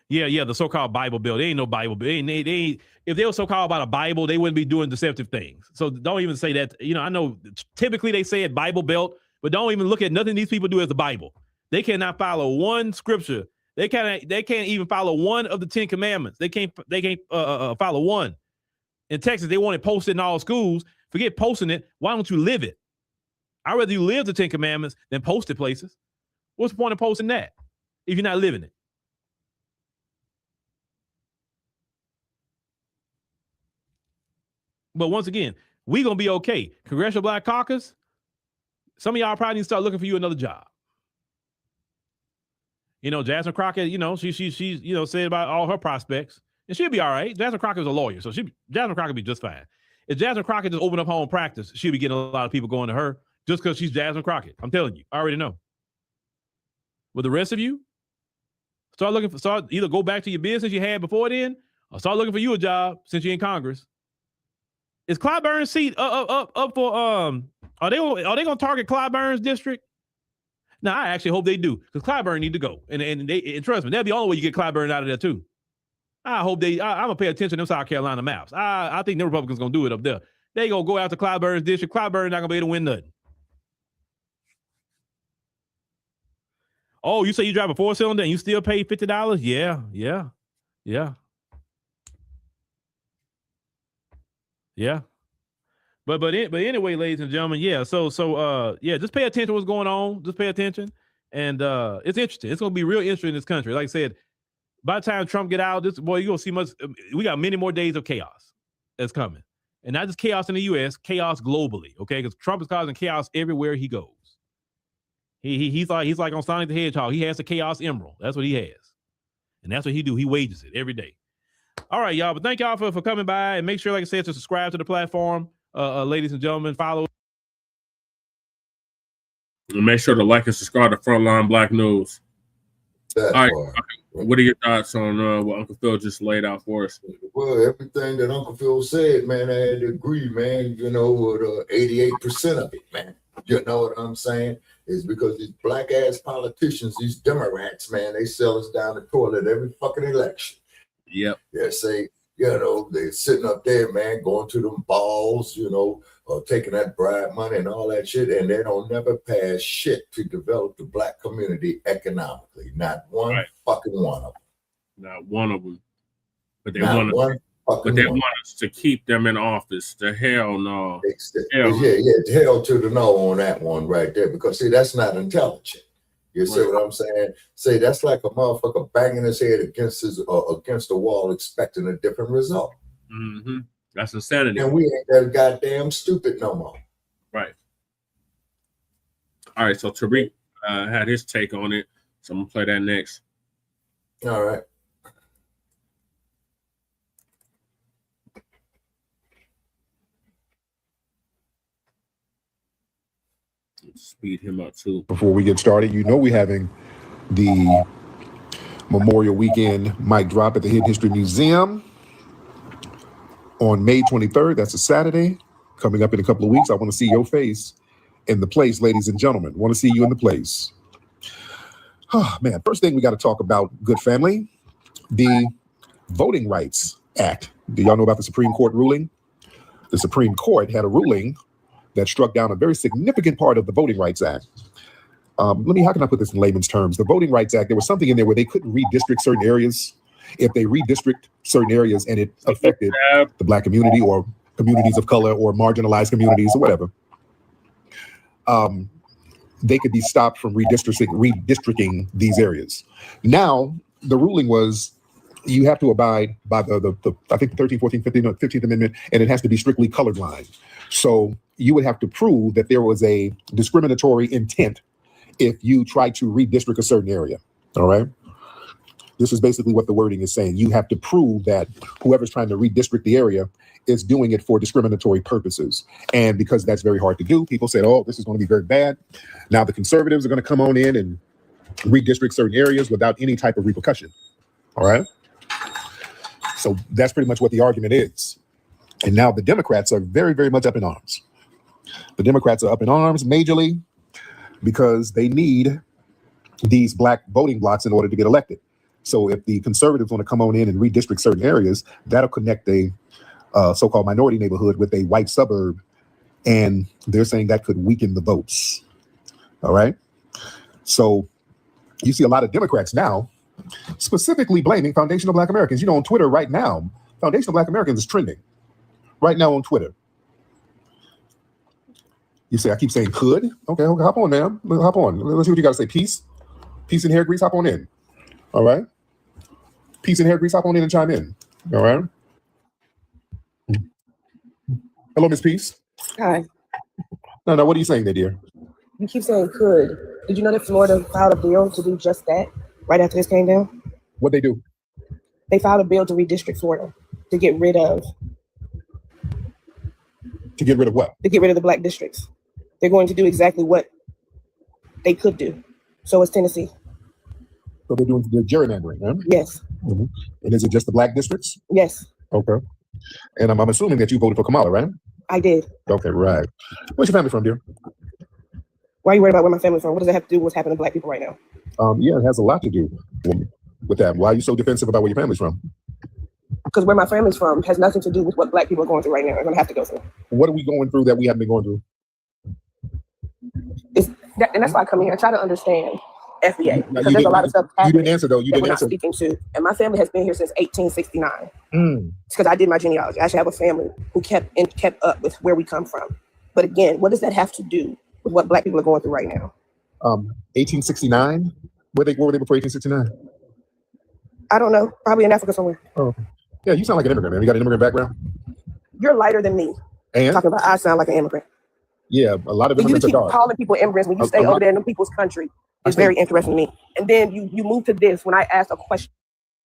Yeah, the so-called Bible Belt. There ain't no Bible Belt. If they were so-called about a Bible, they wouldn't be doing deceptive things. So don't even say that. You know, I know typically they say it Bible Belt, but don't even look at nothing these people do as the Bible. They cannot follow one scripture. They can't even follow one of the 10 commandments. They can't follow one. In Texas, they want it posted in all schools. Forget posting it. Why don't you live it? I'd rather you live the 10 Commandments than post it places. What's the point of posting that if you're not living it? But once again, we going to be okay. Congressional Black Caucus, some of y'all probably need to start looking for you another job. You know, Jasmine Crockett, you know, she's you know, said about all her prospects, and she'll be all right. Jasmine Crockett is a lawyer, so Jasmine Crockett will be just fine. If Jasmine Crockett just opened up her own practice, she'll be getting a lot of people going to her just because she's Jasmine Crockett. I'm telling you, I already know. With the rest of you, start either go back to your business you had before then, or start looking for you a job since you're in Congress. Is Clyburn's seat up for are they gonna target Clyburn's district? Now I actually hope they do, because Clyburn need to go. And trust me, that'll be the only way you get Clyburn out of there too. I hope I'm gonna pay attention to them South Carolina maps. I think the Republicans gonna do it up there. They gonna go after Clyburn's district. Clyburn not gonna be able to win nothing. Oh, you say you drive a 4-cylinder and you still pay $50? Yeah. But anyway, ladies and gentlemen, yeah. So just pay attention to what's going on. Just pay attention, and it's interesting. It's gonna be real interesting in this country. Like I said, by the time Trump get out, you're gonna see much. We got many more days of chaos that's coming, and not just chaos in the U.S., chaos globally. Okay, because Trump is causing chaos everywhere he goes. He's like on Sonic the Hedgehog. He has the Chaos Emerald. That's what he has, and that's what he do. He wages it every day. All right, y'all. But thank y'all for coming by, and make sure, like I said, to subscribe to the platform, ladies and gentlemen. Follow. And make sure to like and subscribe to Frontline Black News. All right. What are your thoughts on what Uncle Phil just laid out for us? Well, everything that Uncle Phil said, man, I had to agree, man. You know, with 88% of it, man. You know what I'm saying? Is because these black ass politicians, these Democrats, man, they sell us down the toilet every fucking election. Yep. They say, you know, they're sitting up there, man, going to them balls, you know, taking that bribe money and all that shit, and they don't never pass shit to develop the black community economically. Not one fucking one of them. Not one of them. But they Not want one fucking they one. want us to keep them in office. The hell no. Hell to the no on that one right there, because see, that's not intelligent. You see what I'm saying? Say that's like a motherfucker banging his head against the wall, expecting a different result. Mm-hmm. That's insanity. And we ain't that goddamn stupid no more. Right. All right. So Tariq had his take on it, so I'm gonna play that next. All right. Speed him up too. Before we get started, you know we're having the Memorial Weekend mic drop at the Hidden History Museum on May 23rd. That's a Saturday. Coming up in a couple of weeks. I want to see your face in the place, ladies and gentlemen. Want to see you in the place. Oh, man, first thing we got to talk about, good family, the Voting Rights Act. Do y'all know about the Supreme Court ruling? The Supreme Court had a ruling that struck down a very significant part of the Voting Rights Act. How can I put this in layman's terms? The Voting Rights Act, there was something in there where they couldn't redistrict certain areas. If they redistrict certain areas and it affected the black community or communities of color or marginalized communities or whatever, they could be stopped from redistricting these areas. Now, the ruling was you have to abide by the I think the 13th, 14th, 15th Amendment, and it has to be strictly colorblind. So you would have to prove that there was a discriminatory intent if you try to redistrict a certain area. All right. This is basically what the wording is saying. You have to prove that whoever's trying to redistrict the area is doing it for discriminatory purposes. And because that's very hard to do, people said, oh, this is going to be very bad. Now the conservatives are going to come on in and redistrict certain areas without any type of repercussion. All right. So that's pretty much what the argument is. And now the Democrats are very, very much up in arms. The Democrats are up in arms majorly because they need these black voting blocks in order to get elected. So if the conservatives want to come on in and redistrict certain areas, that'll connect a so-called minority neighborhood with a white suburb. And they're saying that could weaken the votes. All right. So you see a lot of Democrats now specifically blaming foundational black Americans. You know, on Twitter right now, foundational black Americans is trending right now on Twitter. You say, I keep saying could? Okay, hop on, ma'am. Hop on. Let's see what you got to say. Peace? Peace and hair grease, hop on in. All right? Peace and hair grease, hop on in and chime in. All right? Hello, Miss Peace. Hi. No, what are you saying there, dear? You keep saying could. Did you know that Florida filed a bill to do just that right after this came down? What'd they do? They filed a bill to redistrict Florida to get rid of. To get rid of what? To get rid of the black districts. They're going to do exactly what they could do. So is Tennessee. So they're doing the gerrymandering, huh? Yes. Mm-hmm. And is it just the black districts? Yes. Okay. And I'm assuming that you voted for Kamala, right? I did. Okay, right. Where's your family from, dear? Why are you worried about where my family's from? What does that have to do with what's happening to black people right now? Yeah, it has a lot to do with that. Why are you so defensive about where your family's from? Because where my family's from has nothing to do with what black people are going through right now. They're going to have to go through. What are we going through that we haven't been going through? And that's why I come here. I try to understand FBA. Because there's a lot of stuff happening. You didn't answer, though. You didn't answer. Speaking to. And my family has been here since 1869. Mm. It's because I did my genealogy. I actually have a family who kept up with where we come from. But again, what does that have to do with what black people are going through right now? 1869? Where were they before 1869? I don't know. Probably in Africa somewhere. Oh, yeah. You sound like an immigrant, man. You got an immigrant background. You're lighter than me. And talking about I sound like an immigrant. Yeah, a lot of immigrants you are keep dark. calling people immigrants when you stay over there in them people's country. It's very interesting to me. And then you move to this when I ask a question.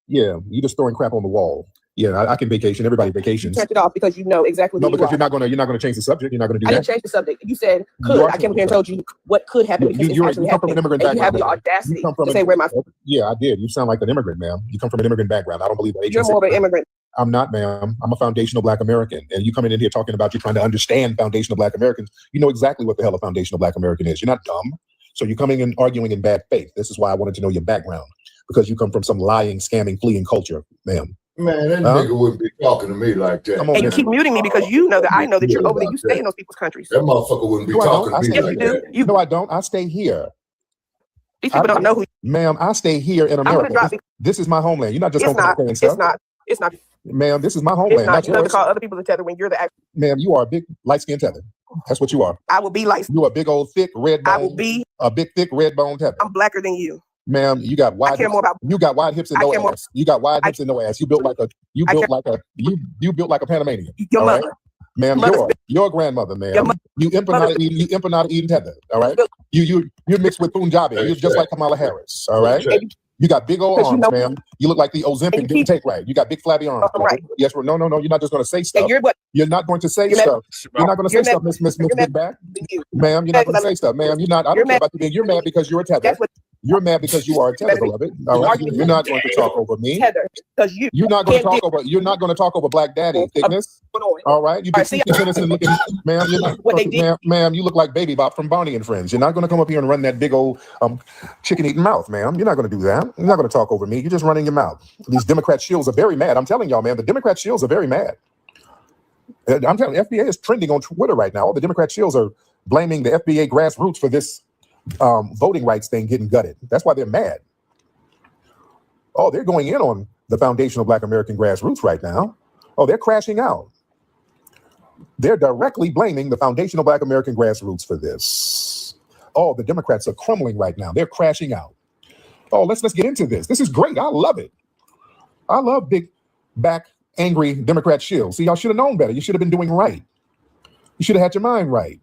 Yeah, you just throwing crap on the wall. Yeah, I can vacation. Everybody vacations. You turned it off because you know exactly. No, because you're not gonna change the subject. You're not gonna do I that. didn't change the subject. You said could. I came here and told you what could happen because it's actually you come from happening. an immigrant And you have background. the audacity to say where my. Yeah, I did. You sound like an immigrant, ma'am. You come from an immigrant background. I don't believe that. You're more of an immigrant. I'm not, ma'am. I'm a foundational Black American. And you coming in here talking about you trying to understand foundational Black Americans. You know exactly what the hell a foundational Black American is. You're not dumb. So you're coming in arguing in bad faith. This is why I wanted to know your background, because you come from some lying, scamming, fleeing culture, ma'am. Man, that nigga wouldn't be talking to me like that. Come on, And you man. keep muting me because you know that I know that you're over there. You stay in those people's countries. That motherfucker wouldn't be No, I talking don't. to me I stay like here. that. No, I don't. I stay here. These people don't know who. Ma'am, I stay here in America. This is my homeland. You're not just It's going not. to It's stuff. not. It's not. Ma'am, this is my It's homeland, not. not You have to yours. call other people the tether when you're the actual. Ma'am, you are a big light-skinned tether. That's what you are. I will be like. You are a big old thick red bone. I will be. A big thick red bone tether. I'm blacker than you. Ma'am, you got wide. I care hips. more about. You got wide hips and I no care more- ass. You got wide hips and no ass. You built like a. You I built care- like a. You built like a Panamanian. Your all right? mother. Ma'am, Mother's your grandmother, ma'am. Your mother- You empanada eating tether. All right. You're mixed with Punjabi. You're just like Kamala Harris. All right. You got big old Because you arms, know- ma'am. You look like the Ozempic didn't take right. You got big flabby arms. Oh, right. Yes, no. You're not just going to say stuff. And you're what? You're not going to say You're stuff. mad- You're not going to say you're stuff, mad- Miss you're Big mad Back. than you. Ma'am, you're not going to say stuff. Ma'am, you're not. I You're don't care mad- about you being. You're mad because you're a tether. That's what. You're mad because you are a tether, beloved. All right. You're not going to talk over me. Tether. Because you. You're not going to can't talk over. You're not going to talk over Black Daddy thickness. All right. You've been speaking innocent looking, ma'am. You're not. What they did. Ma'am, you look like Baby Bop from Barney and Friends. You're not going to come up here and run that big old chicken eating mouth, ma'am. You're not going to do that. You're not going to talk over me. You're just running your mouth. These Democrat shills are very mad. I'm telling y'all, man. The Democrat shills are very mad. I'm telling you, FBA is trending on Twitter right now. All the Democrat shills are blaming the FBA grassroots for this voting rights thing getting gutted. That's why they're mad. Oh, they're going in on the foundational Black American grassroots right now. Oh, they're crashing out. They're directly blaming the foundational Black American grassroots for this. Oh, the Democrats are crumbling right now. They're crashing out. Oh, let's get into this. This is great. I love it. I love big back angry Democrat shield. See, y'all should have known better. You should have been doing right. You should have had your mind right.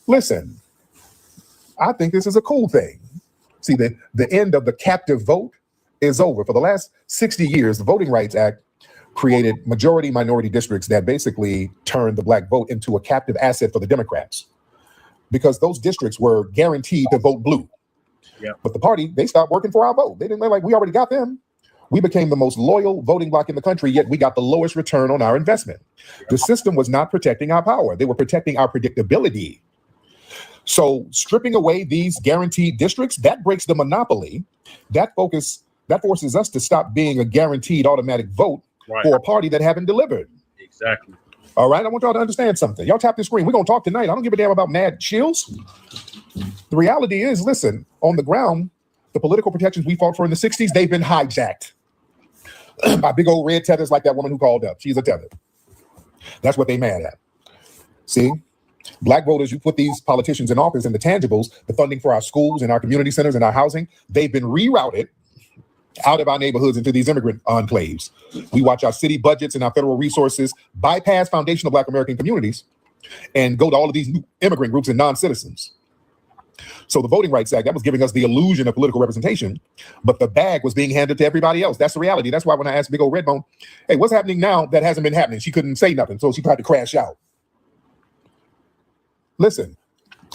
Listen, I think this is a cool thing. See, the end of the captive vote is over. For the last 60 years, the Voting Rights Act created majority-minority districts that basically turned the Black vote into a captive asset for the Democrats, because those districts were guaranteed to vote blue. Yeah. But the party, they stopped working for our vote. They're like, we already got them. We became the most loyal voting bloc in the country, yet we got the lowest return on our investment. The system was not protecting our power. They were protecting our predictability. So stripping away these guaranteed districts, that breaks the monopoly. That forces us to stop being a guaranteed automatic vote for a party that haven't delivered. Exactly. All right, I want y'all to understand something. Y'all tap the screen. We're going to talk tonight. I don't give a damn about mad chills. The reality is, listen, on the ground, the political protections we fought for in the 60s, they've been hijacked by big old red tethers like that woman who called up. She's a tether. That's what they mad at. See? Black voters, you put these politicians in office, and the tangibles, the funding for our schools and our community centers and our housing, they've been rerouted out of our neighborhoods into these immigrant enclaves. We watch our city budgets and our federal resources bypass foundational Black American communities and go to all of these new immigrant groups and non-citizens. So the Voting Rights Act, that was giving us the illusion of political representation, but the bag was being handed to everybody else. That's the reality. That's why when I asked Big Old Redbone, hey, what's happening now that hasn't been happening? She couldn't say nothing, so she tried to crash out. Listen,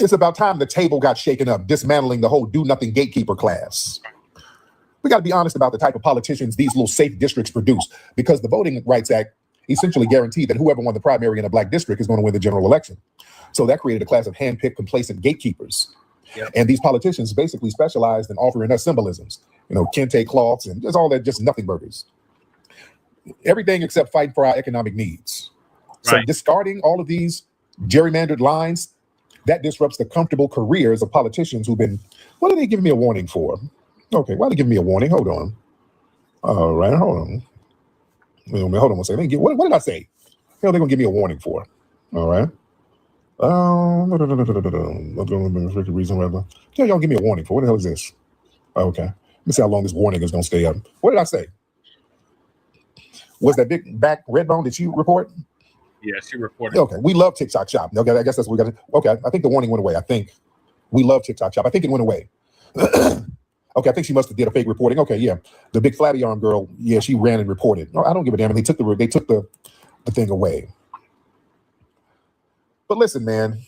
it's about time the table got shaken up, dismantling the whole do-nothing gatekeeper class. We got to be honest about the type of politicians these little safe districts produce, because the Voting Rights Act essentially guaranteed that whoever won the primary in a Black district is going to win the general election. So that created a class of hand-picked, complacent gatekeepers. Yep. And these politicians basically specialized in offering us symbolisms, kente cloths and just all that, just nothing burgers. Everything except fighting for our economic needs. So discarding all of these gerrymandered lines, that disrupts the comfortable careers of politicians who've been, what are they giving me a warning for? Okay, why are they giving me a warning? Hold on. All right, hold on. Hold on one second. What did I say? Hell, they're going to give me a warning for. All right. Reason whatever. Yeah, y'all give me a warning for. What the hell is this? Okay. Let me see how long this warning is going to stay up. What did I say? Was that big back Redbone? Did you report? Yeah, she reported. Okay, we love TikTok Shop. Okay, I guess that's what we got to. Okay, I think the warning went away. I think we love TikTok Shop. I think it went away. Okay, I think she must have did a fake reporting. Okay, yeah, the big flabby arm girl. Yeah, she ran and reported. No, I don't give a damn. They took the thing away. But listen, man,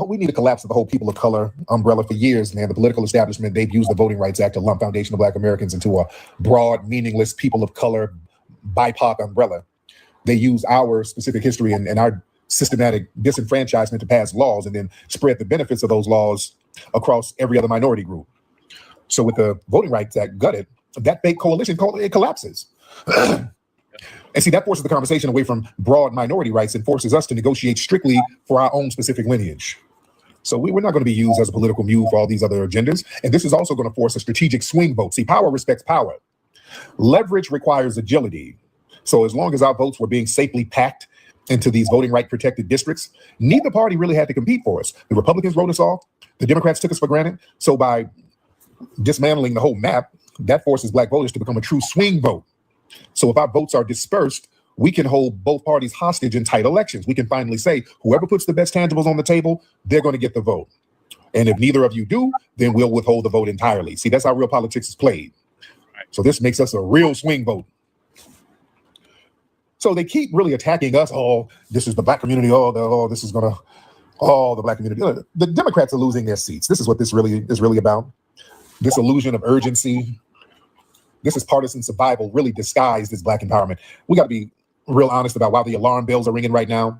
we need to collapse of the whole people of color umbrella for years, man. The political establishment, they've used the Voting Rights Act to lump foundational Black Americans into a broad, meaningless people of color BIPOC umbrella. They use our specific history and our systematic disenfranchisement to pass laws and then spread the benefits of those laws across every other minority group. So with the Voting Rights Act gutted, that fake coalition, it collapses. And see, that forces the conversation away from broad minority rights and forces us to negotiate strictly for our own specific lineage. So we're not going to be used as a political mule for all these other agendas. And this is also going to force a strategic swing vote. See, power respects power. Leverage requires agility. So as long as our votes were being safely packed into these voting right protected districts, neither party really had to compete for us. The Republicans wrote us off. The Democrats took us for granted. So by dismantling the whole map, that forces Black voters to become a true swing vote. So if our votes are dispersed, we can hold both parties hostage in tight elections. We can finally say, whoever puts the best tangibles on the table, they're going to get the vote. And if neither of you do, then we'll withhold the vote entirely. See, that's how real politics is played. So this makes us a real swing vote. So they keep really attacking us. Oh, this is the Black community. This is going to, the Black community. The Democrats are losing their seats. This is what this really is about. This illusion of urgency. This is partisan survival really disguised as Black empowerment. We got to be real honest about why the alarm bells are ringing right now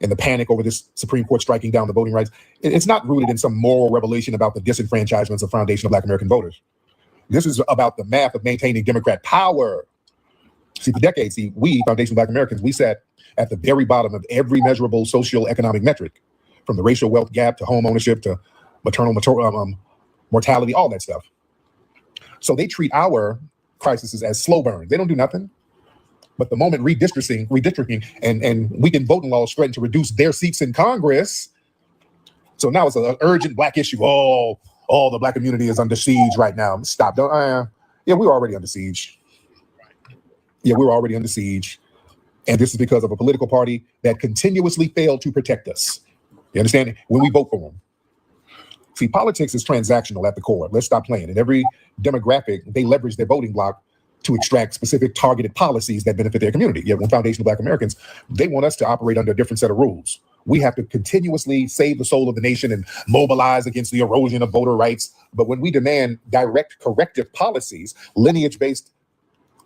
and the panic over this Supreme Court striking down the voting rights. It's not rooted in some moral revelation about the disenfranchisements of foundational Black American voters. This is about the math of maintaining Democrat power. See, for decades, we, foundational Black Americans, we sat at the very bottom of every measurable social economic metric, from the racial wealth gap to home ownership to maternal mortality, all that stuff. So they treat our crises as slow burns. They don't do nothing. But the moment redistricting and weakened voting laws threaten to reduce their seats in Congress, so now it's an urgent Black issue. Oh, the Black community is under siege right now. Stop. Yeah, we're already under siege. Yeah, we're already under siege. And this is because of a political party that continuously failed to protect us. You understand? When we vote for them. See, politics is transactional at the core. Let's stop playing. In every demographic, they leverage their voting block to extract specific targeted policies that benefit their community. Yet when foundational Black Americans, they want us to operate under a different set of rules. We have to continuously save the soul of the nation and mobilize against the erosion of voter rights. But when we demand direct corrective policies, lineage-based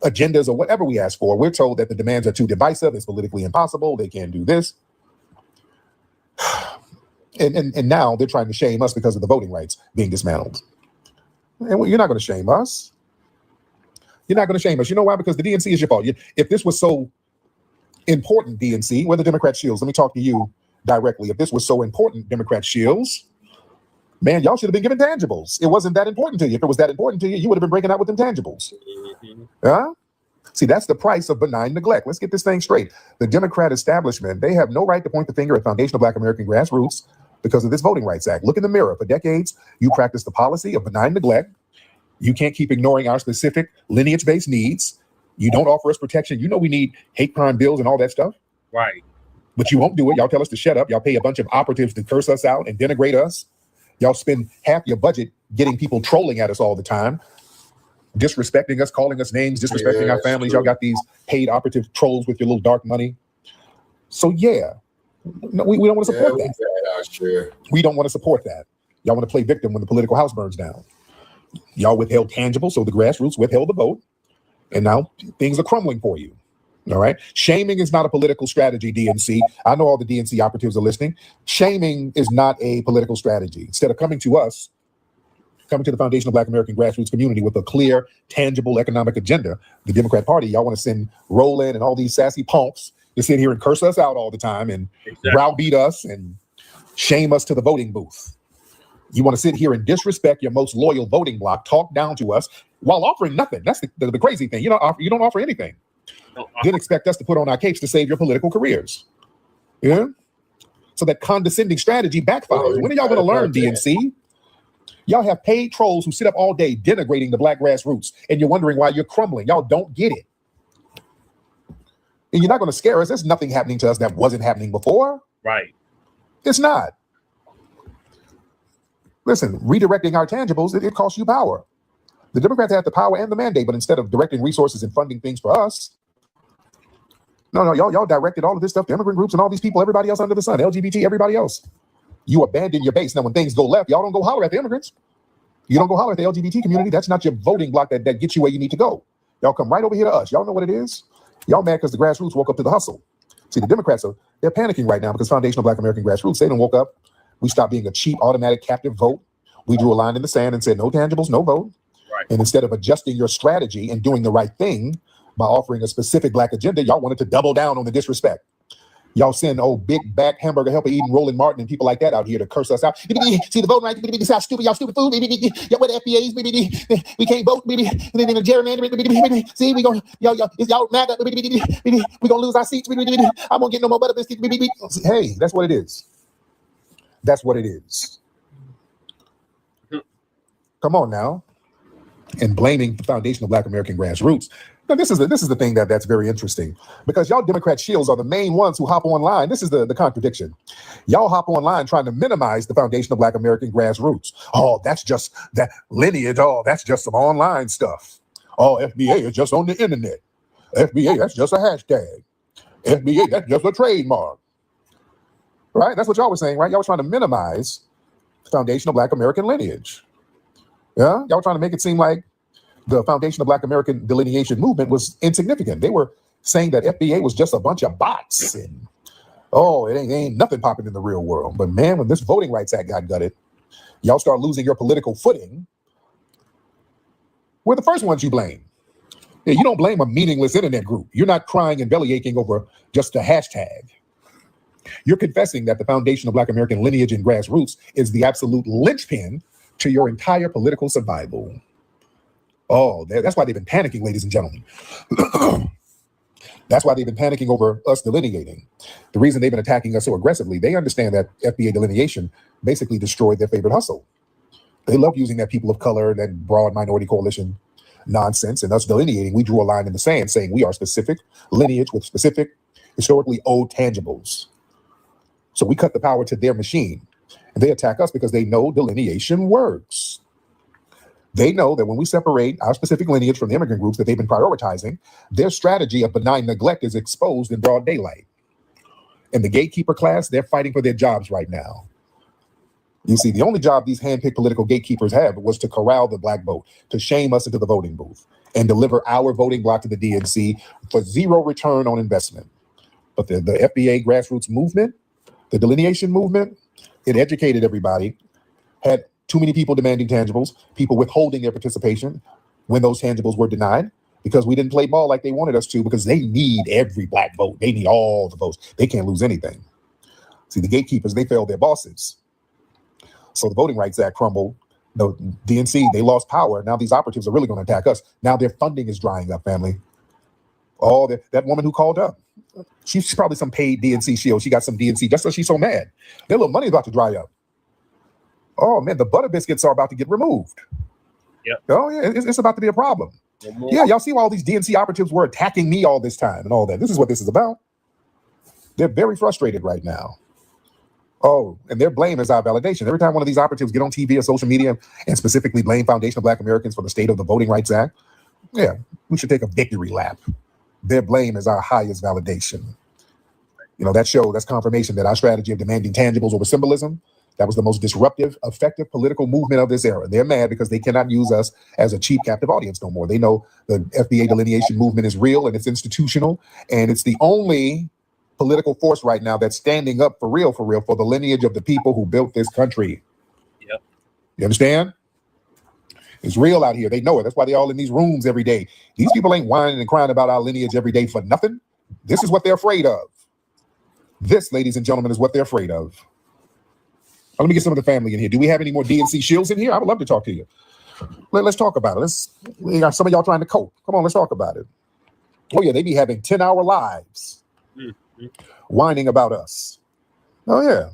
agendas, or whatever we ask for, we're told that the demands are too divisive, it's politically impossible, they can't do this. And now they're trying to shame us because of the voting rights being dismantled. And you're not going to shame us. You're not going to shame us. You know why? Because the DNC is your fault. If this was so important, DNC, where the Democrat shields, let me talk to you directly. If this was so important, Democrat shields, man, y'all should have been given tangibles. It wasn't that important to you. If it was that important to you, you would have been breaking out with them tangibles. Huh? See, that's the price of benign neglect. Let's get this thing straight. The Democrat establishment, they have no right to point the finger at foundational Black American grassroots because of this Voting Rights Act. Look in the mirror. For decades, you practiced the policy of benign neglect. You can't keep ignoring our specific lineage-based needs. You don't offer us protection. You know we need hate crime bills and all that stuff. Right. But you won't do it. Y'all tell us to shut up. Y'all pay a bunch of operatives to curse us out and denigrate us. Y'all spend half your budget getting people trolling at us all the time, disrespecting us, calling us names, disrespecting our families. Y'all got these paid operative trolls with your little dark money. So yeah, no, we don't want to support that. We don't want to support that. Y'all want to play victim when the political house burns down. Y'all withheld tangible, so the grassroots withheld the vote, and now things are crumbling for you. All right. Shaming is not a political strategy, DNC. I know all the DNC operatives are listening. Shaming is not a political strategy. Instead of coming to us, coming to the foundational Black American grassroots community with a clear, tangible economic agenda, the Democrat Party, y'all want to send Roland and all these sassy punks to sit here and curse us out all the time and browbeat us and shame us to the voting booth. You want to sit here and disrespect your most loyal voting bloc, talk down to us while offering nothing. That's the crazy thing. You don't offer anything. Then expect us to put on our capes to save your political careers. Yeah. So that condescending strategy backfires. When are y'all going to learn, DNC? Y'all have paid trolls who sit up all day denigrating the Black grassroots, and you're wondering why you're crumbling. Y'all don't get it. And you're not going to scare us. There's nothing happening to us that wasn't happening before. Right. It's not. Listen, redirecting our tangibles, it costs you power. The Democrats have the power and the mandate, but instead of directing resources and funding things for us, no, y'all directed all of this stuff to immigrant groups and all these people, everybody else under the sun, LGBT, everybody else. You abandon your base. Now, when things go left, y'all don't go holler at the immigrants. You don't go holler at the LGBT community. That's not your voting block that gets you where you need to go. Y'all come right over here to us. Y'all know what it is. Y'all mad because the grassroots woke up to the hustle. See, the Democrats they're panicking right now because foundational Black American grassroots, they done woke up. We stopped being a cheap, automatic, captive vote. We drew a line in the sand and said, no tangibles, no vote. Right. And instead of adjusting your strategy and doing the right thing by offering a specific Black agenda, y'all wanted to double down on the disrespect. Y'all send big back hamburger helper eating Roland Martin and people like that out here to curse us out. See the voting right? This how stupid y'all stupid food. Y'all with the FBAs. We can't vote. And then the gerrymandering. See, we gonna y'all mad. We gonna lose our seats. I won't get no more butter biscuits. Hey, that's what it is. That's what it is. Come on now. And blaming the foundational Black American grassroots. Now, this is the thing that's very interesting because y'all Democrat shields are the main ones who hop online. This is the contradiction. Y'all hop online trying to minimize the foundational Black American grassroots. Oh, that's just that lineage. Oh, that's just some online stuff. Oh, FBA is just on the internet. FBA, that's just a hashtag. FBA, that's just a trademark. Right? That's what y'all were saying, right? Y'all were trying to minimize foundational Black American lineage. Yeah, y'all were trying to make it seem like the foundation of Black American delineation movement was insignificant. They were saying that FBA was just a bunch of bots and it ain't nothing popping in the real world. But man, when this Voting Rights Act got gutted, y'all start losing your political footing. We're the first ones you blame. Yeah, you don't blame a meaningless internet group. You're not crying and belly aching over just a hashtag. You're confessing that the foundation of Black American lineage and grassroots is the absolute linchpin to your entire political survival. Oh, that's why they've been panicking, ladies and gentlemen. That's why they've been panicking over us delineating. The reason they've been attacking us so aggressively, they understand that FBA delineation basically destroyed their favorite hustle. They love using that people of color, that broad minority coalition nonsense, and us delineating. We drew a line in the sand saying we are specific lineage with specific historically owed tangibles. So we cut the power to their machine. And they attack us because they know delineation works. They know that when we separate our specific lineage from the immigrant groups that they've been prioritizing, their strategy of benign neglect is exposed in broad daylight. And the gatekeeper class, they're fighting for their jobs right now. You see, the only job these handpicked political gatekeepers have was to corral the Black vote, to shame us into the voting booth, and deliver our voting block to the DNC for zero return on investment. But the FBA grassroots movement, the delineation movement, it educated everybody, had too many people demanding tangibles, people withholding their participation when those tangibles were denied because we didn't play ball like they wanted us to because they need every Black vote. They need all the votes. They can't lose anything. See, the gatekeepers, they failed their bosses. So the Voting Rights Act crumbled. The DNC, they lost power. Now these operatives are really going to attack us. Now their funding is drying up, family. Oh, that woman who called up. She's probably some paid DNC shield. She got some DNC just so she's so mad. Their little money's about to dry up. Oh man, the butter biscuits are about to get removed. Yep. Oh yeah, it's about to be a problem. Yeah, y'all see why all these DNC operatives were attacking me all this time and all that. This is what this is about. They're very frustrated right now. Oh, and their blame is our validation. Every time one of these operatives get on TV or social media and specifically blame Foundation of Black Americans for the state of the Voting Rights Act, yeah, we should take a victory lap. Their blame is our highest validation. You know, that's confirmation that our strategy of demanding tangibles over symbolism, that was the most disruptive, effective political movement of this era. They're mad because they cannot use us as a cheap captive audience no more. They know the FBA delineation movement is real and it's institutional, and it's the only political force right now that's standing up for real, for the lineage of the people who built this country. Yep. You understand? It's real out here. They know it. That's why they all in these rooms every day. These people ain't whining and crying about our lineage every day for nothing. This is what they're afraid of. This, ladies and gentlemen, is what they're afraid of. Let me get some of the family in here. Do we have any more DNC shields in here? I would love to talk to you. Let's talk about it. We got some of y'all trying to cope. Come on, let's talk about it. Oh yeah, they be having 10-hour lives whining about us. Oh yeah.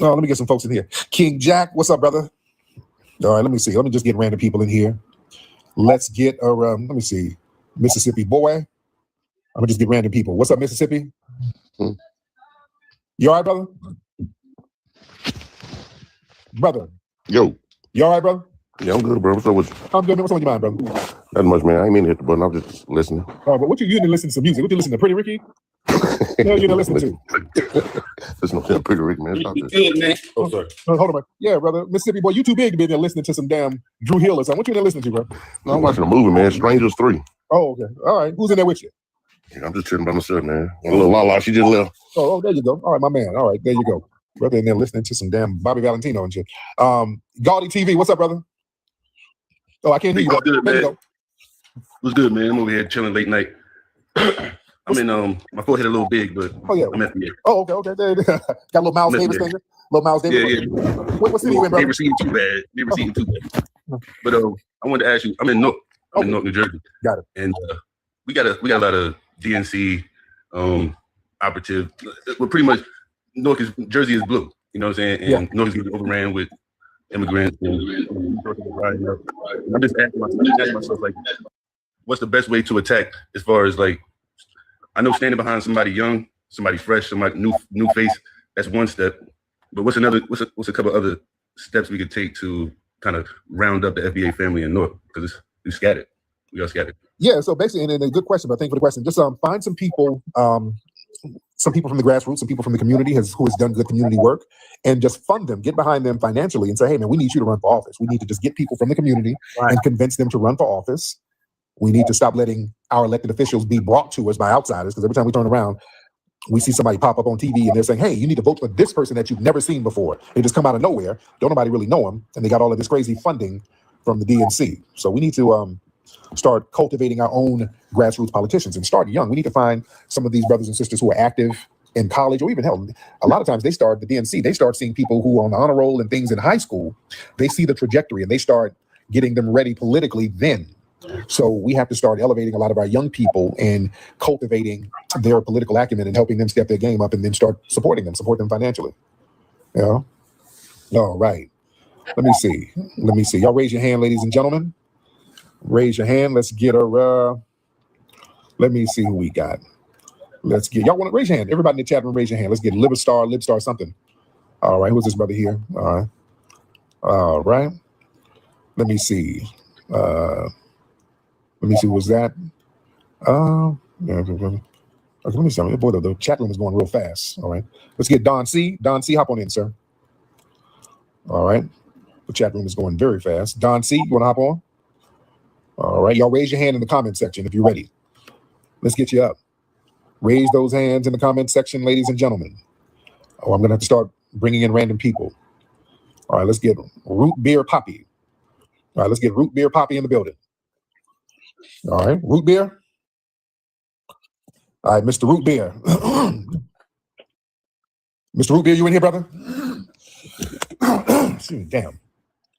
Oh, let me get some folks in here. King Jack, what's up, brother? All right, let me see. Let me just get random people in here. Let's get let me see. Mississippi boy. I'm gonna just get random people. What's up, Mississippi? You all right, brother? Brother. Yo. You all right, brother? Yeah, I'm good, bro. What's up with you? I'm good, man. What's on your mind, brother? Nothing much, man. I ain't mean to hit the button. I'm just listening. But what you didn't listen to some music? What you listen to? Pretty Ricky? No, you didn't listen to. Listen to Pretty Ricky, man. You good, man. Oh, sorry. Hold on, man. Yeah, brother. Mississippi boy, you too big to be there listening to some damn Drew Hill or something. What you been listening to, bro? No, I'm watching a movie, man. Strangers 3. Oh, okay. All right. Who's in there with you? Yeah, I'm just chilling by myself, man. A little Lala, she just left. Oh, there you go. All right, my man. All right, there you go. Brother in there listening to some damn Bobby Valentino and shit. Gaudy TV, what's up, brother? Oh, I can't hear you. What's good, There you man? go. What's good, man? I'm over here chilling late night. I mean, my forehead a little big, but Oh, yeah. I'm FBA. Oh, okay. There you go. Got a little Miles Davis thing. Little Miles Davis. Yeah. What city you in, brother? Never seen too bad. Never seen too bad. But I wanted to ask you. I'm in Newark. I'm in Newark, New Jersey. Got it. And we got a lot of DNC operative. Well, pretty much Newark is Jersey is blue. You know what I'm saying? And Newark is getting overran with immigrants. And I'm just asking myself, like, what's the best way to attack as far as like, I know standing behind somebody young, somebody fresh, somebody new face, that's one step. But what's a couple other steps we could take to kind of round up the FBA family in Newark? Because we scattered. We are scattered. Yeah, so basically, and a good question, but thank you for the question. Just find some people from the grassroots, some people from the community who has done good community work, and just fund them, get behind them financially and say, hey man, we need you to run for office. We need to just get people from the community and convince them to run for office. We need to stop letting our elected officials be brought to us by outsiders, because every time we turn around, we see somebody pop up on TV and they're saying, hey, you need to vote for this person that you've never seen before. They just come out of nowhere. Don't nobody really know them. And they got all of this crazy funding from the DNC. So we need to start cultivating our own grassroots politicians and start young. We need to find some of these brothers and sisters who are active in college, or even hell, a lot of times they start seeing people who are on the honor roll and things in high school. They see the trajectory and they start getting them ready politically then. So we have to start elevating a lot of our young people and cultivating their political acumen and helping them step their game up, and then start support them financially. Yeah. All right. Let me see. Y'all raise your hand, ladies and gentlemen. Raise your hand. Let's get let me see who we got. Y'all want to raise your hand? Everybody in the chat room, raise your hand. Let's get Libstar something. All right. Who's this brother here? All right. Let me see. Who was that? Yeah, okay, let me see. Boy, the chat room is going real fast. All right. Let's get Don C. Don C, hop on in, sir. All right. The chat room is going very fast. Don C, you want to hop on? All right. Y'all raise your hand in the comment section if you're ready. Let's get you up. Raise those hands in the comment section, ladies and gentlemen. Oh, I'm going to have to start bringing in random people. All right. Let's get Root Beer Poppy. All right. Let's get Root Beer Poppy in the building. All right. Root Beer. All right. Mr. Root Beer. Mr. Root Beer, you in here, brother? Damn.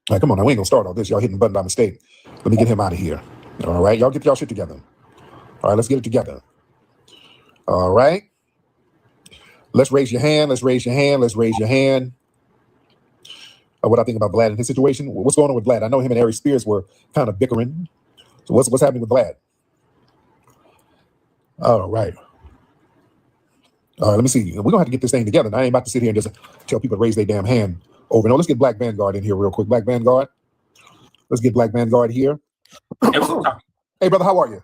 All right, come on. Now, we ain't going to start all this. Y'all hitting the button by mistake. Let me get him out of here. All right. Y'all get y'all shit together. All right, let's get it together. All right. Let's raise your hand. Let's raise your hand. Let's raise your hand. What I think about Blacc in his situation. What's going on with Blacc? I know him and Ari Spears were kind of bickering. So what's happening with Blacc? All right. All right, let me see. We're gonna have to get this thing together. I ain't about to sit here and just tell people to raise their damn hand over. No, let's get Blacc Vanguard in here real quick. Blacc Vanguard. Let's get Blacc Vanguard here. Hey, brother, how are you?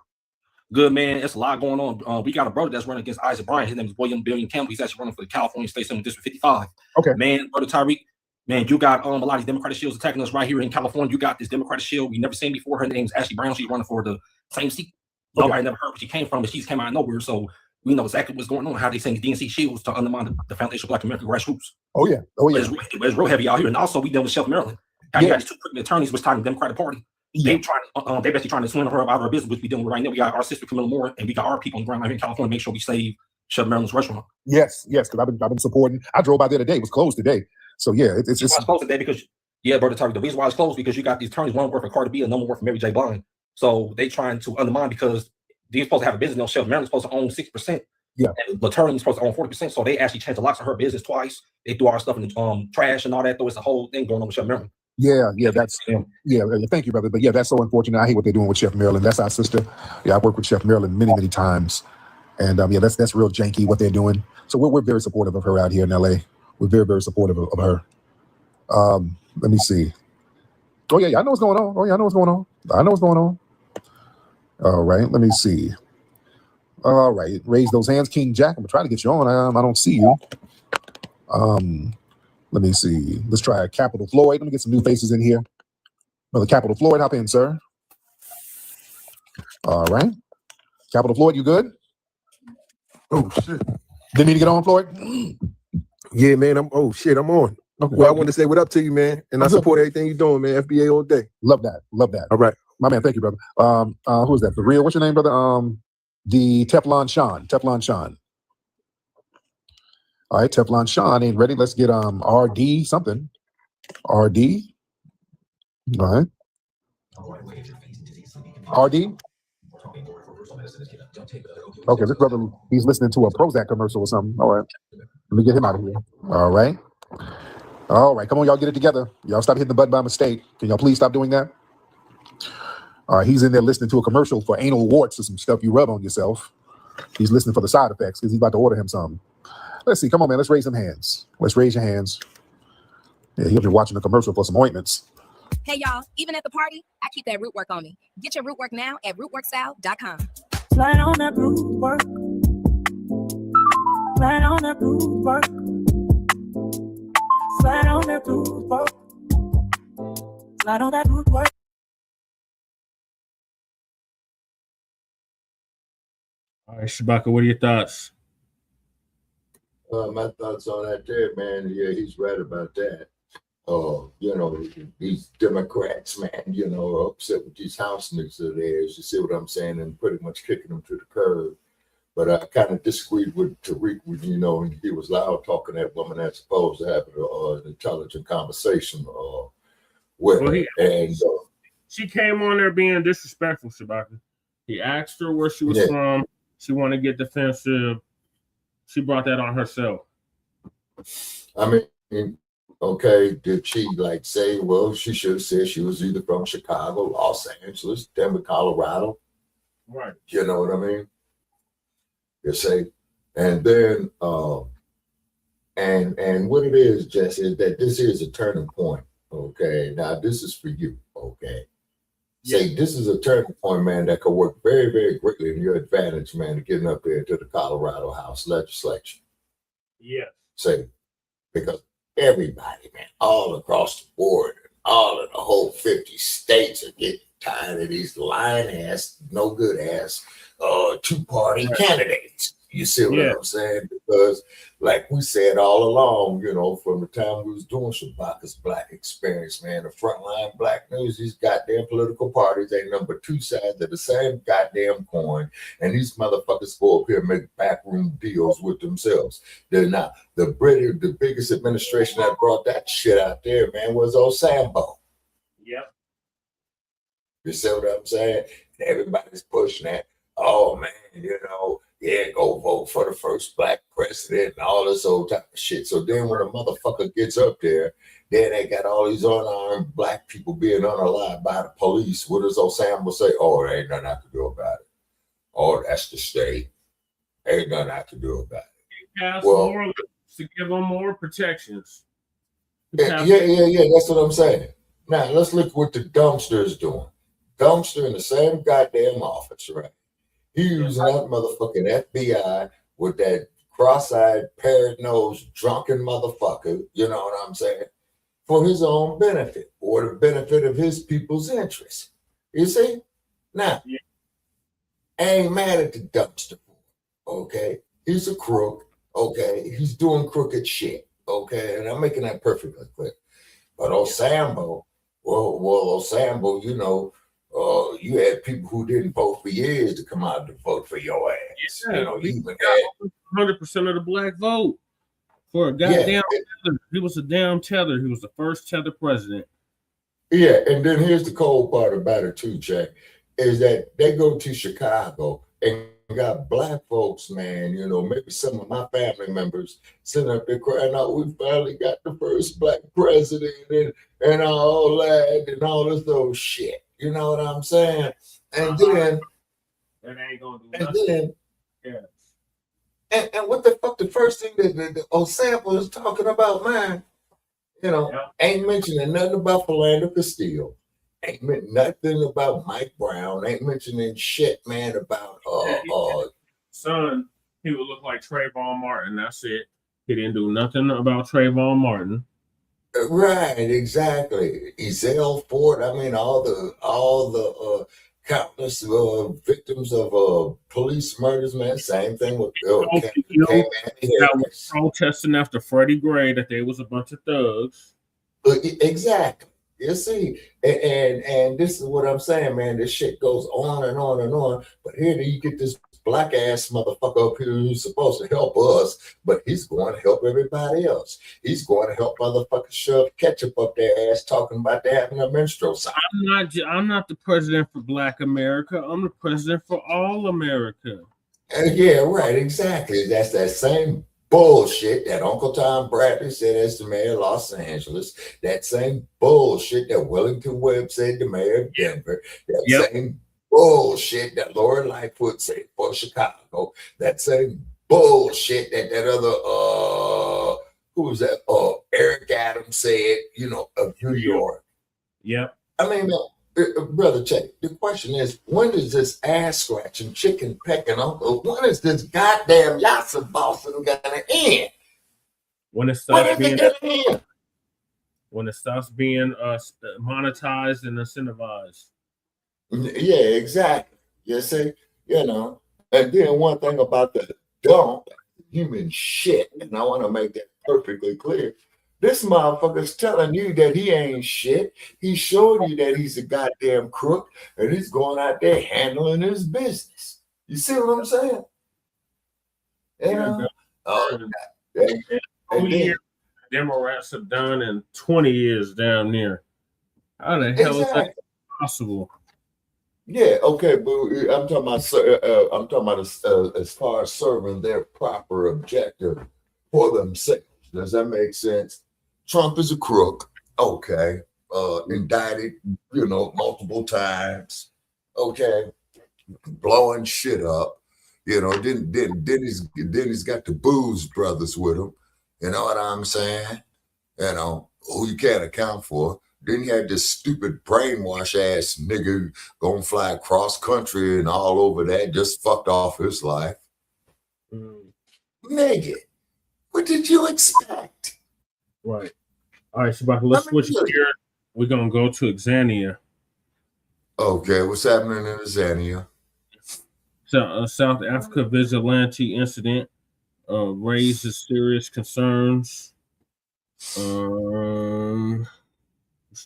Good, man. It's a lot going on. We got a brother that's running against Isaac Bryan. His name is William Billion Campbell. He's actually running for the California State Assembly District 55. Okay. Man, brother Tariq, man, you got a lot of these Democratic shields attacking us right here in California. You got this Democratic shield we never seen before. Her name's Ashley Brown. She's running for the same seat. Nobody never heard where she came from, but she's came out of nowhere. So we know exactly what's going on, how they send DNC shields to undermine the foundation of Black American grassroots. Oh, yeah. Oh, yeah. It's real heavy out here. And also, we deal with Chef Maryland. You got these two criminal attorneys which tied the Democratic Party. They basically trying to swindle her out of her business, which we dealing with right now. We got our sister Camilla Moore, and we got our people on the ground out here in California. Make sure we save Chef Maryland's restaurant. Yes, because I've been supporting. I drove by there today. It was closed today. So yeah, it's closed today because brother Tariq, the reason why it's closed because you got these attorneys, one work for Cardi B and another work for Mary J. Blige. So they trying to undermine because they're supposed to have a business. Chef Maryland's supposed to own 6%. Yeah, and the attorney's supposed to own 40%. So they actually changed the locks of her business twice. They threw our stuff in the trash and all that. Though it's a whole thing going on with Chef Maryland. Yeah, thank you, brother. But yeah, that's so unfortunate. I hate what they're doing with Chef Maryland. That's our sister. Yeah, I worked with Chef Maryland many times, and that's real janky what they're doing. So we're very supportive of her out here in LA. We're very supportive of her. Let me see. Oh yeah, I know what's going on. Oh yeah, I know what's going on. All right, let me see. All right, raise those hands, King Jack. I'm gonna try to get you on. I don't see you. Let me see. Let's try Capital Floyd. Let me get some new faces in here. Brother Capital Floyd, hop in, sir. All right. Capital Floyd, you good? Oh, shit. Didn't need to get on, Floyd? Yeah, man. I'm on. Okay. Well, I want to say what up to you, man. And I support everything you're doing, man. FBA all day. Love that. All right. My man, thank you, brother. Who is that? For real? What's your name, brother? The Teflon Sean. All right, Teflon Sean ain't ready. Let's get RD something. RD. All right. RD. Okay, this brother, he's listening to a Prozac commercial or something. All right. Let me get him out of here. All right. Come on, y'all get it together. Y'all stop hitting the button by mistake. Can y'all please stop doing that? All right, he's in there listening to a commercial for anal warts or some stuff you rub on yourself. He's listening for the side effects because he's about to order him some. Let's see. Come on, man. Let's raise some hands. Let's raise your hands. Yeah, he'll be watching a commercial for some ointments. Hey, y'all. Even at the party, I keep that root work on me. Get your root work now at rootworkstyle.com. Slide on that root work. Slide on that root work. Slide on that root work. Slide on that root work. All right, Shabaka, what are your thoughts? My thoughts on that there, man. Yeah, he's right about that. These Democrats, man, are upset with these house niggas of theirs. You see what I'm saying? And pretty much kicking them to the curb. But I kind of disagreed with Tariq when, he was loud talking to that woman that's supposed to have an intelligent conversation with her. And she came on there being disrespectful, Shabaka. He asked her where she was from. She wanted to get defensive. She brought that on herself. I mean, okay, did she say, well, she should have said she was either from Chicago, Los Angeles, Denver, Colorado. Right. You know what I mean? You see? And then, and what it is, Jesse, is that this is a turning point. Okay. Now, this is for you. Okay. Say, this is a turning point, man, that could work very, very greatly in your advantage, man, to getting up there to the Colorado House legislature. Yeah. Say, because everybody, man, all across the board, all of the whole 50 states are getting tired of these lying ass, no good ass, two-party candidates. You see what I'm saying? Because like we said all along, from the time we was doing Shabaka's Black experience, man, the frontline Black news, these goddamn political parties ain't number two sides of the same goddamn coin. And these motherfuckers go up here and make backroom deals with themselves. They're not. The biggest administration that brought that shit out there, man, was old Sambo. Yep. You see what I'm saying? Everybody's pushing that. oh man, yeah, go vote for the first black president and all this old type of shit. So then when a motherfucker gets up there, then they got all these unarmed black people being unalived by the police. What does Osama say? Oh, there ain't nothing I can do about it. Oh, that's the state. Ain't nothing I can do about it. Pass more laws to give them more protections. Yeah, that's what I'm saying. Now, let's look what the dumpster is doing. Dumpster in the same goddamn office, right? He using that motherfucking FBI with that cross-eyed, parrot-nosed, drunken motherfucker, you know what I'm saying, for his own benefit or the benefit of his people's interests. You see? Now, I ain't mad at the dumpster, okay? He's a crook, okay? He's doing crooked shit, okay? And I'm making that perfectly clear. But Osambo, Osambo, you had people who didn't vote for years to come out to vote for your ass. Yeah, he got 100% of the black vote for a goddamn tether. He was a damn tether. He was the first tether president. Yeah, and then here's the cold part about it too, Jack, is that they go to Chicago and got black folks, man, maybe some of my family members sitting up there crying out, we finally got the first black president and all that and all this old shit. You know what I'm saying? And then that ain't gonna do nothing. And what the fuck, the first thing that the Osama is talking about, man, ain't mentioning nothing about Philando Castile. Ain't meant nothing about Mike Brown. Ain't mentioning shit, man, about son. He would look like Trayvon Martin. That's it. He didn't do nothing about Trayvon Martin. Right, exactly. Ezell Ford. I mean, all the countless victims of police murders, man. Same thing with that was protesting after Freddie Gray that they was a bunch of thugs. Exactly. You see, and this is what I'm saying, man. This shit goes on and on and on. But here you get this black ass motherfucker up here who's supposed to help us, but he's going to help everybody else. He's going to help motherfuckers shove ketchup up their ass talking about they having a menstrual cycle. I'm not the president for Black America. I'm the president for all America. Yeah, right, exactly. That's that same bullshit that Uncle Tom Bradley said as the mayor of Los Angeles. That same bullshit that Wellington Webb said the mayor of Denver. That same bullshit that Lori Lightfoot said for Chicago. That same bullshit that other who was that? Eric Adams said, of New York. Yep. I mean, Brother Che, the question is, when is this ass scratching, chicken pecking uncle? When is this goddamn Yassa Boston gonna end? When it stops being monetized and incentivized. Yeah, exactly. You see, and then one thing about the dump human shit, and I want to make that perfectly clear. This motherfucker's telling you that he ain't shit. He's showing you that he's a goddamn crook, and he's going out there handling his business. You see what I'm saying? Democrats have done in 20 years down there. How the hell is that possible? Yeah, okay, but I'm talking about as far as serving their proper objective for themselves. Does that make sense? Trump is a crook, okay, indicted, multiple times, okay, blowing shit up, then he's got the Booze brothers with him, you know what I'm saying, who you can't account for. Then you had this stupid brainwash ass nigga gonna fly across country and all over that, just fucked off his life. Nigga, what did you expect? Right. All right, Shabaka, let's switch gears. We're going to go to Xania. Okay, what's happening in Xania? So, South Africa vigilante incident raises serious concerns. What's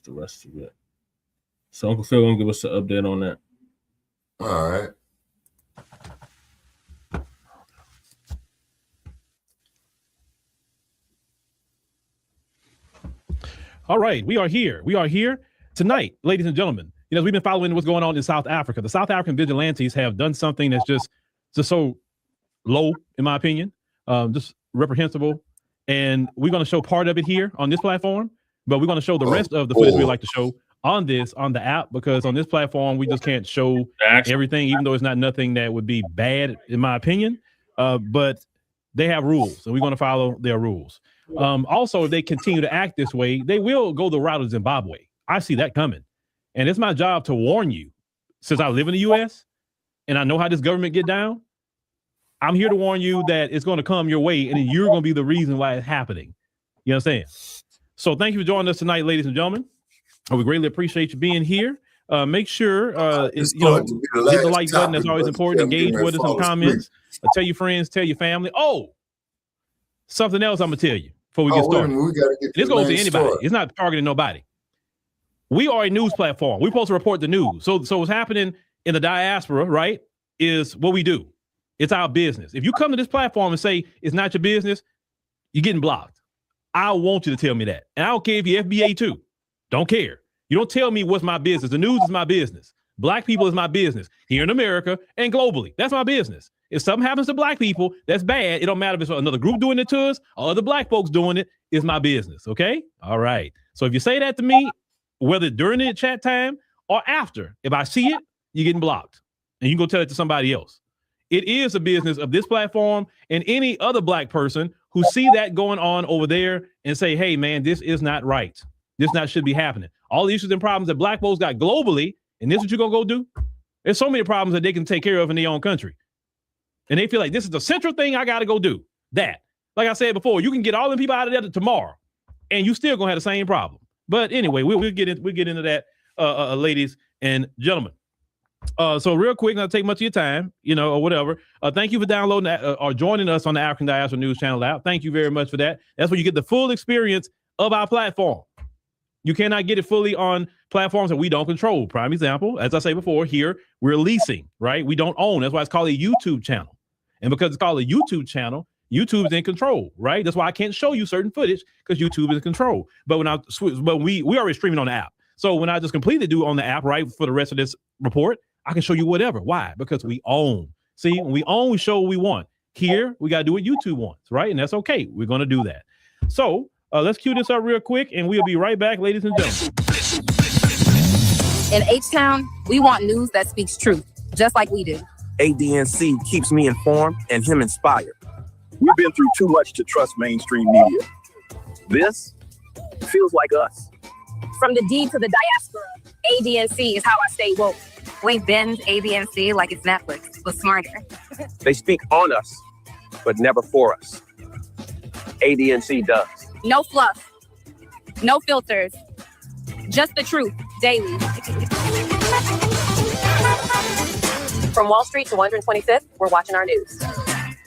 the rest of it? So Uncle Phil going to give us an update on that. All right. All right, we are here. We are here tonight, ladies and gentlemen. we've been following what's going on in South Africa. The South African vigilantes have done something that's just so low, in my opinion, just reprehensible. And we're going to show part of it here on this platform, but we're going to show the rest of the footage we like to show on the app, because on this platform, we just can't show everything, even though it's not nothing that would be bad, in my opinion. But they have rules, and we're going to follow their rules. Also, if they continue to act this way, they will go the route of Zimbabwe. I see that coming. And it's my job to warn you, since I live in the U.S. and I know how this government get down. I'm here to warn you that it's going to come your way, and you're going to be the reason why it's happening. You understand? So thank you for joining us tonight, ladies and gentlemen. We greatly appreciate you being here. Make sure hit the like button. That's always important. Engage with us in the comments. Tell your friends, tell your family. Oh, something else I'm gonna tell you before we get started. This goes to anybody. It's not targeting nobody. We are a news platform. We're supposed to report the news. So what's happening in the diaspora, right, is what we do. It's our business. If you come to this platform and say it's not your business, you're getting blocked. I want you to tell me that. And I don't care if you're FBA too. Don't care. You don't tell me what's my business. The news is my business. Black people is my business here in America and globally. That's my business. If something happens to black people, that's bad. It don't matter if it's another group doing it to us or other black folks doing it. It's my business. Okay. All right. So if you say that to me, whether during the chat time or after, if I see it, you're getting blocked, and you can go tell it to somebody else. It is a business of this platform and any other black person who see that going on over there and say, hey, man, this is not right. This should be happening. All the issues and problems that black folks got globally, and this is what you're going to go do? There's so many problems that they can take care of in their own country. And they feel like this is the central thing I got to go do. That, like I said before, you can get all the people out of there tomorrow, and you still going to have the same problem. But anyway, we'll get into that, ladies and gentlemen. So real quick, not take much of your time, or whatever. Thank you for downloading or joining us on the African Diaspora News Channel app. Thank you very much for that. That's where you get the full experience of our platform. You cannot get it fully on platforms that we don't control. Prime example, as I say before, here we're leasing, right? We don't own. That's why it's called a YouTube channel. And because it's called a YouTube channel, YouTube is in control, right? That's why I can't show you certain footage, because YouTube is in control. But we already streaming on the app. So when I just completely do on the app, right, for the rest of this report, I can show you whatever. Why? Because we own. See, when we own, we show what we want. Here, we got to do what YouTube wants, right? And that's okay. We're going to do that. So let's cue this up real quick, and we'll be right back, ladies and gentlemen. In H-Town, we want news that speaks truth, just like we do. ADNC keeps me informed and him inspired. We've been through too much to trust mainstream media. This feels like us. From the D to the diaspora, ADNC is how I stay woke. We binge ADNC like it's Netflix, but smarter. They speak on us, but never for us. ADNC does. No fluff, no filters, just the truth, daily. From Wall Street to 125th, we're watching our news.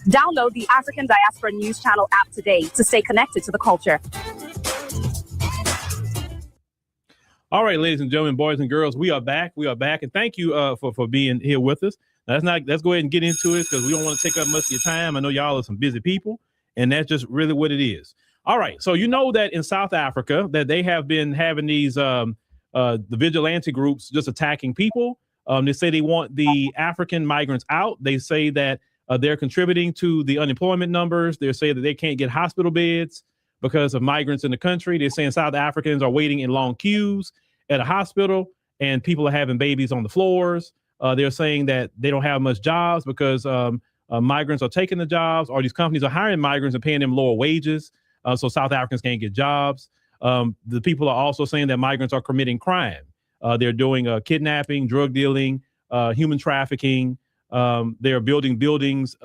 Download the African Diaspora News Channel app today to stay connected to the culture. All right, ladies and gentlemen, boys and girls, we are back. And thank you for being here with us. Let's go ahead and get into it, because we don't want to take up much of your time. I know y'all are some busy people, and that's just really what it is. All right. So you know that in South Africa that they have been having these the vigilante groups just attacking people. They say they want the African migrants out. They say that they're contributing to the unemployment numbers. They're saying that they can't get hospital beds because of migrants in the country. They're saying South Africans are waiting in long queues at a hospital, and people are having babies on the floors. They're saying that they don't have much jobs because migrants are taking the jobs, or these companies are hiring migrants and paying them lower wages. So South Africans can't get jobs. The people are also saying that migrants are committing crime. They're doing kidnapping, drug dealing, human trafficking. They're building buildings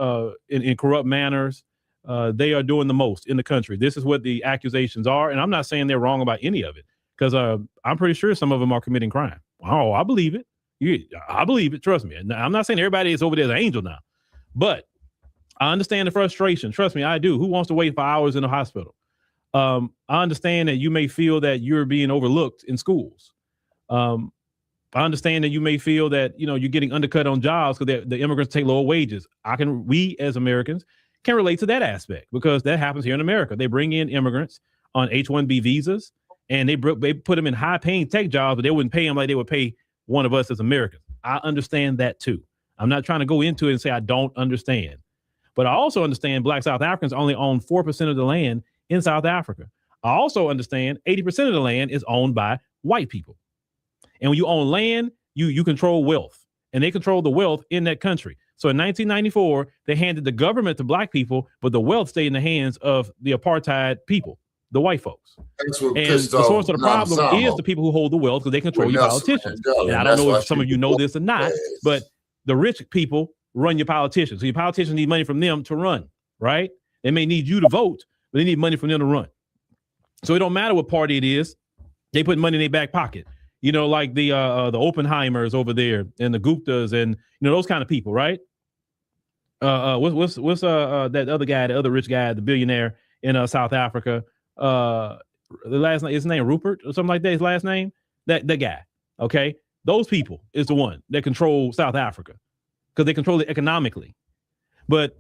in corrupt manners. They are doing the most in the country. This is what the accusations are. And I'm not saying they're wrong about any of it, because I'm pretty sure some of them are committing crime. Oh, I believe it. I believe it. Trust me. I'm not saying everybody is over there as an angel now, but I understand the frustration. Trust me, I do. Who wants to wait for hours in a hospital? I understand that you may feel that you're being overlooked in schools. I understand that you may feel that, you're getting undercut on jobs because the immigrants take lower wages. We as Americans can relate to that aspect, because that happens here in America. They bring in immigrants on H-1B visas, and they put them in high paying tech jobs, but they wouldn't pay them like they would pay one of us as Americans. I understand that too. I'm not trying to go into it and say I don't understand. But I also understand Black South Africans only own 4% of the land in South Africa. I also understand 80% of the land is owned by white people. And when you own land, you control wealth. And they control the wealth in that country. So in 1994, they handed the government to Black people, but the wealth stayed in the hands of the apartheid people, the white folks. That's what And pissed the off source of the problem Namsamo. is the people who hold the wealth because they control With your Nelson politicians. Mandela, And I and don't that's know why if some of you know this or not, but the rich people run your politicians. So your politicians need money from them to run, right? They may need you to vote, but they need money from them to run. So it don't matter what party it is, they put money in their back pocket. You know, like the Oppenheimers over there and the Guptas and those kind of people, right? What's that other guy, the other rich guy, the billionaire in South Africa? The last name, his name Rupert or something like that. His last name, that guy. Okay, those people is the one that control South Africa because they control it economically. But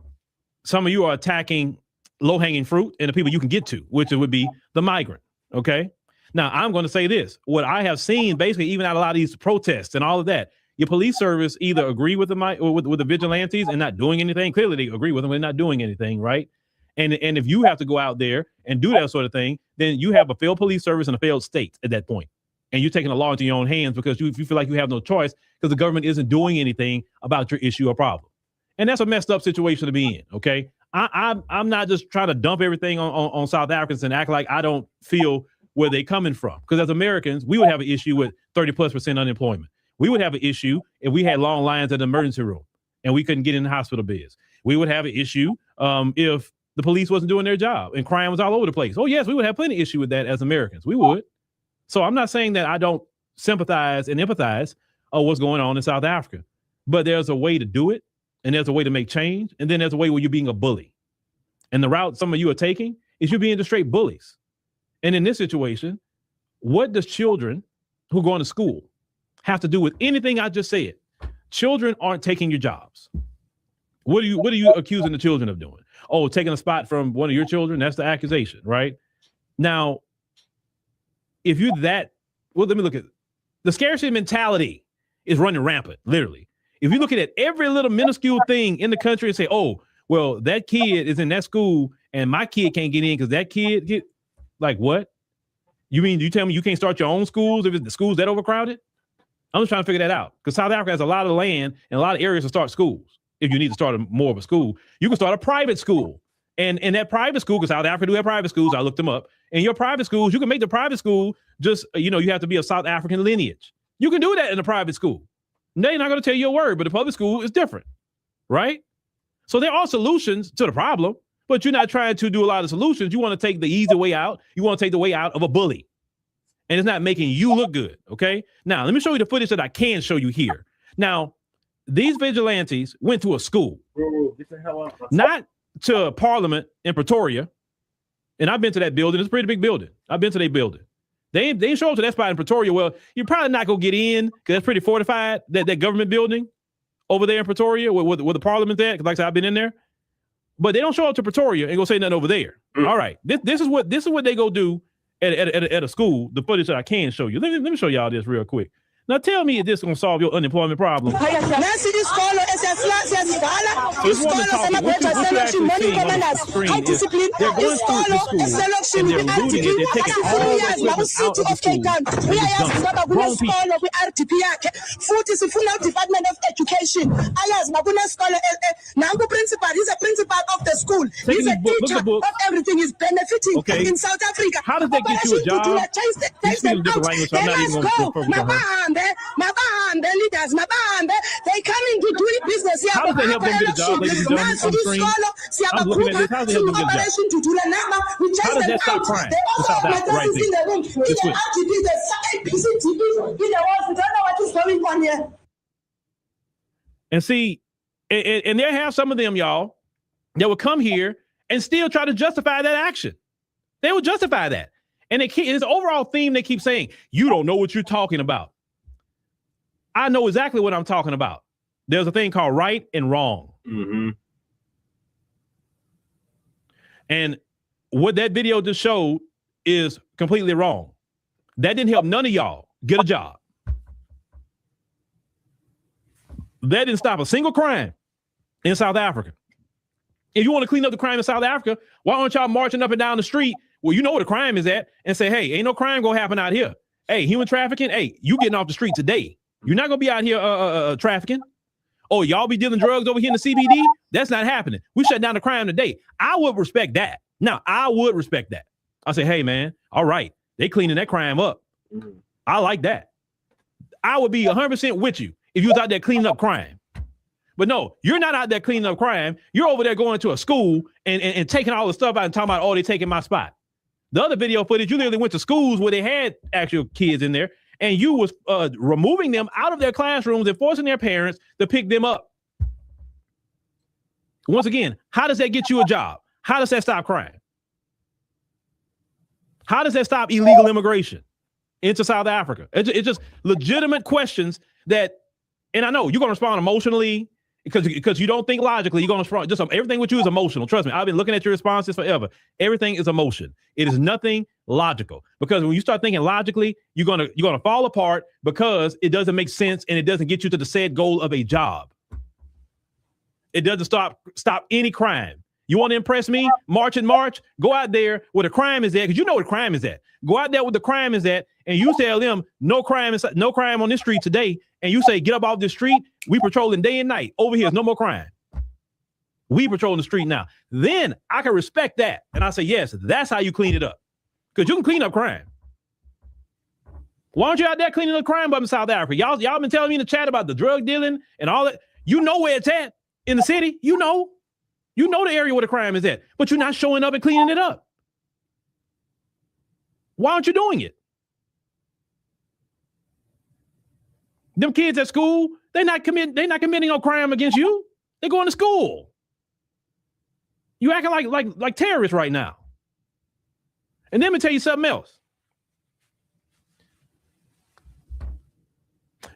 some of you are attacking low-hanging fruit and the people you can get to, which would be the migrant. Okay. Now, I'm going to say this. What I have seen, basically, even out of a lot of these protests and all of that, your police service either agree with the vigilantes and not doing anything. Clearly, they agree with them. They're not doing anything, right? And if you have to go out there and do that sort of thing, then you have a failed police service and a failed state at that point. And you're taking the law into your own hands because you feel like you have no choice because the government isn't doing anything about your issue or problem. And that's a messed up situation to be in, okay? I'm not just trying to dump everything on South Africans and act like I don't feel where they're coming from. Because as Americans, we would have an issue with 30+% unemployment. We would have an issue if we had long lines at the emergency room and we couldn't get in the hospital beds. We would have an issue if the police wasn't doing their job and crime was all over the place. Oh, yes, we would have plenty of issue with that as Americans. We would. So I'm not saying that I don't sympathize and empathize of what's going on in South Africa. But there's a way to do it, and there's a way to make change, and then there's a way where you're being a bully. And the route some of you are taking is you're being the straight bullies. And in this situation, what does children who are going to school have to do with anything I just said? Children aren't taking your jobs. What are you accusing the children of doing? Oh, taking a spot from one of your children? That's the accusation, right? Now, if you're that, well, let me look at it. The scarcity mentality is running rampant, literally. If you look at every little minuscule thing in the country and say, oh, well, that kid is in that school and my kid can't get in because that kid like what? You tell me you can't start your own schools if the school's that overcrowded? I'm just trying to figure that out because South Africa has a lot of land and a lot of areas to start schools. If you need to start more of a school, you can start a private school. And in that private school, because South Africa do have private schools, I looked them up. In your private schools, you can make the private school just, you have to be of South African lineage. You can do that in a private school. They're not going to tell you a word, but the public school is different, right? So there are solutions to the problem, but you're not trying to do a lot of solutions. You want to take the easy way out. You want to take the way out of a bully. And it's not making you look good, okay? Now, let me show you the footage that I can show you here. Now, these vigilantes went to a school, not to Parliament in Pretoria. And I've been to that building. It's a pretty big building. I've been to their building. They didn't show up to that spot in Pretoria. Well, you're probably not going to get in because that's pretty fortified, that government building over there in Pretoria where the Parliament's at. Because like I said, I've been in there. But they don't show up to Pretoria and go say nothing over there. All right. This is what they go do at a school, the footage that I can show you. Let me show y'all this real quick. Now tell me if this is going to solve your unemployment problem. So this woman talking, what you actually seeing on the screen is they're going through the school and they're looting it. They're taking all the equipment out of the school and just dump grown Department of Education. Principal, he's a principal of the school. He's a teacher of everything. Is benefiting in South Africa. How does that get you a job? These people different language, so I'm not even going to focus on her. Leaders, they coming to do business here. How does that help them get a job, ladies and gentlemen? On screen, I'm looking at this. How does that help them get a job? How does that stop crime in South Africa right there? And see, and there have some of them, y'all, that will come here and still try to justify that action. They will justify that. And it's an overall theme they keep saying, you don't know what you're talking about. I know exactly what I'm talking about. There's a thing called right and wrong. Mm-hmm. And what that video just showed is completely wrong. That didn't help none of y'all get a job. That didn't stop a single crime in South Africa. If you want to clean up the crime in South Africa, why aren't y'all marching up and down the street where you know where the crime is at and say, hey, ain't no crime gonna happen out here. Hey, human trafficking, hey, you getting off the street today. You're not gonna be out here trafficking. Oh, y'all be dealing drugs over here in the CBD? That's not happening. We shut down the crime today. I would respect that. Now, I would respect that. I say, hey, man, all right, they cleaning that crime up. I like that. I would be 100% with you if you was out there cleaning up crime. But no, you're not out there cleaning up crime. You're over there going to a school and taking all the stuff out and talking about, oh, they taking my spot. The other video footage, you literally went to schools where they had actual kids in there, and you was removing them out of their classrooms and forcing their parents to pick them up. Once again, how does that get you a job? How does that stop crime? How does that stop illegal immigration into South Africa? It's just legitimate questions that, and I know you're going to respond emotionally because you don't think logically. You're going to respond, just everything with you is emotional. Trust me, I've been looking at your responses forever. Everything is emotion. It is nothing logical, because when you start thinking logically, you're gonna fall apart because it doesn't make sense and it doesn't get you to the said goal of a job. It doesn't stop any crime. You want to impress me? March and march. Go out there where the crime is at, because you know where the crime is at. Go out there where the crime is at, and you tell them no crime on this street today. And you say, get up off this street. We patrolling day and night. Over here is no more crime. We patrolling the street now. Then I can respect that, and I say, yes, that's how you clean it up, because you can clean up crime. Why aren't you out there cleaning up crime up in South Africa? Y'all been telling me in the chat about the drug dealing and all that. You know where it's at in the city. You know the area where the crime is at, but you're not showing up and cleaning it up. Why aren't you doing it? Them kids at school, they're not committing no crime against you. They're going to school. You acting like terrorists right now. And then let me tell you something else.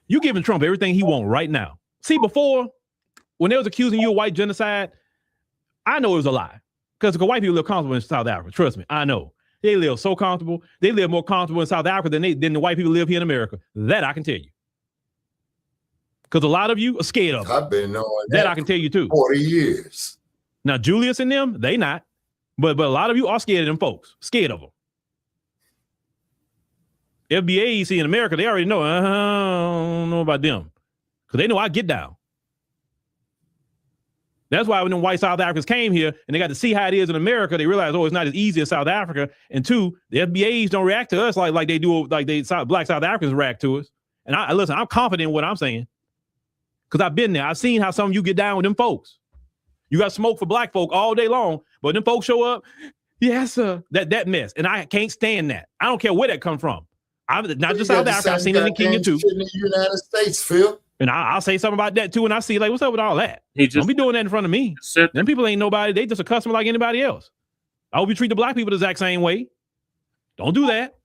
You giving Trump everything he wants right now. See, before, when they was accusing you of white genocide, I know it was a lie, because white people live comfortable in South Africa. Trust me, I know. They live so comfortable. They live more comfortable in South Africa than the white people live here in America. That I can tell you. Because a lot of you are scared of them. I've been knowing that I can tell you too. 40 years. Now, Julius and them, they not. But a lot of you are scared of them folks. Scared of them. FBA, see, in America, they already know. I don't know about them. Because they know I get down. That's why when the white South Africans came here and they got to see how it is in America, they realized, oh, it's not as easy as South Africa. And two, the FBAs don't react to us like they do, like black South Africans react to us. And listen, I'm confident in what I'm saying, because I've been there. I've seen how some of you get down with them folks. You got smoke for black folk all day long, but them folks show up. Yes, sir. That mess. And I can't stand that. I don't care where that come from. Not just South Africa. I've seen it in Kenya too. In the United States, Phil. And I'll say something about that too. And I see, like, what's up with all that? Don't be doing that in front of me. Them people ain't nobody. They just a customer like anybody else. I hope you treat the black people the exact same way. Don't do that.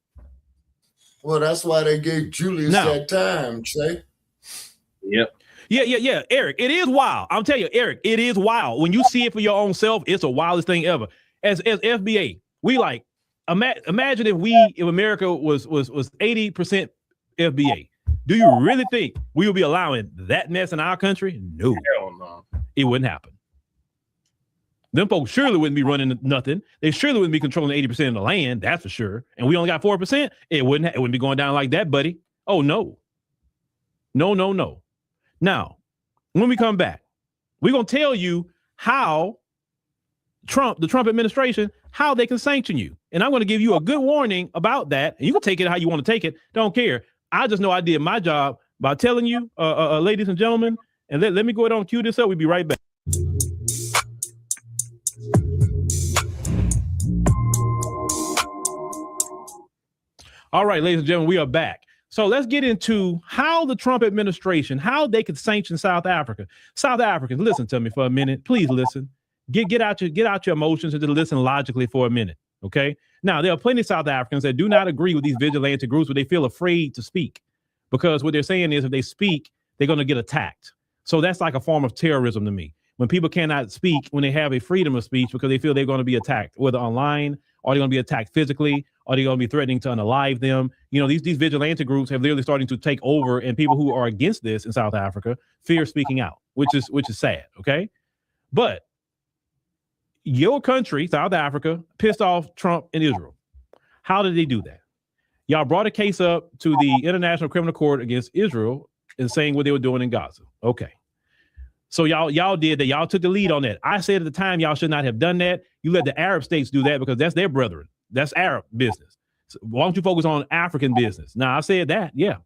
Well, that's why they gave Julius that time, Che. Yep. Yeah. Eric, it is wild. I'm telling you, Eric, it is wild. When you see it for your own self, it's the wildest thing ever. As FBA, we like, imagine if America was 80% FBA. Do you really think we would be allowing that mess in our country? No. Hell no. It wouldn't happen. Them folks surely wouldn't be running nothing. They surely wouldn't be controlling 80% of the land, that's for sure. And we only got 4%. It wouldn't be going down like that, buddy. Oh, no. No. Now, when we come back, we're going to tell you how the Trump administration, how they can sanction you. And I'm going to give you a good warning about that. And you can take it how you want to take it. Don't care. I just know I did my job by telling you, ladies and gentlemen, and let me go ahead and cue this up. We'll be right back. All right, ladies and gentlemen, we are back. So let's get into how the Trump administration, how they could sanction South Africa. South Africans, listen to me for a minute. Please listen. Get out your emotions and just listen logically for a minute. Okay. Now, there are plenty of South Africans that do not agree with these vigilante groups, but they feel afraid to speak, because what they're saying is if they speak, they're going to get attacked. So that's like a form of terrorism to me. When people cannot speak, when they have a freedom of speech because they feel they're going to be attacked, whether online Are they going to be attacked physically? Are they going to be threatening to unalive them? You know, these vigilante groups have literally starting to take over, and people who are against this in South Africa fear speaking out, which is sad. Okay, but your country, South Africa, pissed off Trump and Israel. How did they do that? Y'all brought a case up to the International Criminal Court against Israel and saying what they were doing in Gaza. Okay. So y'all did that. Y'all took the lead on that. I said at the time, y'all should not have done that. You let the Arab states do that because that's their brethren. That's Arab business. So why don't you focus on African business? Now, I said that, yeah.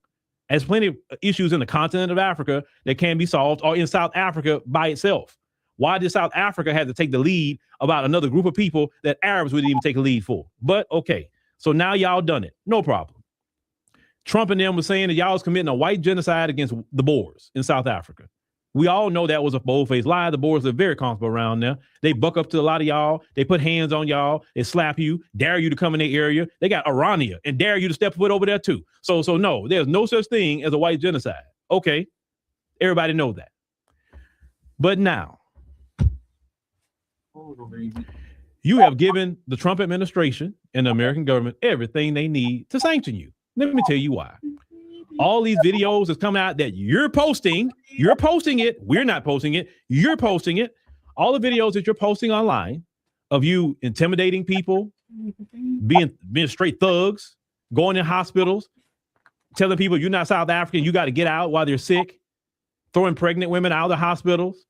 There's plenty of issues in the continent of Africa that can be solved, or in South Africa by itself. Why did South Africa have to take the lead about another group of people that Arabs wouldn't even take a lead for? But okay, so now y'all done it. No problem. Trump and them was saying that y'all was committing a white genocide against the Boers in South Africa. We all know that was a bold-faced lie. The Boers are very comfortable around there. They buck up to a lot of y'all. They put hands on y'all. They slap you, dare you to come in their area. They got Irania and dare you to step foot over there too. So no, there's no such thing as a white genocide. Okay, everybody knows that. But now, you have given the Trump administration and the American government everything they need to sanction you. Let me tell you why. All these videos that's coming out that you're posting it. We're not posting it. You're posting it. All the videos that you're posting online of you intimidating people, being straight thugs, going in hospitals, telling people you're not South African, you got to get out while they're sick, throwing pregnant women out of the hospitals,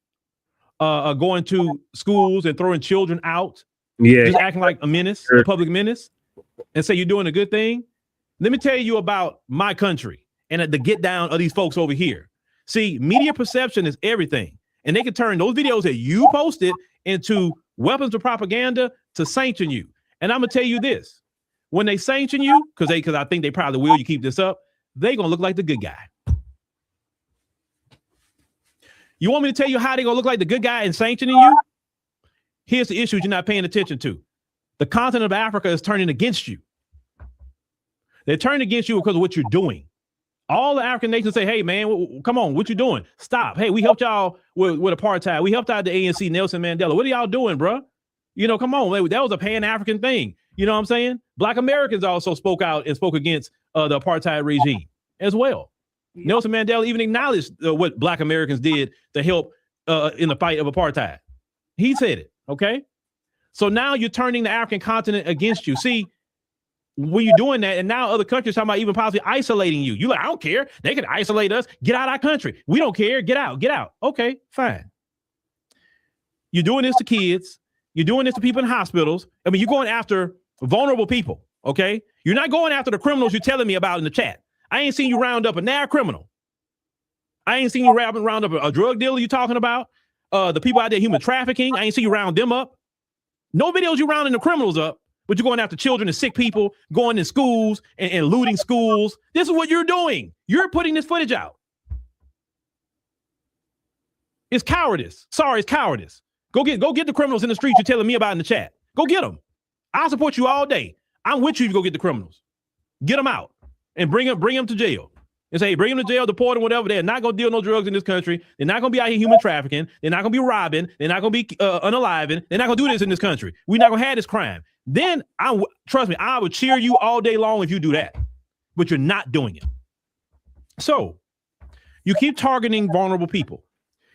going to schools and throwing children out, just acting like a menace, a public menace, and say you're doing a good thing. Let me tell you about my country and the get down of these folks over here. See, media perception is everything. And they can turn those videos that you posted into weapons of propaganda to sanction you. And I'm going to tell you this. When they sanction you, because I think they probably will, you keep this up, they're going to look like the good guy. You want me to tell you how they're going to look like the good guy in sanctioning you? Here's the issue you're not paying attention to. The continent of Africa is turning against you. They're turning against you because of what you're doing. All the African nations say, hey, man, come on, what you doing? Stop. Hey, we helped y'all with apartheid. We helped out the ANC, Nelson Mandela. What are y'all doing, bro? You know, come on. That was a pan-African thing. You know what I'm saying? Black Americans also spoke out and spoke against the apartheid regime as well. Yeah. Nelson Mandela even acknowledged what Black Americans did to help in the fight of apartheid. He said it, okay? So now you're turning the African continent against you. See, when you're doing that, and now other countries talking about even possibly isolating you. You're like, I don't care. They can isolate us. Get out of our country. We don't care. Get out. Get out. Okay, fine. You're doing this to kids. You're doing this to people in hospitals. I mean, you're going after vulnerable people, okay? You're not going after the criminals you're telling me about in the chat. I ain't seen you round up a NAR criminal. I ain't seen you round up a drug dealer you're talking about. The people out there human trafficking. I ain't seen you round them up. No videos you rounding the criminals up. But you're going after children and sick people, going in schools and looting schools. This is what you're doing. You're putting this footage out. It's cowardice. Sorry, it's cowardice. Go get the criminals in the streets you're telling me about in the chat. Go get them. I'll support you all day. I'm with you to go get the criminals. Get them out and bring them to jail. And say, bring them to jail, deport them, whatever. They're not going to deal no drugs in this country. They're not going to be out here human trafficking. They're not going to be robbing. They're not going to be unaliving. They're not going to do this in this country. We're not going to have this crime. Then, trust me, I would cheer you all day long if you do that. But you're not doing it. So, you keep targeting vulnerable people.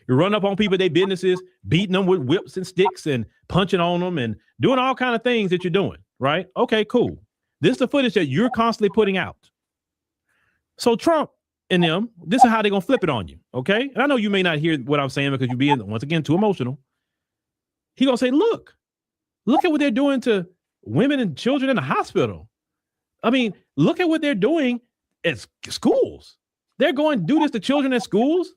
You run up on people, their businesses, beating them with whips and sticks and punching on them and doing all kind of things that you're doing, right? Okay, cool. This is the footage that you're constantly putting out. So Trump and them, this is how they're going to flip it on you, okay? And I know you may not hear what I'm saying because you're being, once again, too emotional. He's going to say, look at what they're doing to women and children in the hospital. I mean, look at what they're doing at schools. They're going to do this to children at schools.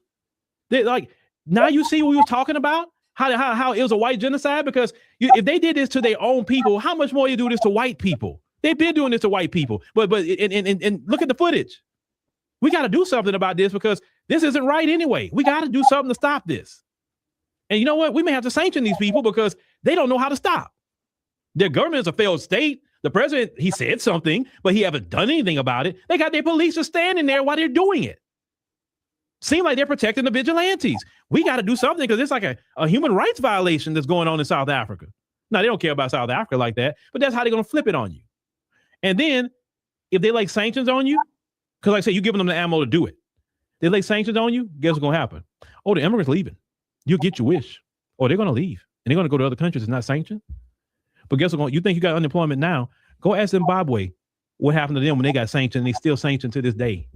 They like, now you see what we were talking about? How it was a white genocide? Because if they did this to their own people, how much more you do this to white people? They've been doing this to white people. But and look at the footage. We got to do something about this because this isn't right anyway. We got to do something to stop this. And you know what? We may have to sanction these people because they don't know how to stop. Their government is a failed state. The president, he said something, but he haven't done anything about it. They got their police just standing there while they're doing it. Seem like they're protecting the vigilantes. We got to do something because it's like a human rights violation that's going on in South Africa. Now, they don't care about South Africa like that, but that's how they're going to flip it on you. And then if they lay sanctions on you, because like I said, you're giving them the ammo to do it. They lay sanctions on you, guess what's going to happen? Oh, the immigrants leaving. You'll get your wish. Oh, they're going to leave. And they're going to go to other countries that's not sanctioned. But guess what? You think you got unemployment now? Go ask Zimbabwe what happened to them when they got sanctioned, and they still sanctioned to this day.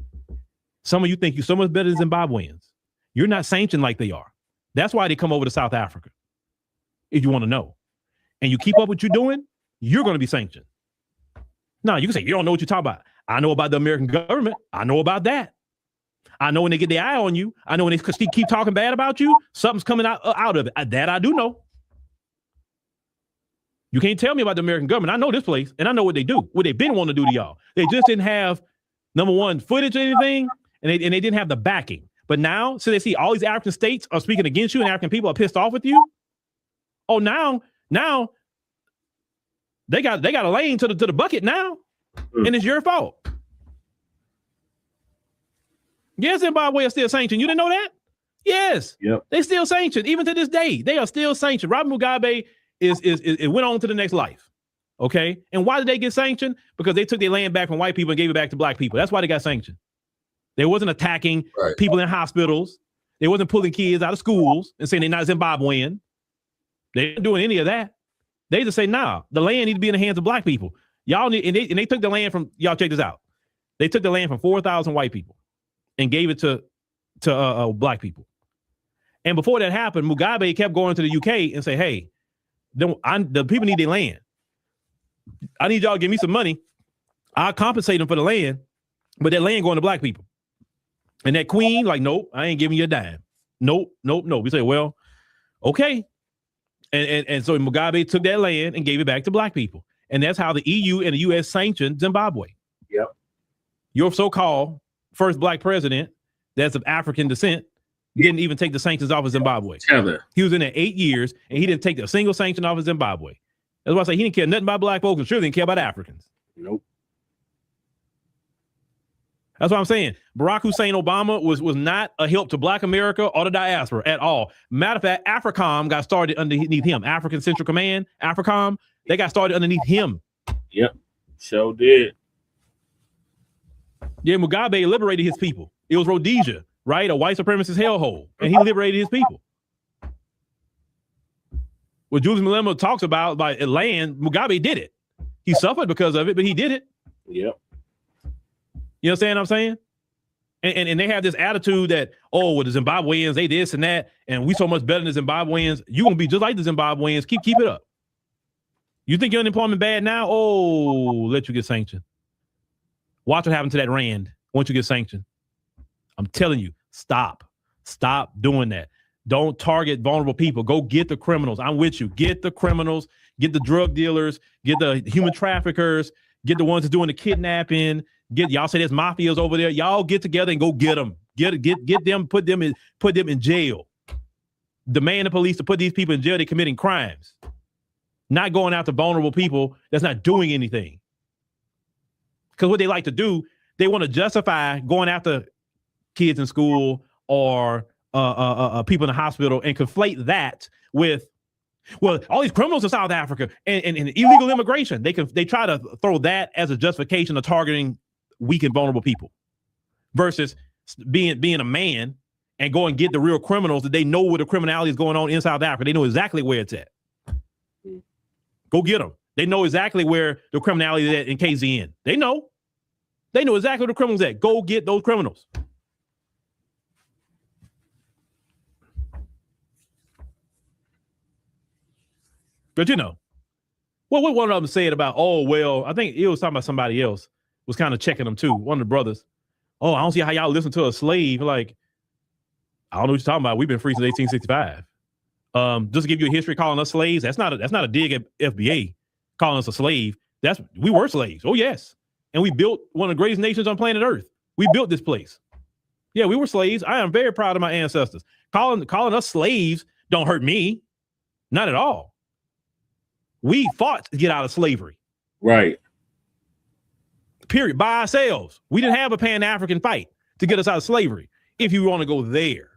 Some of you think you're so much better than Zimbabweans. You're not sanctioned like they are. That's why they come over to South Africa, if you want to know. And you keep up what you're doing, you're going to be sanctioned. Now, you can say, you don't know what you're talking about. I know about the American government. I know about that. I know when they get their eye on you. I know when they keep talking bad about you, something's coming out of it. That I do know. You can't tell me about the American government. I know this place, and I know what they do, what they've been wanting to do to y'all. They just didn't have, number one, footage or anything, and they didn't have the backing. But now, so they see all these African states are speaking against you, and African people are pissed off with you. Oh, now they got a lane to the bucket now, and it's your fault. Yes, Zimbabwe is still sanctioned. You didn't know that? Yes. Yep. They still sanctioned, even to this day. They are still sanctioned. Robert Mugabe it went on to the next life. Okay. And why did they get sanctioned? Because they took their land back from white people and gave it back to black people. That's why they got sanctioned. They wasn't attacking people in hospitals. They wasn't pulling kids out of schools and saying they're not Zimbabwean. They didn't doing any of that. They just say, nah, the land needs to be in the hands of black people. Y'all need, and they took the land from, y'all check this out. They took the land from 4,000 white people and gave it to black people. And before that happened, Mugabe kept going to the UK and say, hey, the people need their land. I need y'all to give me some money. I'll compensate them for the land, but that land going to black people. And that queen, like, nope, I ain't giving you a dime. Nope. We say, well, okay. And so Mugabe took that land and gave it back to black people. And that's how the EU and the US sanctioned Zimbabwe. Yep. Your so-called first black president that's of African descent didn't even take the sanctions off of Zimbabwe. He was in there 8 years, and he didn't take a single sanction off of Zimbabwe. That's why I say he didn't care nothing about black folks, and sure didn't care about Africans. Nope. That's what I'm saying. Barack Hussein Obama was not a help to black America or the diaspora at all. Matter of fact, AFRICOM got started underneath him. African Central Command, AFRICOM, they got started underneath him. Yep, sure did. Yeah, Mugabe liberated his people. It was Rhodesia, right? A white supremacist hellhole. And he liberated his people. What Julius Malema talks about by land, Mugabe did it. He suffered because of it, but he did it. Yep. You understand what I'm saying? And they have this attitude that, oh, well, the Zimbabweans, they this and that, and we so much better than the Zimbabweans. You're going to be just like the Zimbabweans. Keep it up. You think your unemployment bad now? Oh, let you get sanctioned. Watch what happened to that rand once you get sanctioned. I'm telling you, stop doing that. Don't target vulnerable people. Go get the criminals. I'm with you. Get the criminals, get the drug dealers, get the human traffickers, get the ones that's doing the kidnapping. Y'all say there's mafias over there. Y'all get together and go get them. Get them, put them in jail. Demand the police to put these people in jail. They're committing crimes. Not going after vulnerable people that's not doing anything. Because what they like to do, they want to justify going after kids in school or people in the hospital and conflate that with, well, all these criminals in South Africa and illegal immigration. They try to throw that as a justification of targeting weak and vulnerable people versus being a man and go and get the real criminals that they know where the criminality is going on in South Africa. They know exactly where it's at. Go get them. They know exactly where the criminality is at in KZN. They know exactly where the criminals at. Go get those criminals. But you know, what one of them said about, oh, well, I think it was talking about somebody else was kind of checking them too. One of the brothers. Oh, I don't see how y'all listen to a slave. Like, I don't know what you're talking about. We've been free since 1865. Just to give you a history, calling us slaves, that's not a dig at FBA. Calling us a slave. We were slaves. Oh, yes. And we built one of the greatest nations on planet Earth. We built this place. Yeah, we were slaves. I am very proud of my ancestors. Calling us slaves don't hurt me. Not at all. We fought to get out of slavery. Right. Period. By ourselves. We didn't have a Pan-African fight to get us out of slavery. If you want to go there.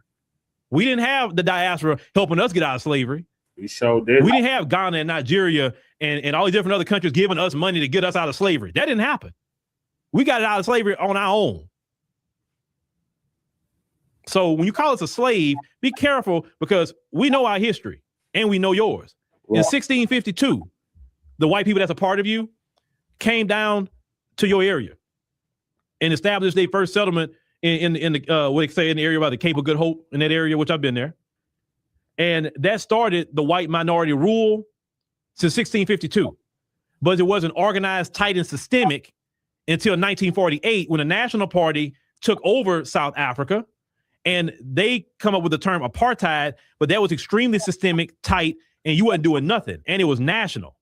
We didn't have the diaspora helping us get out of slavery. We showed did. We didn't have Ghana and Nigeria and all these different other countries giving us money to get us out of slavery. That didn't happen. We got it out of slavery on our own. So when you call us a slave, be careful because we know our history and we know yours. In 1652, the white people that's a part of you came down to your area and established their first settlement in the what they say in the area by the Cape of Good Hope, in that area, which I've been there. And that started the white minority rule since 1652. But it wasn't organized, tight, and systemic until 1948 when the National Party took over South Africa. And they come up with the term apartheid, but that was extremely systemic, tight, and you wasn't doing nothing. And it was national.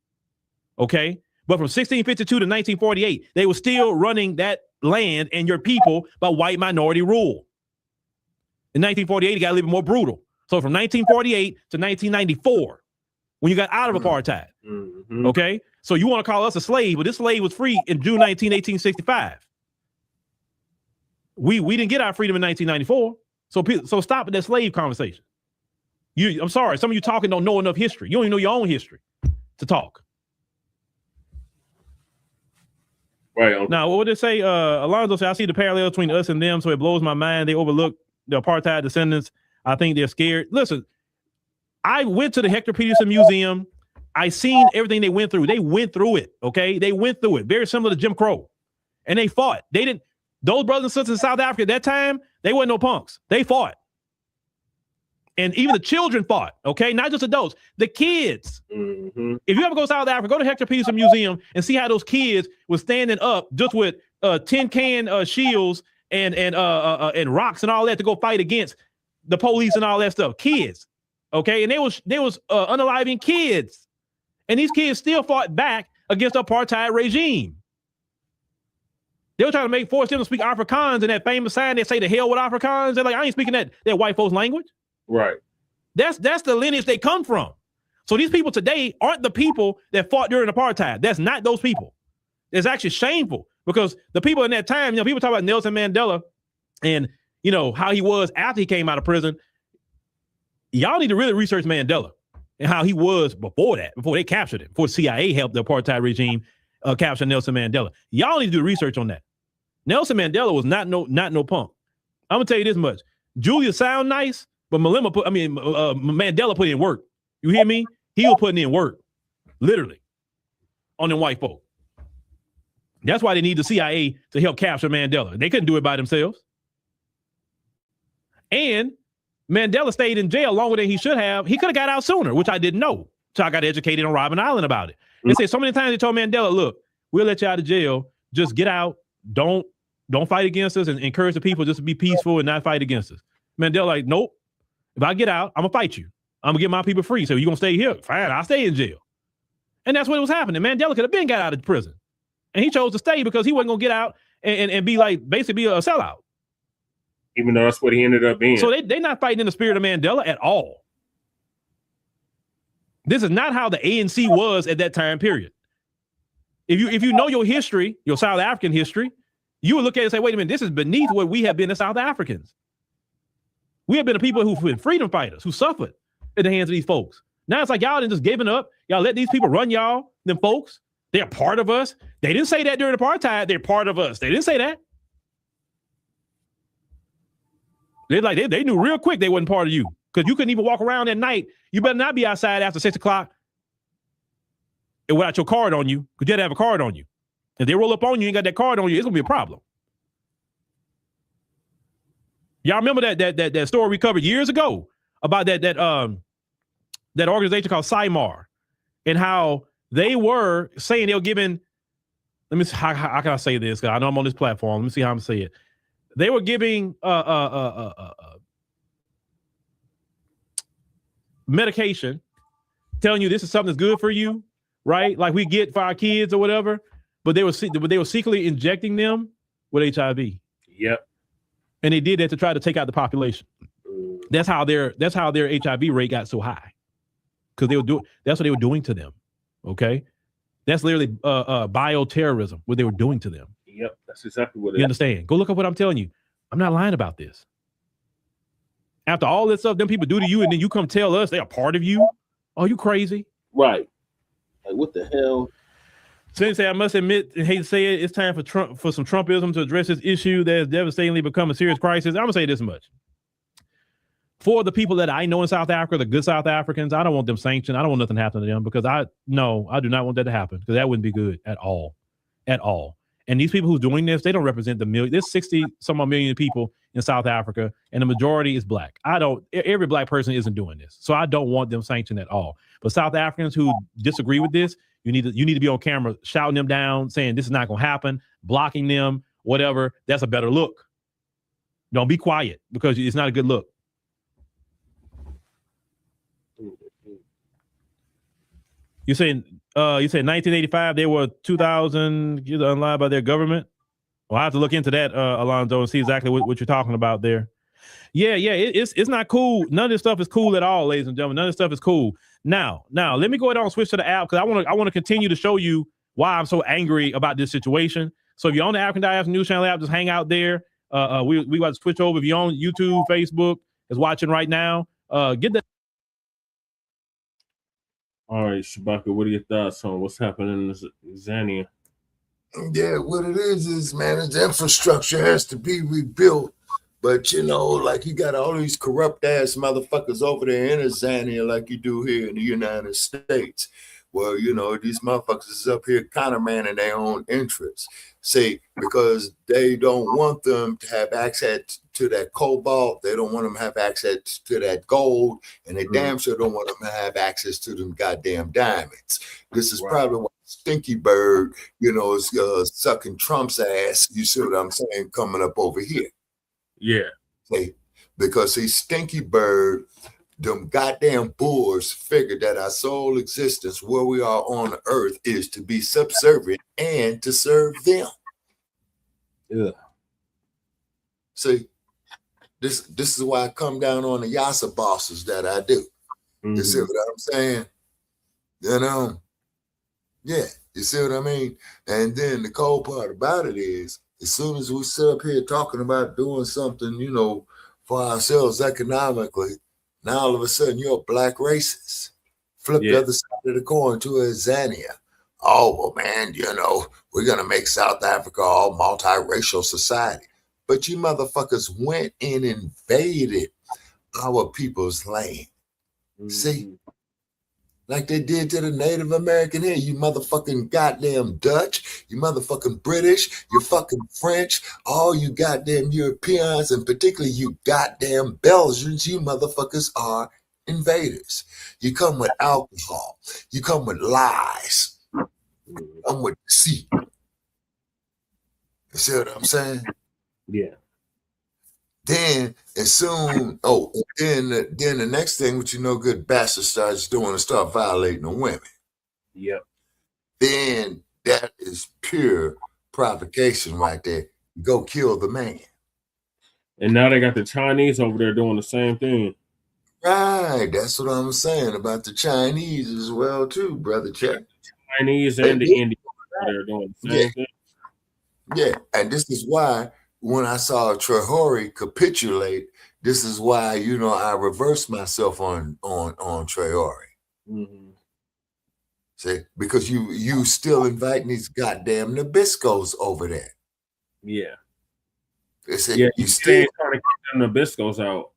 Okay? But from 1652 to 1948, they were still running that land and your people by white minority rule. In 1948, it got a little bit more brutal. So from 1948 to 1994, when you got out of apartheid, okay? So you want to call us a slave, but this slave was free in June 19, 1865. We didn't get our freedom in 1994. So stop with that slave conversation. I'm sorry, some of you talking don't know enough history. You don't even know your own history to talk. Right. Now, what would it say? Alonzo said, I see the parallel between us and them, so it blows my mind. They overlook the apartheid descendants. I think they're scared. Listen, I went to the Hector Peterson Museum. I seen everything they went through. They went through it, okay? They went through it. Very similar to Jim Crow. And they fought. Those brothers and sisters in South Africa at that time, they weren't no punks. They fought. And even the children fought, okay? Not just adults, the kids. If you ever go to South Africa, go to Hector Peterson Museum and see how those kids were standing up just with tin can shields and rocks and all that to go fight against the police and all that stuff. Kids, okay? And they was unaliving kids. And these kids still fought back against the apartheid regime. They were trying to force them to speak Afrikaans, and that famous sign they say the hell with Afrikaans. They're like, I ain't speaking that white folks language. Right. That's the lineage they come from. So these people today aren't the people that fought during apartheid. That's not those people. It's actually shameful because the people in that time, people talk about Nelson Mandela and, how he was after he came out of prison. Y'all need to really research Mandela and how he was before that, before they captured him, before CIA helped the apartheid regime capture Nelson Mandela. Y'all need to do research on that. Nelson Mandela was not no punk. I'm gonna tell you this much. Julia sound nice, but Mandela put in work. You hear me? He was putting in work, literally, on them white folk. That's why they need the CIA to help capture Mandela. They couldn't do it by themselves. And Mandela stayed in jail longer than he should have. He could have got out sooner, which I didn't know. So I got educated on Robben Island about it. They said so many times they told Mandela, look, we'll let you out of jail. Just get out. Don't fight against us and encourage the people just to be peaceful and not fight against us. Mandela like, nope. If I get out, I'm going to fight you. I'm going to get my people free. So you going to stay here? Fine, I'll stay in jail. And that's what was happening. Mandela could have been got out of prison. And he chose to stay because he wasn't going to get out and be like, basically be a sellout. Even though that's what he ended up being. So they're not fighting in the spirit of Mandela at all. This is not how the ANC was at that time period. If you know your history, your South African history, you would look at it and say, wait a minute, this is beneath what we have been as South Africans. We have been the people who've been freedom fighters, who suffered at the hands of these folks. Now it's like y'all done just giving up. Y'all let these people run y'all, them folks. They're part of us. They didn't say that during apartheid. They're part of us. They didn't say that. They knew real quick they wasn't part of you because you couldn't even walk around at night. You better not be outside after 6 o'clock and without your card on you because you had to have a card on you. If they roll up on you and got that card on you, it's gonna be a problem. Y'all remember that story we covered years ago about that organization called SIMAR and how they were saying they were giving. Let me see how can I say this? I know I'm on this platform. Let me see how I'm gonna say it. They were giving medication, telling you this is something that's good for you, right? Like we get for our kids or whatever. But they were secretly injecting them with HIV. Yep. And they did that to try to take out the population. That's how their HIV rate got so high. Because that's what they were doing to them. Okay. That's literally bioterrorism, what they were doing to them. Yep, that's exactly what it is. You understand? Go look up what I'm telling you. I'm not lying about this. After all this stuff them people do to you, and then you come tell us they are part of you. Are you crazy? Right. Like, what the hell? Sensei, I must admit, and hate to say it, it's time for some Trumpism to address this issue that has devastatingly become a serious crisis. I'm gonna say this much. For the people that I know in South Africa, the good South Africans, I don't want them sanctioned. I don't want nothing to happen to them because I do not want that to happen because that wouldn't be good at all. At all. And these people who's doing this, they don't represent the million. There's 60 some odd million people in South Africa, and the majority is black. Every black person isn't doing this. So I don't want them sanctioned at all. But South Africans who disagree with this, you need to be on camera shouting them down, saying this is not gonna happen, blocking them, whatever. That's a better look. Don't be quiet because it's not a good look. You said 1985 they were 2,000 unalive by their government. Well, I have to look into that, Alonzo, and see exactly what you're talking about there. Yeah, it's not cool. None of this stuff is cool at all, ladies and gentlemen. None of this stuff is cool. Now, let me go ahead and switch to the app because I want to continue to show you why I'm so angry about this situation. So if you're on the African Diaspora News Channel app, just hang out there. We got to switch over. If you're on YouTube, Facebook is watching right now. Get that. All right, Shabaka, what are your thoughts on what's happening in Zania? Yeah, what it is, man, the infrastructure has to be rebuilt. But, like you got all these corrupt ass motherfuckers over there in Zania like you do here in the United States. Well, these motherfuckers is up here countermanding their own interests. See, because they don't want them to have access to that cobalt. They don't want them to have access to that gold. And they damn sure don't want them to have access to them goddamn diamonds. This is probably why Stinky Bird, is sucking Trump's ass. You see what I'm saying? Coming up over here. Yeah. See, because Stinky Bird, them goddamn boors figured that our sole existence where we are on the earth is to be subservient and to serve them. Yeah. See, this is why I come down on the Yasa bosses that I do. Mm-hmm. You see what I'm saying? Yeah, you see what I mean? And then the cold part about it is, as soon as we sit up here talking about doing something, for ourselves economically, now all of a sudden you're a black racist. Flip the other side of the coin to a Zania. Oh, well, man, we're going to make South Africa all multiracial society. But you motherfuckers went and invaded our people's land. Mm-hmm. See? Like they did to the Native American here. You motherfucking goddamn Dutch, you motherfucking British, you fucking French, all you goddamn Europeans, and particularly you goddamn Belgians, you motherfuckers are invaders. You come with alcohol. You come with lies. You come with deceit. You see what I'm saying? Yeah. Then as soon, then the next thing, which good bastard starts doing is start violating the women. Yep. Then that is pure provocation right there. Go kill the man. And now they got the Chinese over there doing the same thing. Right. That's what I'm saying about the Chinese as well, too, brother Check. Chinese and the Indians they're doing the same thing. Yeah. And this is why when I saw Traore capitulate, this is why, I reversed myself on Traore. Mm-hmm. See, because you still inviting these goddamn Nabiscos over there. Yeah. You still ain't trying to keep them Nabiscos out.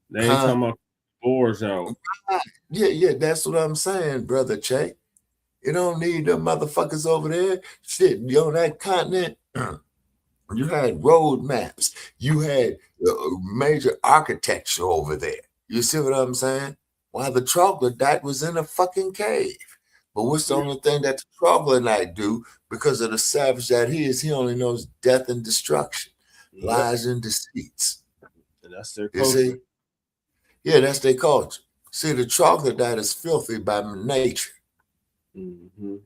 They ain't talking about boars out. Yeah, that's what I'm saying, brother Che. You don't need them motherfuckers over there. Shit, you on that continent. You had road maps. You had major architecture over there. You see what I'm saying? While the troglodyte was in a fucking cave. But what's the only thing that the troglodyte do? Because of the savage that he is, he only knows death and destruction, lies and deceits. And that's their culture. You see? Yeah, that's their culture. See, the troglodyte is filthy by nature. Mm-hmm.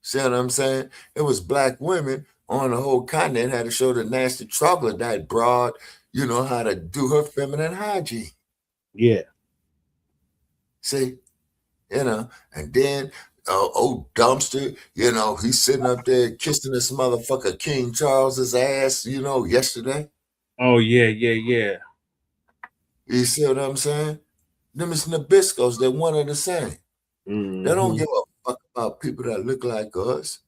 See what I'm saying? It was black women on the whole continent had to show the nasty troglodyte broad, how to do her feminine hygiene. Yeah. See, and then old dumpster, he's sitting up there kissing this motherfucker King Charles's ass, yesterday. Oh, yeah. You see what I'm saying? Them is Nabiscos. They're one and the same. They don't Mhm. give a fuck about people that look like us.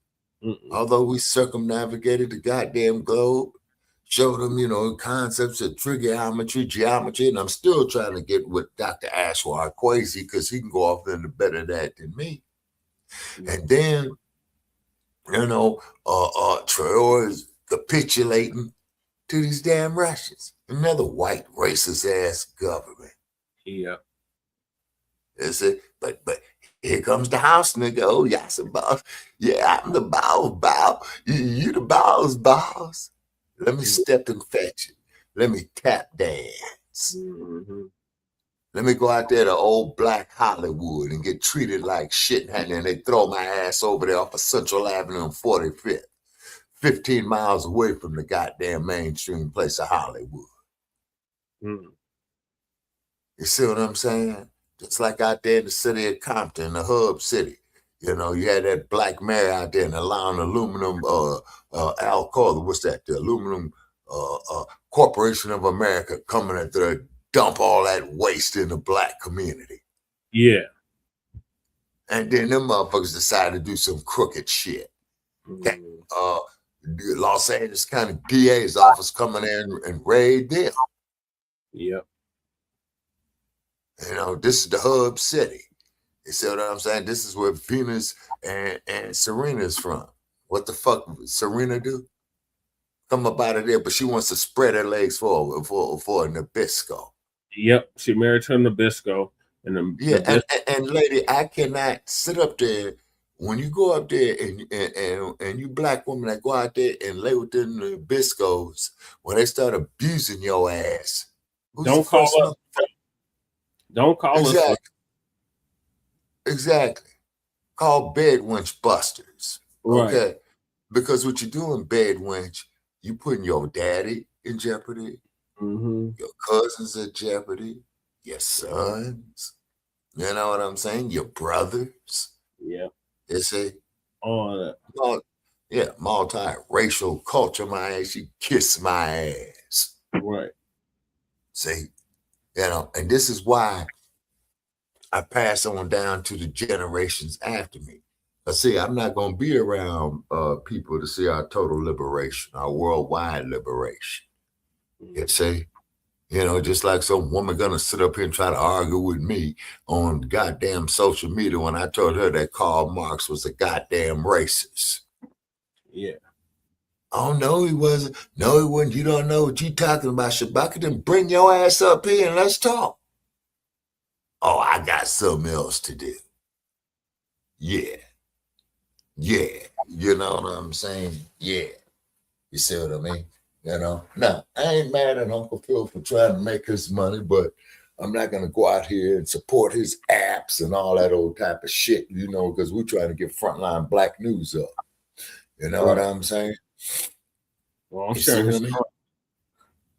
Although we circumnavigated the goddamn globe, showed them, concepts of trigonometry, geometry, and I'm still trying to get with Dr. Ashwar Kwesi because he can go off into better that than me. And then, Traore is capitulating to these damn Russians. Another white racist ass government. Yeah. Is it? But here comes the house nigga. Oh, yes, boss. Yeah, I'm the boss. You the boss. Let me step and fetch it. Let me tap dance. Let me go out there to old Black Hollywood and get treated like shit. And then they throw my ass over there off of Central Avenue and 45th, 15 miles away from the goddamn mainstream place of Hollywood. You see what I'm saying? Just like out there in the city of Compton, the hub city. You had that Black Mary out there and allowing aluminum, Alcoa, what's that? The Aluminum Corporation of America coming in there to dump all that waste in the Black community. Yeah. And then them motherfuckers decided to do some crooked shit. That, Los Angeles County DA's office coming in and raid them. Yep. This is the hub city. You see what I'm saying? This is where Venus and Serena's from. What the fuck Serena do? Come up out of there, but she wants to spread her legs for Nabisco. Yep. She married to Nabisco. And and lady, I cannot sit up there when you go up there and you Black women that go out there and lay with them Nabiscos when they start abusing your ass. Don't call us. Don't call us. Exactly. Call bed wench busters. Right. Okay. Because what you doing, bed wench, you putting your daddy in jeopardy, your cousins in jeopardy, your sons. You know what I'm saying? Your brothers. Yeah. You see? All that. Yeah, multi-racial culture, my ass. You kiss my ass. Right. See? And this is why I pass on down to the generations after me. See, I'm not going to be around people to see our total liberation, our worldwide liberation. You see? Just like some woman going to sit up here and try to argue with me on goddamn social media when I told her that Karl Marx was a goddamn racist. Yeah. Oh, no, he wasn't. No, he wasn't. You don't know what you're talking about, Shabaka. Then bring your ass up here and let's talk. Oh, I got something else to do. Yeah. Yeah. You know what I'm saying? Yeah. You see what I mean? No, I ain't mad at Uncle Phil for trying to make his money, but I'm not going to go out here and support his apps and all that old type of shit, because we're trying to get frontline Black news up. You know what I'm saying? Well, I'm sharing his content.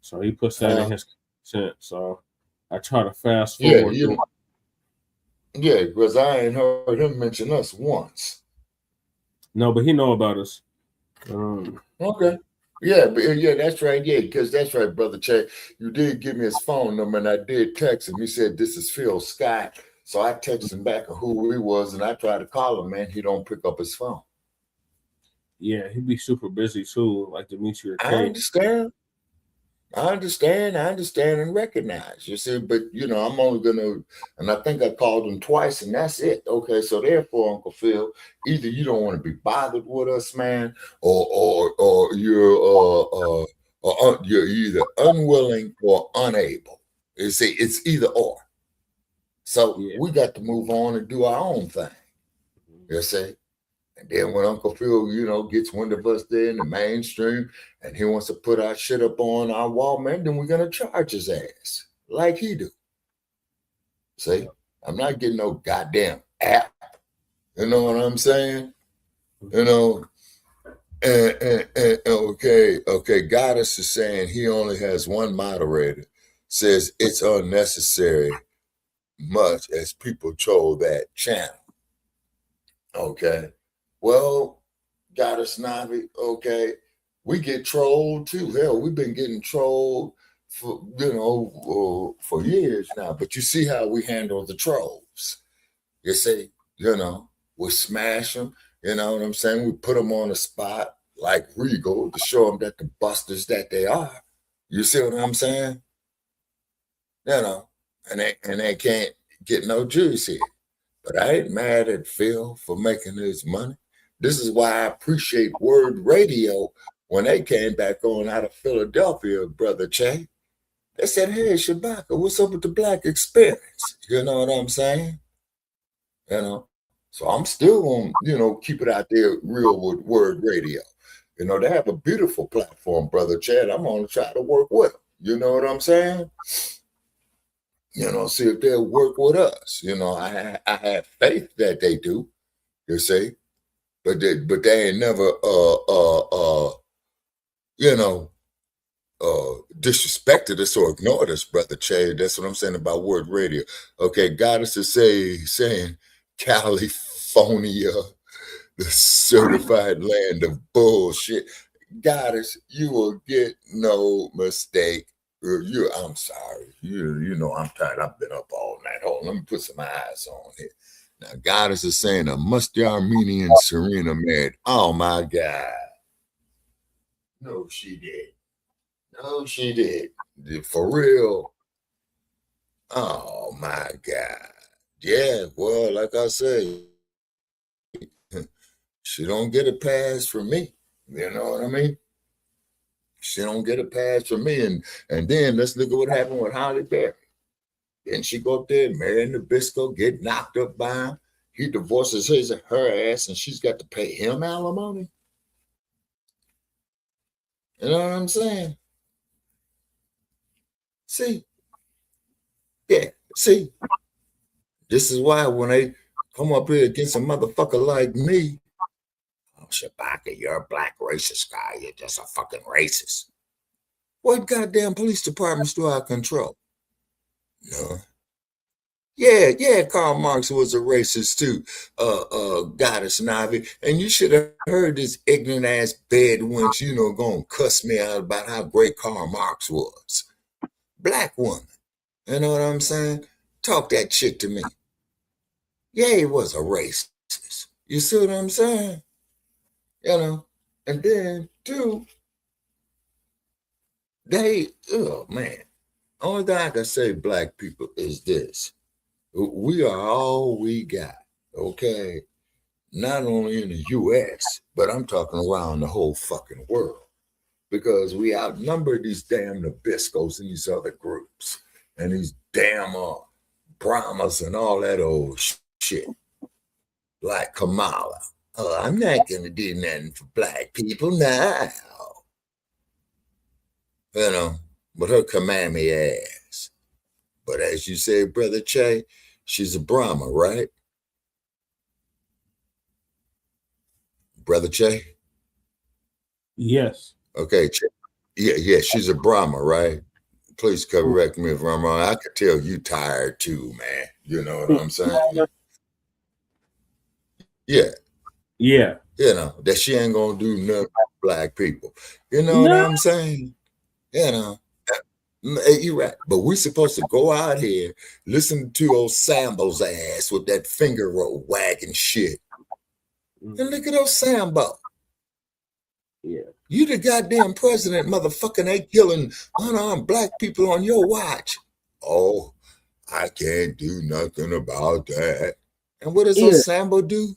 So he puts that in his content. So I try to fast forward. Yeah, because I ain't heard him mention us once. No, but he know about us. Okay. Yeah, that's right. Yeah, because that's right, Brother Che. You did give me his phone number, and I did text him. He said, "This is Phil Scott." So I texted him back of who he was, and I tried to call him, man. He don't pick up his phone. Yeah, he'd be super busy too, like Demetri. I understand and recognize. You see, but I'm only gonna, and I think I called him twice, and that's it. Okay, so therefore, Uncle Phil, either you don't want to be bothered with us, man, or you're either unwilling or unable. You see, it's either or. So we got to move on and do our own thing. You see. And then when Uncle Phil, gets wind of us there in the mainstream and he wants to put our shit up on our wall, man, then we're going to charge his ass like he do. See, I'm not getting no goddamn app. You know what I'm saying? Okay, Goddess is saying he only has one moderator, says it's unnecessary much as people troll that channel. Okay. Well, Goddess Navi, okay, we get trolled too. Hell, we've been getting trolled for years now. But you see how we handle the trolls. You see, we smash them. You know what I'm saying? We put them on the spot like Regal to show them that the busters that they are. You see what I'm saying? And they can't get no juice here. But I ain't mad at Phil for making his money. This is why I appreciate Word Radio when they came back on out of Philadelphia, Brother Che. They said, hey, Shabaka, what's up with the Black experience? You know what I'm saying? So I'm still going to, keep it out there real with Word Radio. They have a beautiful platform, Brother Chad. I'm going to try to work with them. You know what I'm saying? See if they'll work with us. I have faith that they do, you see. But they ain't never, disrespected us or ignored us, Brother Chad. That's what I'm saying about Word Radio. Okay, Goddess is saying California, the certified land of bullshit. Goddess, you will get no mistake. I'm sorry. I'm tired. I've been up all night. Hold on, let me put some eyes on here. Now, Goddess is saying a musty Armenian Serena married. Oh my God. No, she did. No, she did. For real. Oh my God. Yeah, well, like I say, she don't get a pass from me. You know what I mean? She don't get a pass from me. And then let's look at what happened with Holly Berry. Then she go up there, marry Nabisco, get knocked up by him. He divorces her ass, and she's got to pay him alimony. You know what I'm saying? See? Yeah, see? This is why when they come up here against a motherfucker like me, oh, Shabaka, you're a black racist guy. You're just a fucking racist. What goddamn police departments do I control? No. Yeah, Karl Marx was a racist too, Goddess Navi. And you should have heard this ignorant ass bedwench, gonna cuss me out about how great Karl Marx was. Black woman. You know what I'm saying? Talk that shit to me. Yeah, he was a racist. You see what I'm saying? And then, too, oh man, only thing I can say, black people, is this. We are all we got, okay? Not only in the U.S., but I'm talking around the whole fucking world. Because we outnumber these damn Nabiscos and these other groups. And these damn Brahmas and all that old shit. Like Kamala. Oh, I'm not going to do nothing for black people now. But her command-me ass. But as you say, Brother Che, she's a Brahma, right? Brother Che? Yes. Okay, Che. Yeah, she's a Brahma, right? Please correct me if I'm wrong. I could tell you tired too, man. You know what I'm saying? Yeah. Yeah. That she ain't gonna do nothing for black people. You know what I'm saying? You're right. But we're supposed to go out here, listen to old Sambo's ass with that finger roll wagging shit. And look at those Sambo. Yeah. You the goddamn president, motherfucking ain't killing unarmed black people on your watch. Oh, I can't do nothing about that. And what does old Sambo do?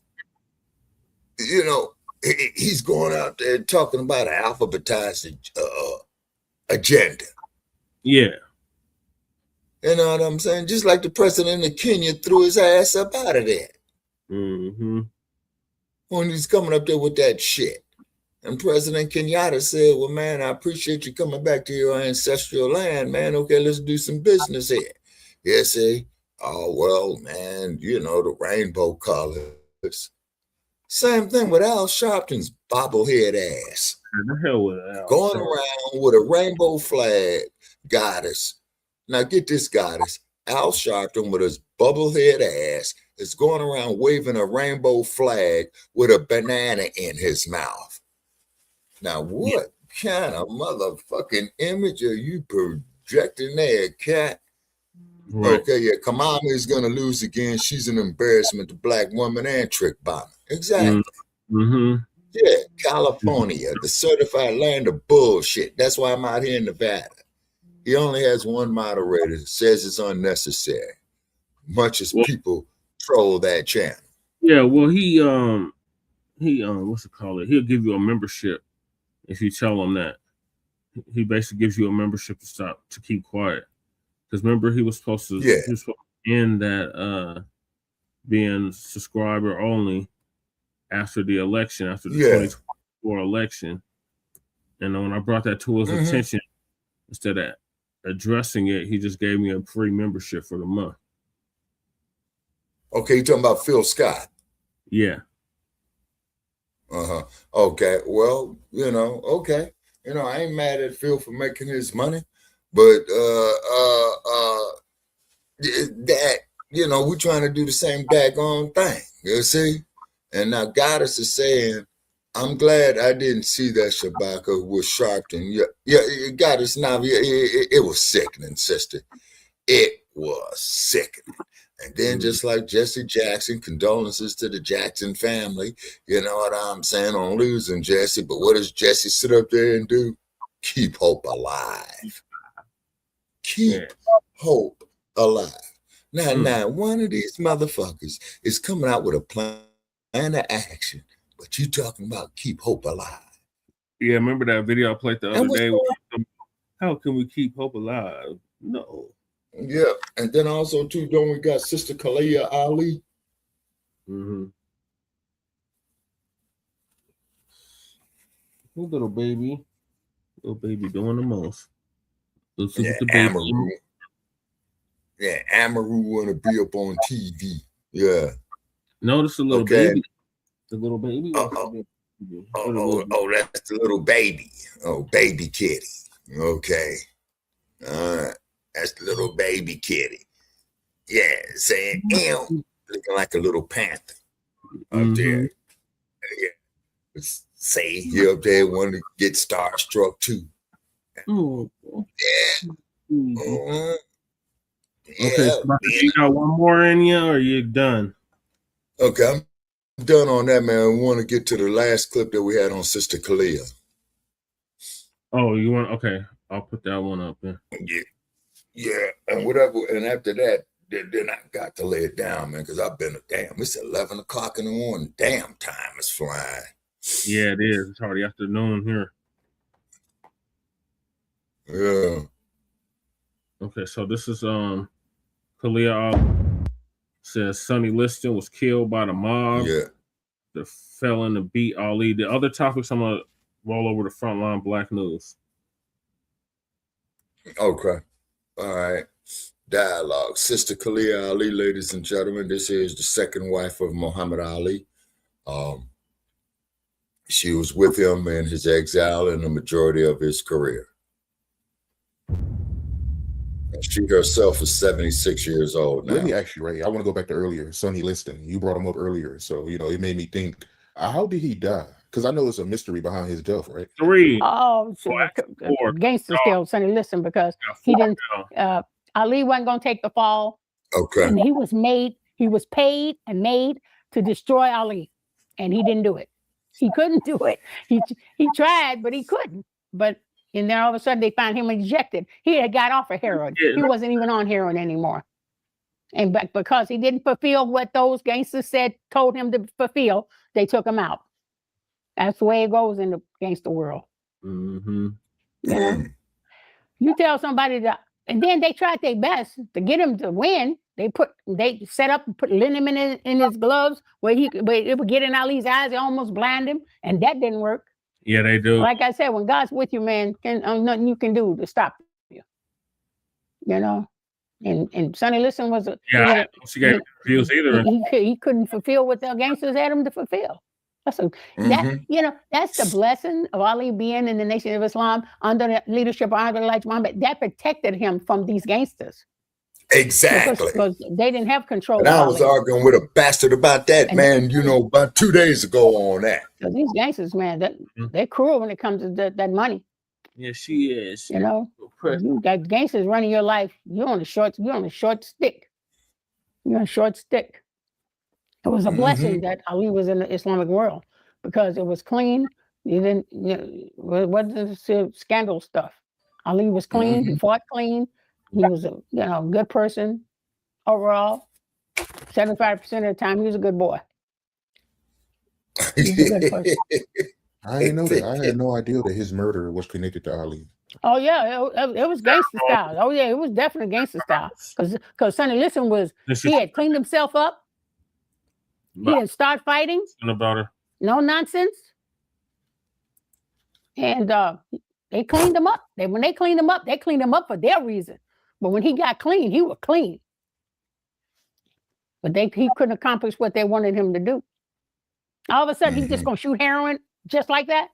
He's going out there talking about an alphabetized agenda. Yeah. You know what I'm saying? Just like the president of Kenya threw his ass up out of there. Mm-hmm. When he's coming up there with that shit. And President Kenyatta said, well, man, I appreciate you coming back to your ancestral land, man. Okay, let's do some business here. You see? Oh, well, man, the rainbow colors. Same thing with Al Sharpton's bobblehead ass. The hell with Al. Going around with a rainbow flag, Goddess. Now get this, Goddess. Al Sharpton with his bubblehead ass is going around waving a rainbow flag with a banana in his mouth. Now, what kind of motherfucking image are you Rejecting there, cat. Right. Okay, yeah, Kamala is gonna lose again. She's an embarrassment to black woman and trick bomber. Exactly. Mm-hmm. Yeah, California, the certified land of bullshit. That's why I'm out here in Nevada. He only has one moderator, says it's unnecessary. Much as people troll that channel. Yeah, well, he what's it called? He'll give you a membership if you tell him that. He basically gives you a membership to keep quiet. Because remember, he was supposed to end that being subscriber only after the election, after the 2024 election. And when I brought that to his attention, instead of addressing it, he just gave me a free membership for the month. Okay, you talking about Phil Scott? Yeah. Okay, well, okay. I ain't mad at Phil for making his money, but that, we're trying to do the same daggone thing, you see? And now Goddess is saying, I'm glad I didn't see that Shabaka was Sharpton. Yeah, Goddess, now, it was sickening, sister. It was sickening. And then just like Jesse Jackson, condolences to the Jackson family, you know what I'm saying, on losing Jesse. But what does Jesse sit up there and do? Keep hope alive. Keep hope alive. Now, one of these motherfuckers is coming out with a plan of action, but you talking about keep hope alive. Yeah, remember that video I played the other day? How can we keep hope alive? No. Yeah, and then also too, don't we got Sister Kalia Ali? Mm-hmm. Little baby doing the most. Amaru. Yeah, Amaru want to be up on TV. Yeah. Notice the little baby. The little baby. Oh, that's the little baby. Oh, baby kitty. Okay. That's the little baby kitty. Yeah, saying, looking like a little panther up there. Yeah. Say he up there want to get starstruck too. Yeah. Okay, so you got one more in you, or you done? Okay, I'm done on that, man. We want to get to the last clip that we had on Sister Kalia. Oh, you want? Okay, I'll put that one up there. Yeah, and whatever. And after that, then I got to lay it down, man, because I've been it's 11 o'clock in the morning. Damn, time is flying. Yeah, it is. It's already afternoon here. Yeah. Okay, so this is Kalia says Sonny Liston was killed by the mob. Yeah. The felon to beat Ali. The other topics I'm gonna roll over the Frontline Black News. Okay. All right. Dialogue. Sister Kalia Ali, ladies and gentlemen, this is the second wife of Muhammad Ali. She was with him in his exile and the majority of his career. She herself is 76 years old now. Let me ask you, Ray. I want to go back to earlier, Sonny Liston. You brought him up earlier, so it made me think. How did he die? Because I know there's a mystery behind his death, right? Gangsters killed Sonny Liston because he didn't. Ali wasn't going to take the fall. Okay. And he was paid and made to destroy Ali, and he didn't do it. He couldn't do it. He tried, but he couldn't. And then all of a sudden they found him ejected. He had got off of heroin. He wasn't even on heroin anymore. And because he didn't fulfill what those gangsters told him to fulfill, they took him out. That's the way it goes in the gangster world. Mm-hmm. You tell somebody that, and then they tried their best to get him to win. They set up and put liniment in his gloves where it would get in Ali's eyes. It almost blind him, and that didn't work. Yeah, they do. Like I said, when God's with you, man, nothing you can do to stop you. And Sonny Liston was she got confused either. He couldn't fulfill what the gangsters had him to fulfill. That's the blessing of Ali being in the Nation of Islam under the leadership of Elijah Muhammad. That protected him from these gangsters. Exactly. Because they didn't have control. And I was arguing with a bastard about that, man, about 2 days ago on that. These gangsters, man, they're cruel when it comes to that money. Yeah, she is. You know, you got gangsters running your life. You're on a short stick. You're on a short stick. It was a blessing that Ali was in the Islamic world because it was clean. You didn't, what the scandal stuff. Ali was clean. He fought clean. He was a good person overall. 75% of the time, he was a good boy. He was a good person. I didn't know that. I had no idea that his murder was connected to Ali. Oh yeah, it was gangster style. Oh yeah, it was definitely gangster style. Because Sonny Liston he had cleaned himself up. He didn't start fighting. About her. No nonsense. And they cleaned him up. When they cleaned him up, they cleaned him up for their reason. But when he got clean, he was clean. But he couldn't accomplish what they wanted him to do. All of a sudden, he's just gonna shoot heroin just like that.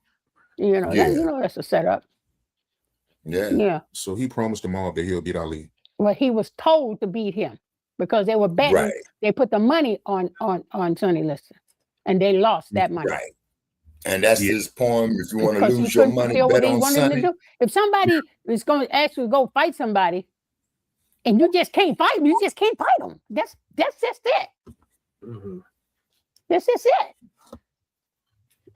That's a setup. Yeah. So he promised the mob that he'll beat Ali. Well, he was told to beat him because they were betting. Right. They put the money on Sonny Liston, and they lost that money. Right. And that's his poem. If you want to lose your money, bet on Sonny. If somebody is going to ask you to go fight somebody, and you just can't fight them, you just can't fight them. That's just it. That's just it.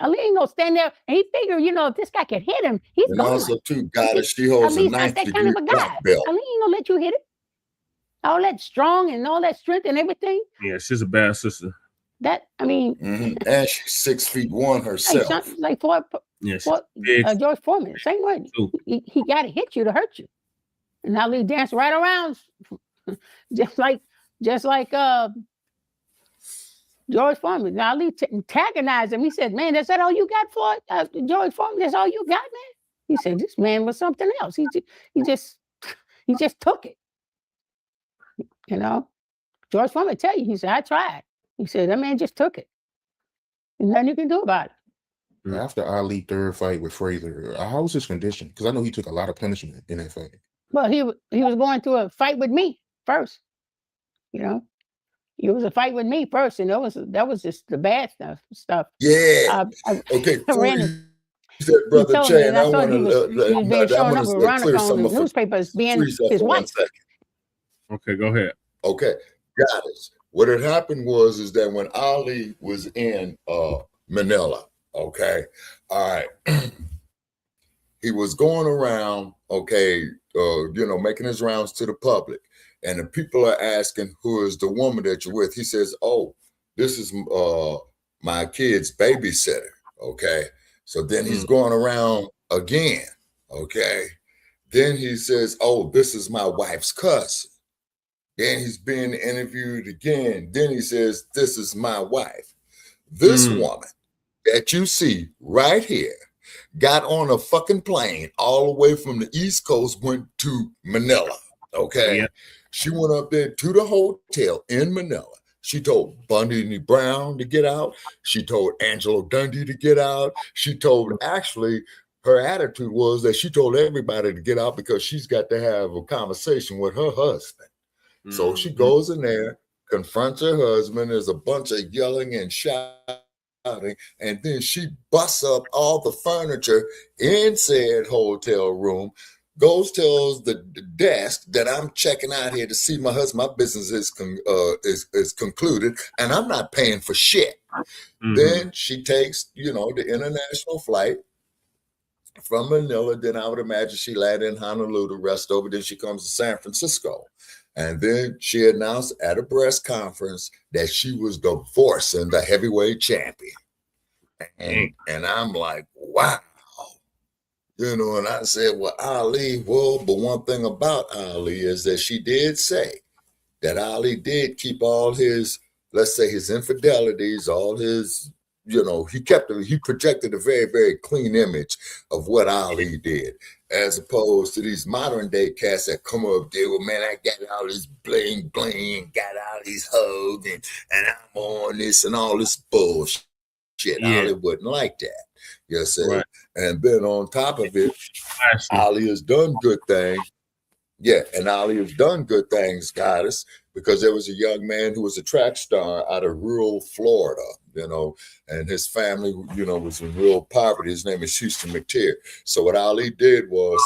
Ali ain't gonna stand there, and he figured, if this guy can hit him, he's And going. also, too, Goddess, she holds a Ali's not ninth that degree kind of a guy. black belt. Ali ain't gonna let you hit him. All that strong and all that strength and everything. Yeah, she's a bad sister. And she's 6'1" herself. Like Yes. George Foreman, same way. He got to hit you to hurt you. And Ali danced right around, just like George Foreman. Now Ali antagonized him. He said, "Man, is that all you got for it, George Foreman? That's all you got, man." He said, "This man was something else. He just took it." George Foreman tell you. He said, "I tried." He said, "That man just took it. There's nothing you can do about it." After Ali's third fight with Frazier, how was his condition? Because I know he took a lot of punishment in that fight. Well, he was going through a fight with me first. It was a fight with me first, and that was just the bad stuff. Yeah. Okay. Said, Brother Chan, I want he was being shown up with Veronica on the newspapers being his wife. Okay, go ahead. Okay, got it. What had happened was that when Ali was in Manila, okay, all right, he was going around, making his rounds to the public, and the people are asking, "Who is the woman that you're with?" He says, "Oh, this is my kid's babysitter." Okay, so then he's going around again. Okay, then he says, "Oh, this is my wife's cousin." Then he's being interviewed again. Then he says, "This is my wife." This woman that you see right here got on a fucking plane all the way from the East Coast, went to Manila. Okay. Yeah. She went up there to the hotel in Manila. She told Bundy Brown to get out. She told Angelo Dundee to get out. She told, actually, her attitude was that she told everybody to get out because she's got to have a conversation with her husband. So she goes in there, confronts her husband. There's a bunch of yelling and shouting, and then she busts up all the furniture in said hotel room, goes, tells the desk that I'm checking out here to see my husband. My business is concluded, and I'm not paying for shit. Then she takes, the international flight from Manila. Then I would imagine she landed in Honolulu, rest over. Then she comes to San Francisco. And then she announced at a press conference that she was divorcing the heavyweight champion. And I'm like, wow. And I said, well, Ali, but one thing about Ali is that she did say that Ali did keep all his, let's say, his infidelities, all his, he projected a very, very clean image of what Ali did, as opposed to these modern day cats that come up there, well, man, I got all this bling bling, got all these hoes, and I'm on this and all this bullshit. Yeah. Ali wasn't like that. You see? Right. And then on top of it, Ali has done good things. Yeah, and Ali has done good things, Goddess, because there was a young man who was a track star out of rural Florida, and his family, was in real poverty. His name is Houston McTeer. So what Ali did was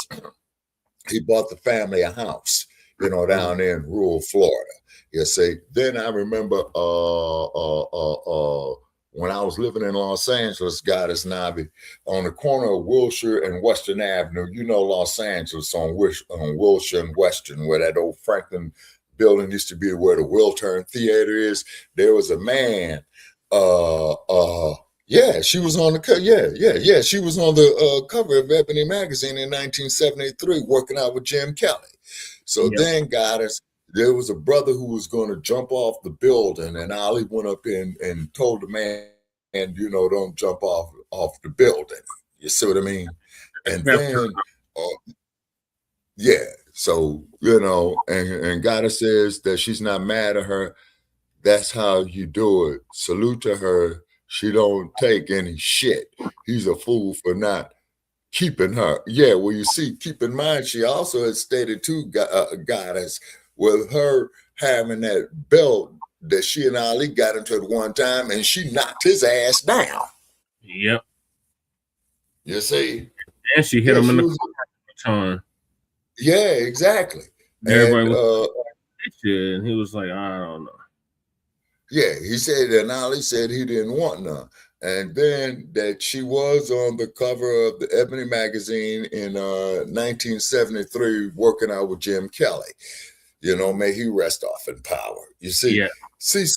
he bought the family a house, down there in rural Florida. You see, then I remember when I was living in Los Angeles, Goddess Nabi, on the corner of Wilshire and Western Avenue, Los Angeles on Wilshire and Western, where that old Franklin building used to be, where the Wiltern Theater is. There was a man, she was on the cover. Yeah. She was on the cover of Ebony magazine in 1973, working out with Jim Kelly. So then, Goddess, there was a brother who was going to jump off the building, and Ali went up in and told the man, don't jump off the building. You see what I mean? And then, so, and Goddess says that she's not mad at her. That's how you do it. Salute to her. She don't take any shit. He's a fool for not keeping her. Yeah, well, you see, keep in mind, she also had stated too, Goddess, with her having that belt that she and Ali got into at one time, and she knocked his ass down. Yep. You see? And she hit him in the time. Yeah, exactly. Everybody was and he was like, I don't know. Yeah, he said, and Ali said he didn't want none. And then that she was on the cover of the Ebony magazine in 1973, working out with Jim Kelly. May he rest off in power. You see, see,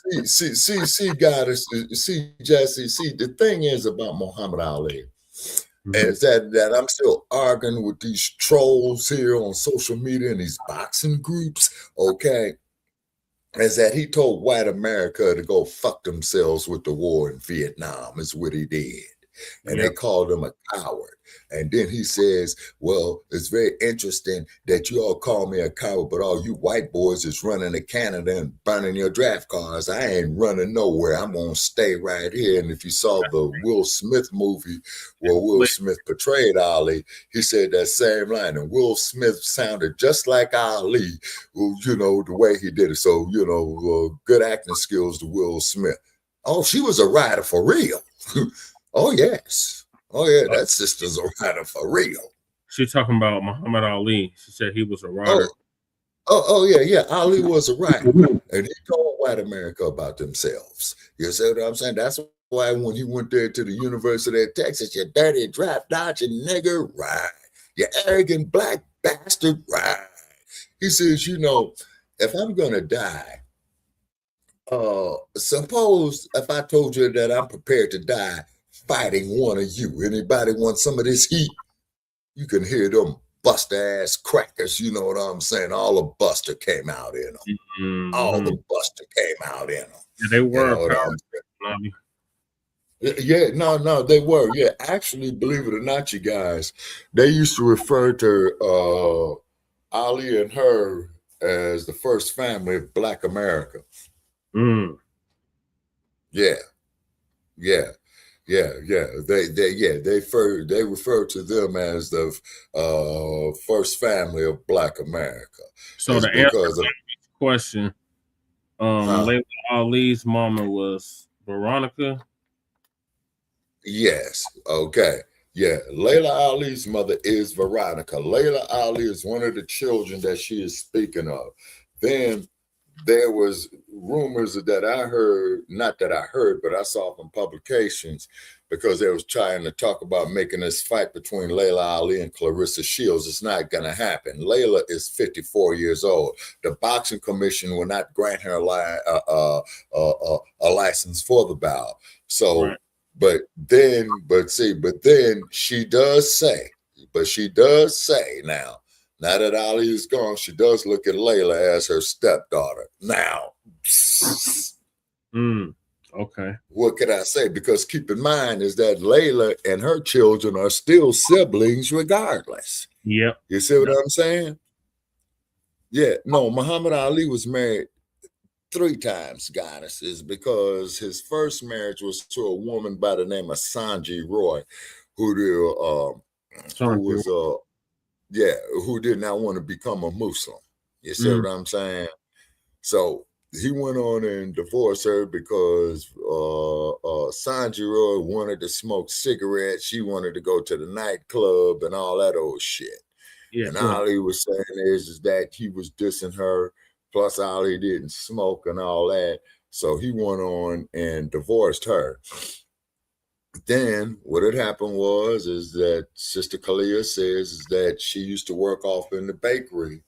Goddess, see, Jesse, see, the thing is about Muhammad Ali is that I'm still arguing with these trolls here on social media and these boxing groups, okay? Is that he told white America to go fuck themselves with the war in Vietnam, is what he did. And they called him a coward. And then he says, well, it's very interesting that you all call me a coward, but all you white boys is running to Canada and burning your draft cards. I ain't running nowhere. I'm going to stay right here. And if you saw the Will Smith movie where Will Smith portrayed Ali, he said that same line. And Will Smith sounded just like Ali, the way he did it. So, good acting skills to Will Smith. Oh, she was a writer for real. Oh, yes. Oh, yeah, that sister's a writer for real. She's talking about Muhammad Ali. She said he was a writer. Yeah. Ali was a writer. And he told white America about themselves. You see what I'm saying? That's why when he went there to the University of Texas, you dirty, draft dodging nigger, right? You arrogant black bastard, right? He says, if I'm going to die, suppose if I told you that I'm prepared to die fighting one of you. Anybody want some of this heat? You can hear them buster ass crackers. You know what I'm saying? All the buster came out in them. Mm-hmm. All the buster came out in them. Yeah, they were. They were. Yeah, actually, believe it or not, you guys, they used to refer to Ali and her as the first family of Black America. Mm. Yeah. They refer to them as the first family of Black America. So the answer to the question, Layla Ali's mama was Veronica. Yes. Okay. Yeah. Layla Ali's mother is Veronica. Layla Ali is one of the children that she is speaking of. Then there was rumors that I heard, not that I heard, but I saw from publications, because they was trying to talk about making this fight between Layla Ali and Clarissa Shields. It's not going to happen. Layla is 54 years old. The boxing commission will not grant her a license for the bout. So, right. but then she does say now that Ali is gone, she does look at Layla as her stepdaughter. Now, okay. What can I say? Because keep in mind is that Layla and her children are still siblings regardless. Yep. You see what I'm saying? Yeah. No, Muhammad Ali was married 3 times, goddesses, because his first marriage was to a woman by the name of Sanji Roy, who did not want to become a Muslim. You see what I'm saying? So he went on and divorced her because Sanjay wanted to smoke cigarettes. She wanted to go to the nightclub and all that old shit. Yeah, And right. Ali was saying is that he was dissing her. Plus, Ali didn't smoke and all that. So he went on and divorced her. Then what had happened is that Sister Kalia says is that she used to work off in the bakery,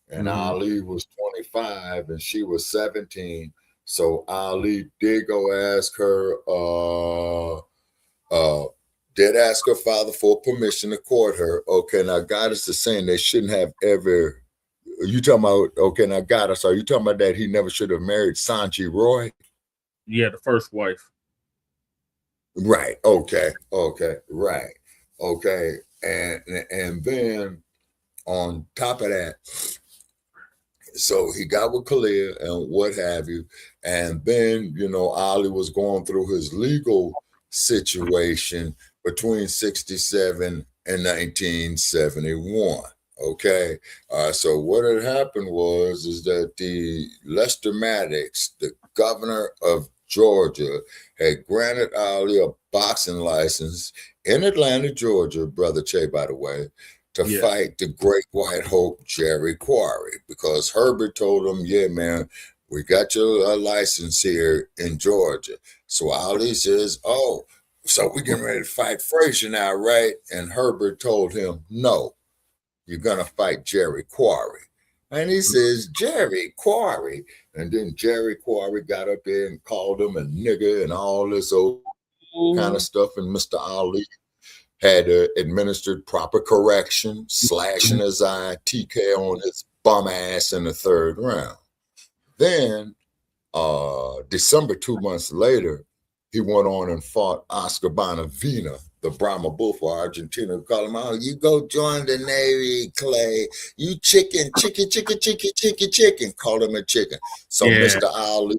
and Ali was 25 and she was 17. So Ali did go ask her, did ask her father for permission to court her. Okay, now Goddess is saying they shouldn't have ever. You talking about? Okay, now Goddess, are you talking about that he never should have married Sanjay Roy? Yeah, the first wife. Right. Okay. Right. Okay. And then on top of that, so he got with Kalia and what have you, and then Ali was going through his legal situation between 67 and 1971. Okay. So what had happened is that the Lester Maddox, the governor of Georgia, had granted Ali a boxing license in Atlanta, Georgia, Brother Che, by the way, to fight the great white hope Jerry Quarry, because Herbert told him, yeah, man, we got your license here in Georgia. So Ali says, oh, so we're getting ready to fight Frazier now, right? And Herbert told him, no, you're going to fight Jerry Quarry. And he says, Jerry Quarry. And then Jerry Quarry got up there and called him a nigger and all this old kind of stuff. And Mr. Ali had administered proper correction, slashing his eye, TK on his bum ass in the third round. Then December, 2 months later, he went on and fought Oscar Bonavena, the Brahma Bull for Argentina. Call him out. You go join the Navy, Clay. You chicken. Call him a chicken. So Mr. Ali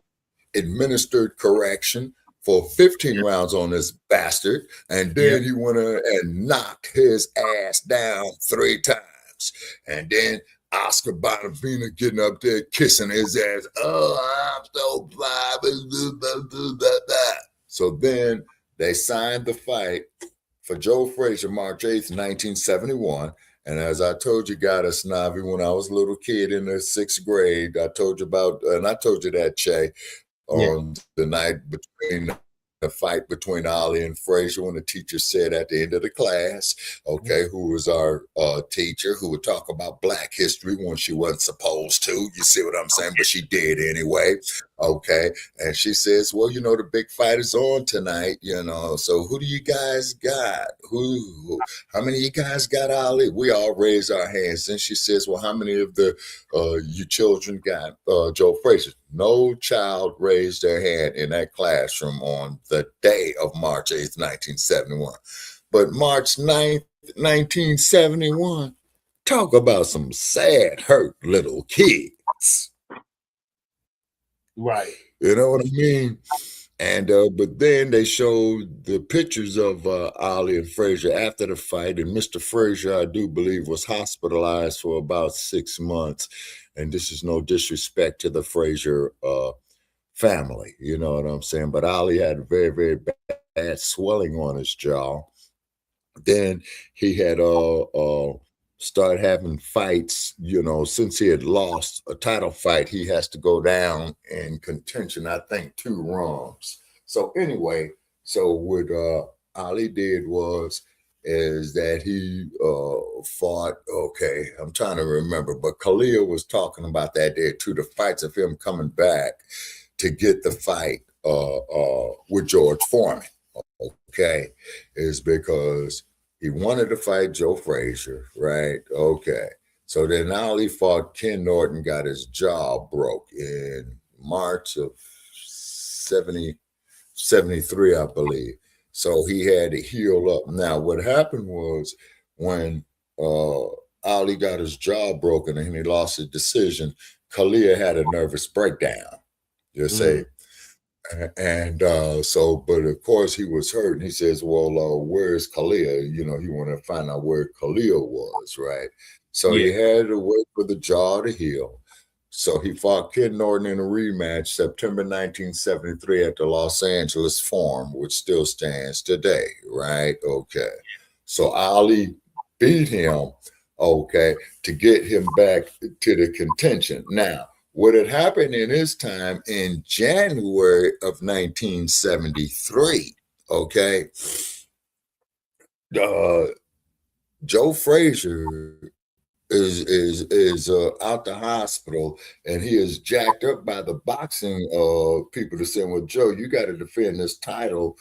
administered correction for 15 rounds on this bastard. And then he went in and knocked his ass down 3 times. And then Oscar Bonavena getting up there, kissing his ass. Oh, I'm so proud. So then they signed the fight for Joe Frazier, March 8th, 1971. And as I told you, Goddess Navi, when I was a little kid in the 6th grade, I told you about, and I told you that, Che, on the night between the fight between Ali and Frazier, when the teacher said at the end of the class, okay, who was our teacher, who would talk about Black history when she wasn't supposed to. You see what I'm saying? But she did anyway. Okay. And she says, well, the big fight is on tonight, so who do you guys got? How many of you guys got Ali? We all raised our hands. And she says, well, how many of you children got Joe Frazier? No child raised their hand in that classroom on the day of March 8th, 1971. But March 9th, 1971, talk about some sad, hurt little kids. Right. You know what I mean? And but then they showed the pictures of Ali and Frazier after the fight, and Mr. Frazier, I do believe, was hospitalized for about 6 months. And this is no disrespect to the Frazier family, you know what I'm saying? But Ali had very, very bad swelling on his jaw. Then he had started having fights, since he had lost a title fight, he has to go down in contention, I think 2 rounds. So anyway, so what Ali did is that he fought, okay, I'm trying to remember, but Khalil was talking about that there too, the fights of him coming back to get the fight with George Foreman, okay, is because he wanted to fight Joe Frazier, right? Okay. So then Ali fought Ken Norton, got his jaw broke in March of 73, I believe. So he had to heal up. Now, what happened was when Ali got his jaw broken and he lost his decision, Kalia had a nervous breakdown, you see. And so, but of course he was hurt, and he says, well, where's Kalia? He wanted to find out where Kalia was, right? So he had to wait for the jaw to heal. So he fought Kid Norton in a rematch September 1973 at the Los Angeles Forum, which still stands today, right? Okay. So Ali beat him, okay, to get him back to the contention. Now, what had happened in his time in January of 1973, okay, Joe Frazier is out the hospital, and he is jacked up by the boxing people to say, well, Joe, you got to defend this title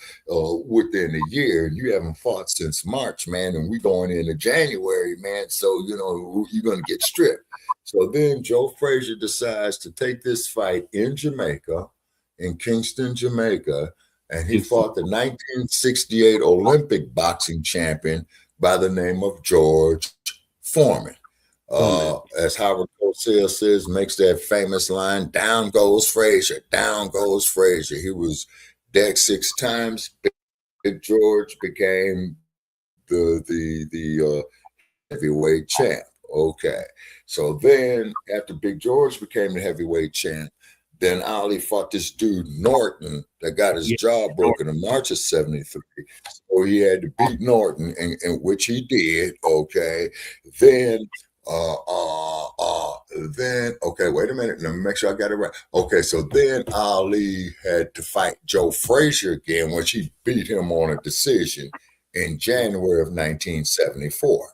within a year, and you haven't fought since March, man, and we going into January, man, so you know you're going to get stripped. So then Joe Frazier decides to take this fight in Jamaica, in Kingston, Jamaica, and he fought the 1968 Olympic boxing champion by the name of George Foreman. As Howard Cosell says, makes that famous line, down goes Frazier, down goes Frazier. He was decked 6 times. Big George became the heavyweight champ. Okay. So then after Big George became the heavyweight champ, then Ali fought this dude Norton that got his jaw broken in March of 73. So he had to beat Norton, and which he did. Okay. Then okay, wait a minute. Let me make sure I got it right. Okay, so then Ali had to fight Joe Frazier again, which he beat him on a decision in January of 1974.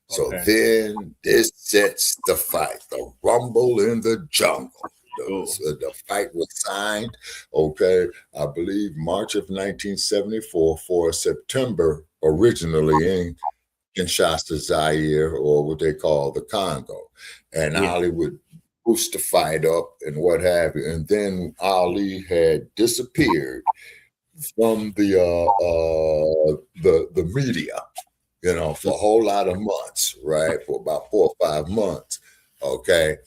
So then this sets the fight, the Rumble in the Jungle. The fight was signed, okay, I believe March of 1974 for September, originally in Kinshasa, Zaire, or what they call the Congo. And Ali would boost the fight up and what have you. And then Ali had disappeared from the media, you know, for a whole lot of months, right? For about 4 or 5 months, okay?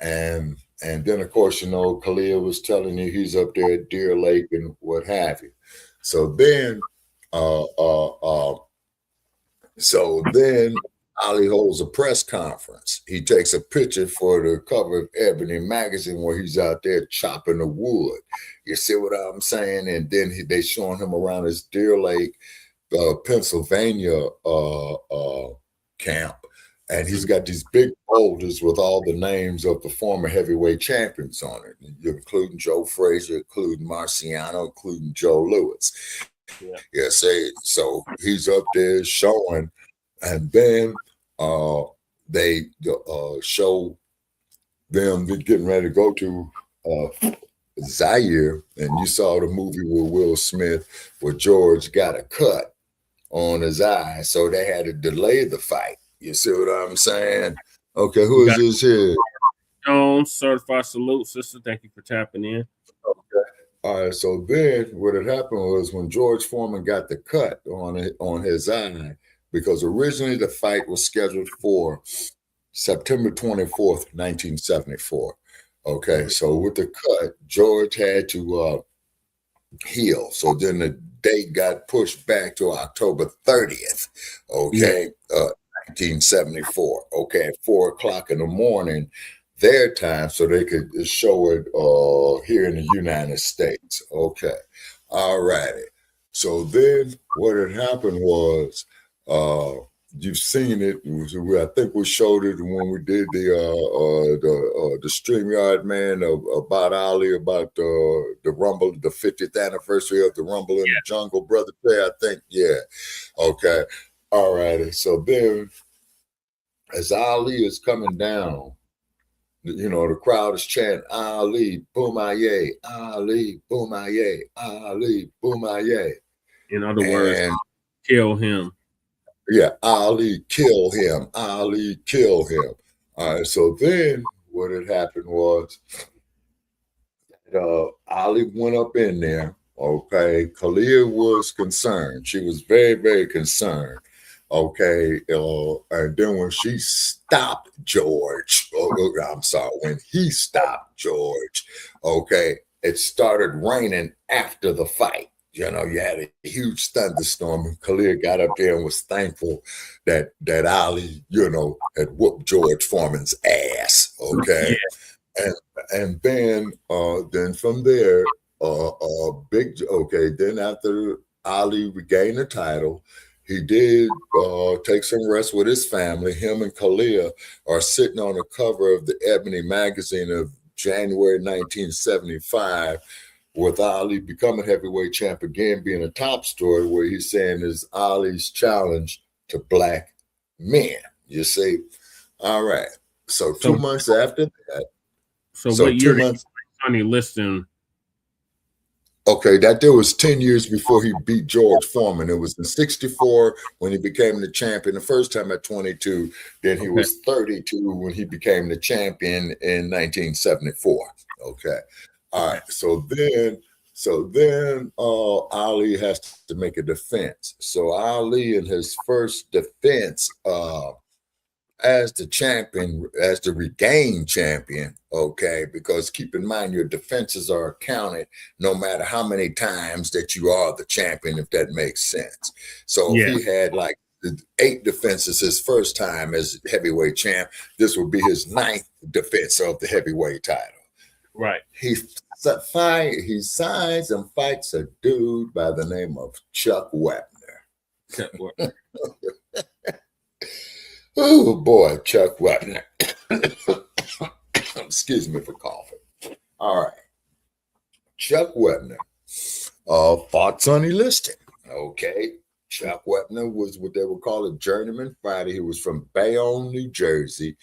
And then, of course, you know, Khalil was telling you he's up there at Deer Lake and what have you. So then, Ali holds a press conference. He takes a picture for the cover of Ebony magazine where he's out there chopping the wood. You see what I'm saying? And then they showing him around his Deer Lake, Pennsylvania camp. And he's got these big boulders with all the names of the former heavyweight champions on it, including Joe Frazier, including Marciano, including Joe Louis. Yeah, so he's up there showing, and then they show them getting ready to go to Zaire, and you saw the movie with Will Smith where George got a cut on his eye, so they had to delay the fight. You see what I'm saying? Okay, who is this here? Jones, certified salute, sister. Thank you for tapping in. Okay. All right, so then what had happened was when George Foreman got the cut on his eye, because originally the fight was scheduled for September 24th, 1974. Okay, so with the cut, George had to heal. So then the date got pushed back to October 30th. Okay. 1974, okay, at 4 o'clock in the morning, their time, so they could show it here in the United States. Okay, all righty. So then what had happened was, you've seen it. I think we showed it when we did the StreamYard, man, about Ali, about the Rumble, the 50th anniversary of the Rumble in the Jungle, Brother Trey, I think, yeah. Okay. All righty. So then, as Ali is coming down, you know, the crowd is chanting, Ali, Boomaye, Ali, Boomaye, Ali, Boomaye. In other words, kill him. Yeah, Ali, kill him. Ali, kill him. All right. So then what had happened was Ali went up in there. Okay. Khalil was concerned. She was very, very concerned. Okay, and then when she stopped George, when he stopped George, okay, it started raining after the fight. You know, you had a huge thunderstorm, and Khalil got up there and was thankful that Ali, you know, had whooped George Foreman's ass. Okay, And then from there, then after Ali regained the title, he did take some rest with his family. Him and Kalia are sitting on the cover of the Ebony magazine of January 1975, with Ali becoming heavyweight champ again, being a top story where he's saying is Ali's challenge to black men. You see? All right. So 2 months after that. So what year did Sonny Liston? Okay, that there was 10 years before he beat George Foreman. It was in 64 when he became the champion the first time at 22. Then he was 32 when he became the champion in 1974. Okay. All right. So then Ali has to make a defense. So Ali in his first defense as the champion, as the regained champion, okay, because keep in mind your defenses are counted no matter how many times that you are the champion, if that makes sense. So if he had like 8 defenses his first time as heavyweight champ, this would be his 9th defense of the heavyweight title. Right. He signs and fights a dude by the name of Chuck Wepner. Oh boy, Chuck Wepner. Excuse me for coughing. All right. Chuck Wepner fought Sonny Liston. Okay. Chuck Wepner was what they would call a journeyman fighter. He was from Bayonne, New Jersey.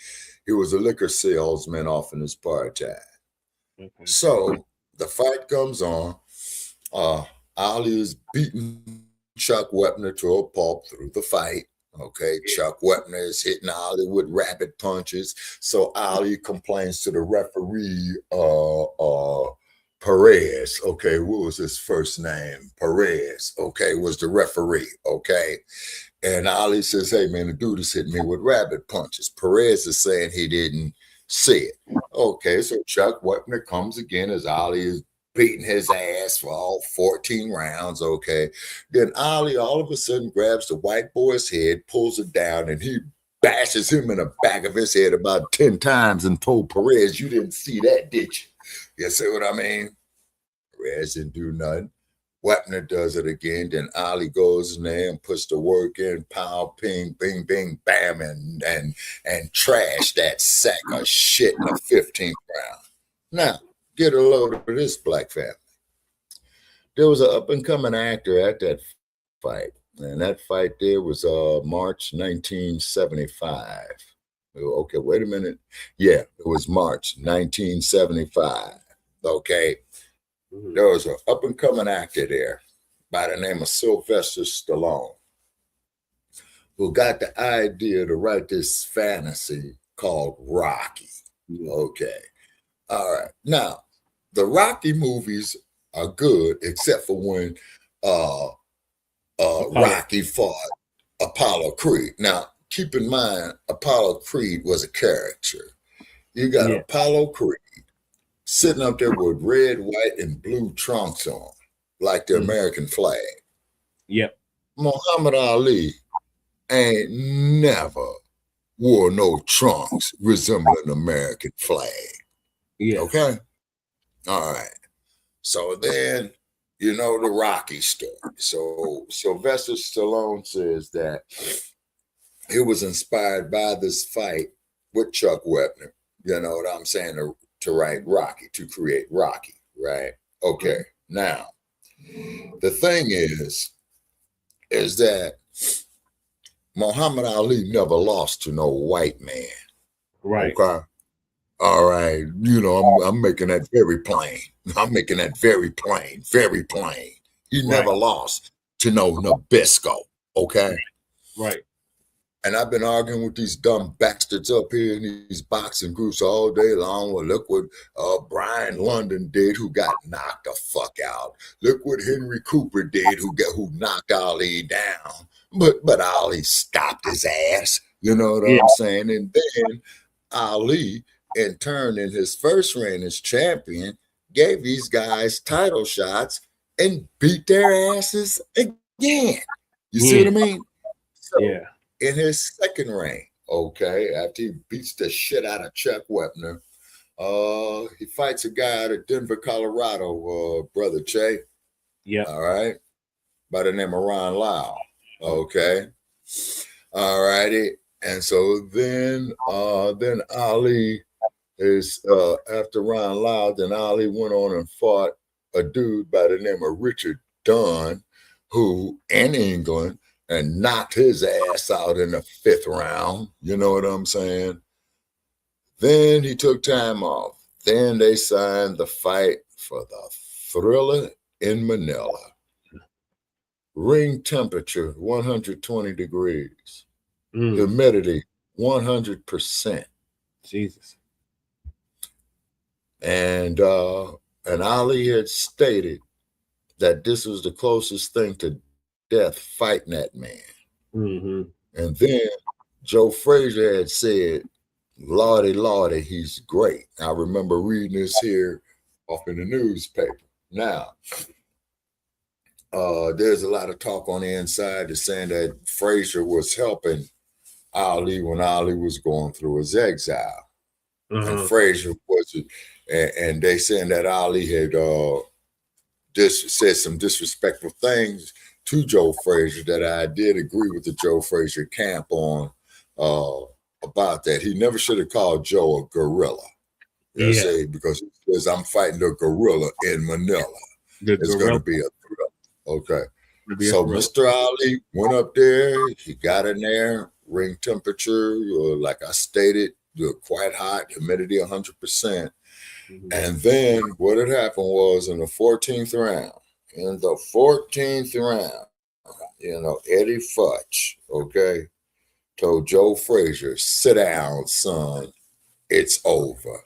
He was a liquor salesman off in his part-time. Okay. So the fight comes on. Ali is beating Chuck Wepner to a pulp through the fight. Okay, Chuck Wepner is hitting Ali with rapid punches. So Ali complains to the referee, Perez. Okay, what was his first name? Perez. Okay, was the referee. Okay. And Ali says, hey, man, the dude is hitting me with rapid punches. Perez is saying he didn't see it. Okay, so Chuck Wepner comes again as Ali is beating his ass for all 14 rounds, okay? Then Ali all of a sudden grabs the white boy's head, pulls it down, and he bashes him in the back of his head about 10 times and told Perez, you didn't see that, did you? You see what I mean? Perez didn't do nothing. Wepner does it again. Then Ali goes in there and puts the work in, pow, ping, bing, bing, bam, and trash that sack of shit in the 15th round. Now, get a load of this, black family. There was an up-and-coming actor at that fight, and that fight there was March 1975. Okay, wait a minute. Yeah, it was March 1975. Okay. There was an up-and-coming actor there by the name of Sylvester Stallone who got the idea to write this fantasy called Rocky. Okay. All right. Now, the Rocky movies are good except for when Rocky fought Apollo Creed. Now, keep in mind, Apollo Creed was a character. You got Apollo Creed sitting up there with red, white, and blue trunks on, like the American flag. Yep. Muhammad Ali ain't never wore no trunks resembling American flag. Yeah. Okay? All right. So then, you know the Rocky story. So Sylvester Stallone says that he was inspired by this fight with Chuck Wepner, you know what I'm saying, to write Rocky, to create Rocky, right? Okay. Now, the thing is that Muhammad Ali never lost to no white man. Right. Okay. All right. You know, I'm making that very plain. I'm making that very plain, very plain. He never lost to no Nabisco. Okay. Right. And I've been arguing with these dumb bastards up here in these boxing groups all day long. Well, look what Brian London did, who got knocked the fuck out. Look what Henry Cooper did, who knocked Ali down. But Ali stopped his ass. You know what I'm saying? And then Ali, in turn, in his first reign as champion, gave these guys title shots and beat their asses again. You see what I mean? So, in his second reign, okay, after he beats the shit out of Chuck Wepner, He fights a guy out of Denver, Colorado, brother Che. Yeah. All right. By the name of Ron Lau. Okay. All righty. And so then Ali is after Ron Lau, then Ali went on and fought a dude by the name of Richard Dunn, who in England, and knocked his ass out in the 5th round. You know what I'm saying? Then he took time off. Then they signed the fight for the Thriller in Manila. Ring temperature, 120 degrees. Humidity, 100%. Jesus. And Ali had stated that this was the closest thing to death, fighting that man. Mm-hmm. And then Joe Frazier had said, Lordy, Lordy, he's great. I remember reading this here off in the newspaper. Now, there's a lot of talk on the inside that's saying that Frazier was helping Ali when Ali was going through his exile. And Frazier was, and they saying that Ali had said some disrespectful things to Joe Frazier that I did agree with the Joe Frazier camp on about that. He never should have called Joe a gorilla. You know, because he says, I'm fighting a gorilla in Manila. It's going to be a thrill. Okay. So Mr. Ali went up there. He got in there. Ring temperature, like I stated, quite hot. Humidity 100%. And then what had happened was in the 14th round, you know, Eddie Futch, okay, told Joe Frazier, sit down, son, it's over.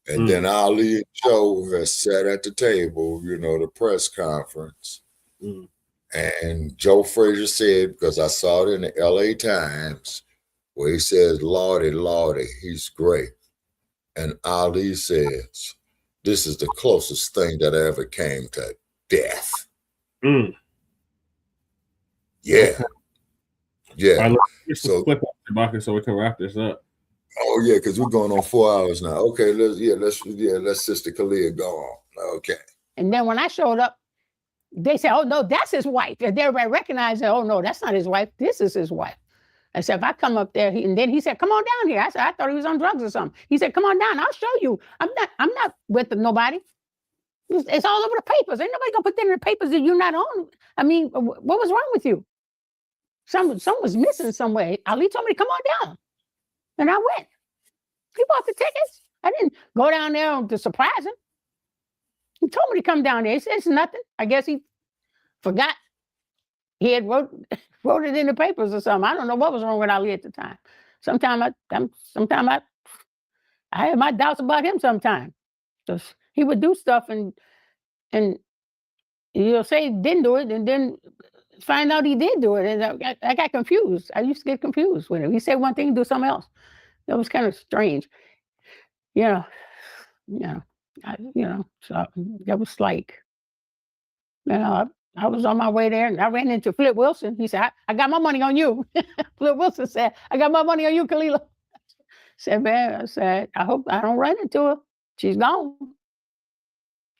And then Ali and Joe had sat at the table, you know, the press conference. And Joe Frazier said, because I saw it in the LA Times, where he says, Lordy, Lordy, he's great. And Ali says, this is the closest thing that ever came to death. Yeah. Yeah. So clip up Shabaka so we can wrap this up. Oh yeah, because we're going on 4 hours now. Okay, let's Sister Kalia go on. Okay. And then when I showed up, they said, oh no, that's his wife. And everybody recognized that, oh no, that's not his wife. This is his wife. I said, if I come up there, and then he said, come on down here. I said, I thought he was on drugs or something. He said, come on down, I'll show you. I'm not with nobody. It's all over the papers. Ain't nobody gonna put that in the papers that you're not on. I mean, what was wrong with you? Someone was missing somewhere. Ali told me to come on down. And I went. He bought the tickets. I didn't go down there to surprise him. He told me to come down there. He said, it's nothing. I guess he forgot. He had wrote it in the papers or something. I don't know what was wrong with Ali at the time. Sometimes I had my doubts about him sometimes. Because he would do stuff and he'll say he didn't do it and then find out he did do it. And I got confused. I used to get confused with him. He said one thing, do something else. That was kind of strange. So that was like, I was on my way there and I ran into Flip Wilson. He said, I got my money on you. Flip Wilson said, I got my money on you, Kalila. I said, I hope I don't run into her. She's gone.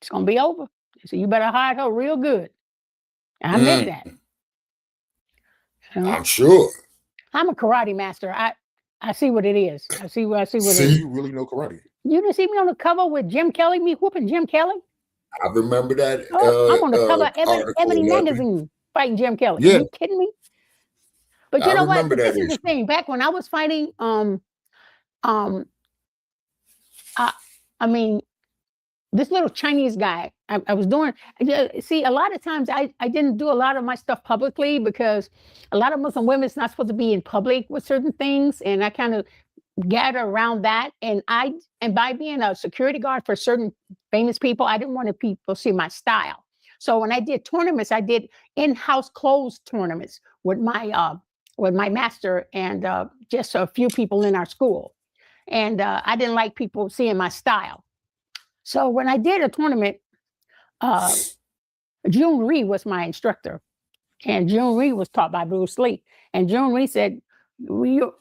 It's going to be over. He said, you better hide her real good. And I meant that. I'm sure. I'm a karate master. I see what it is. I see what it is. You really know karate. You didn't see me on the cover with Jim Kelly, me whooping Jim Kelly? I remember that. I'm on the cover of Ebony magazine fighting Jim Kelly. Yeah. Are you kidding me? But you know what? This is the thing. Back when I was fighting, I mean, this little Chinese guy, I was doing, see, a lot of times I didn't do a lot of my stuff publicly because a lot of Muslim women is not supposed to be in public with certain things. And I kind of gather around that. And by being a security guard for certain famous people, I didn't want people to see my style. So when I did tournaments, I did in-house closed tournaments with my master and just a few people in our school. And I didn't like people seeing my style. So when I did a tournament, June Rhee was my instructor. And June Rhee was taught by Bruce Lee. And June Rhee said, you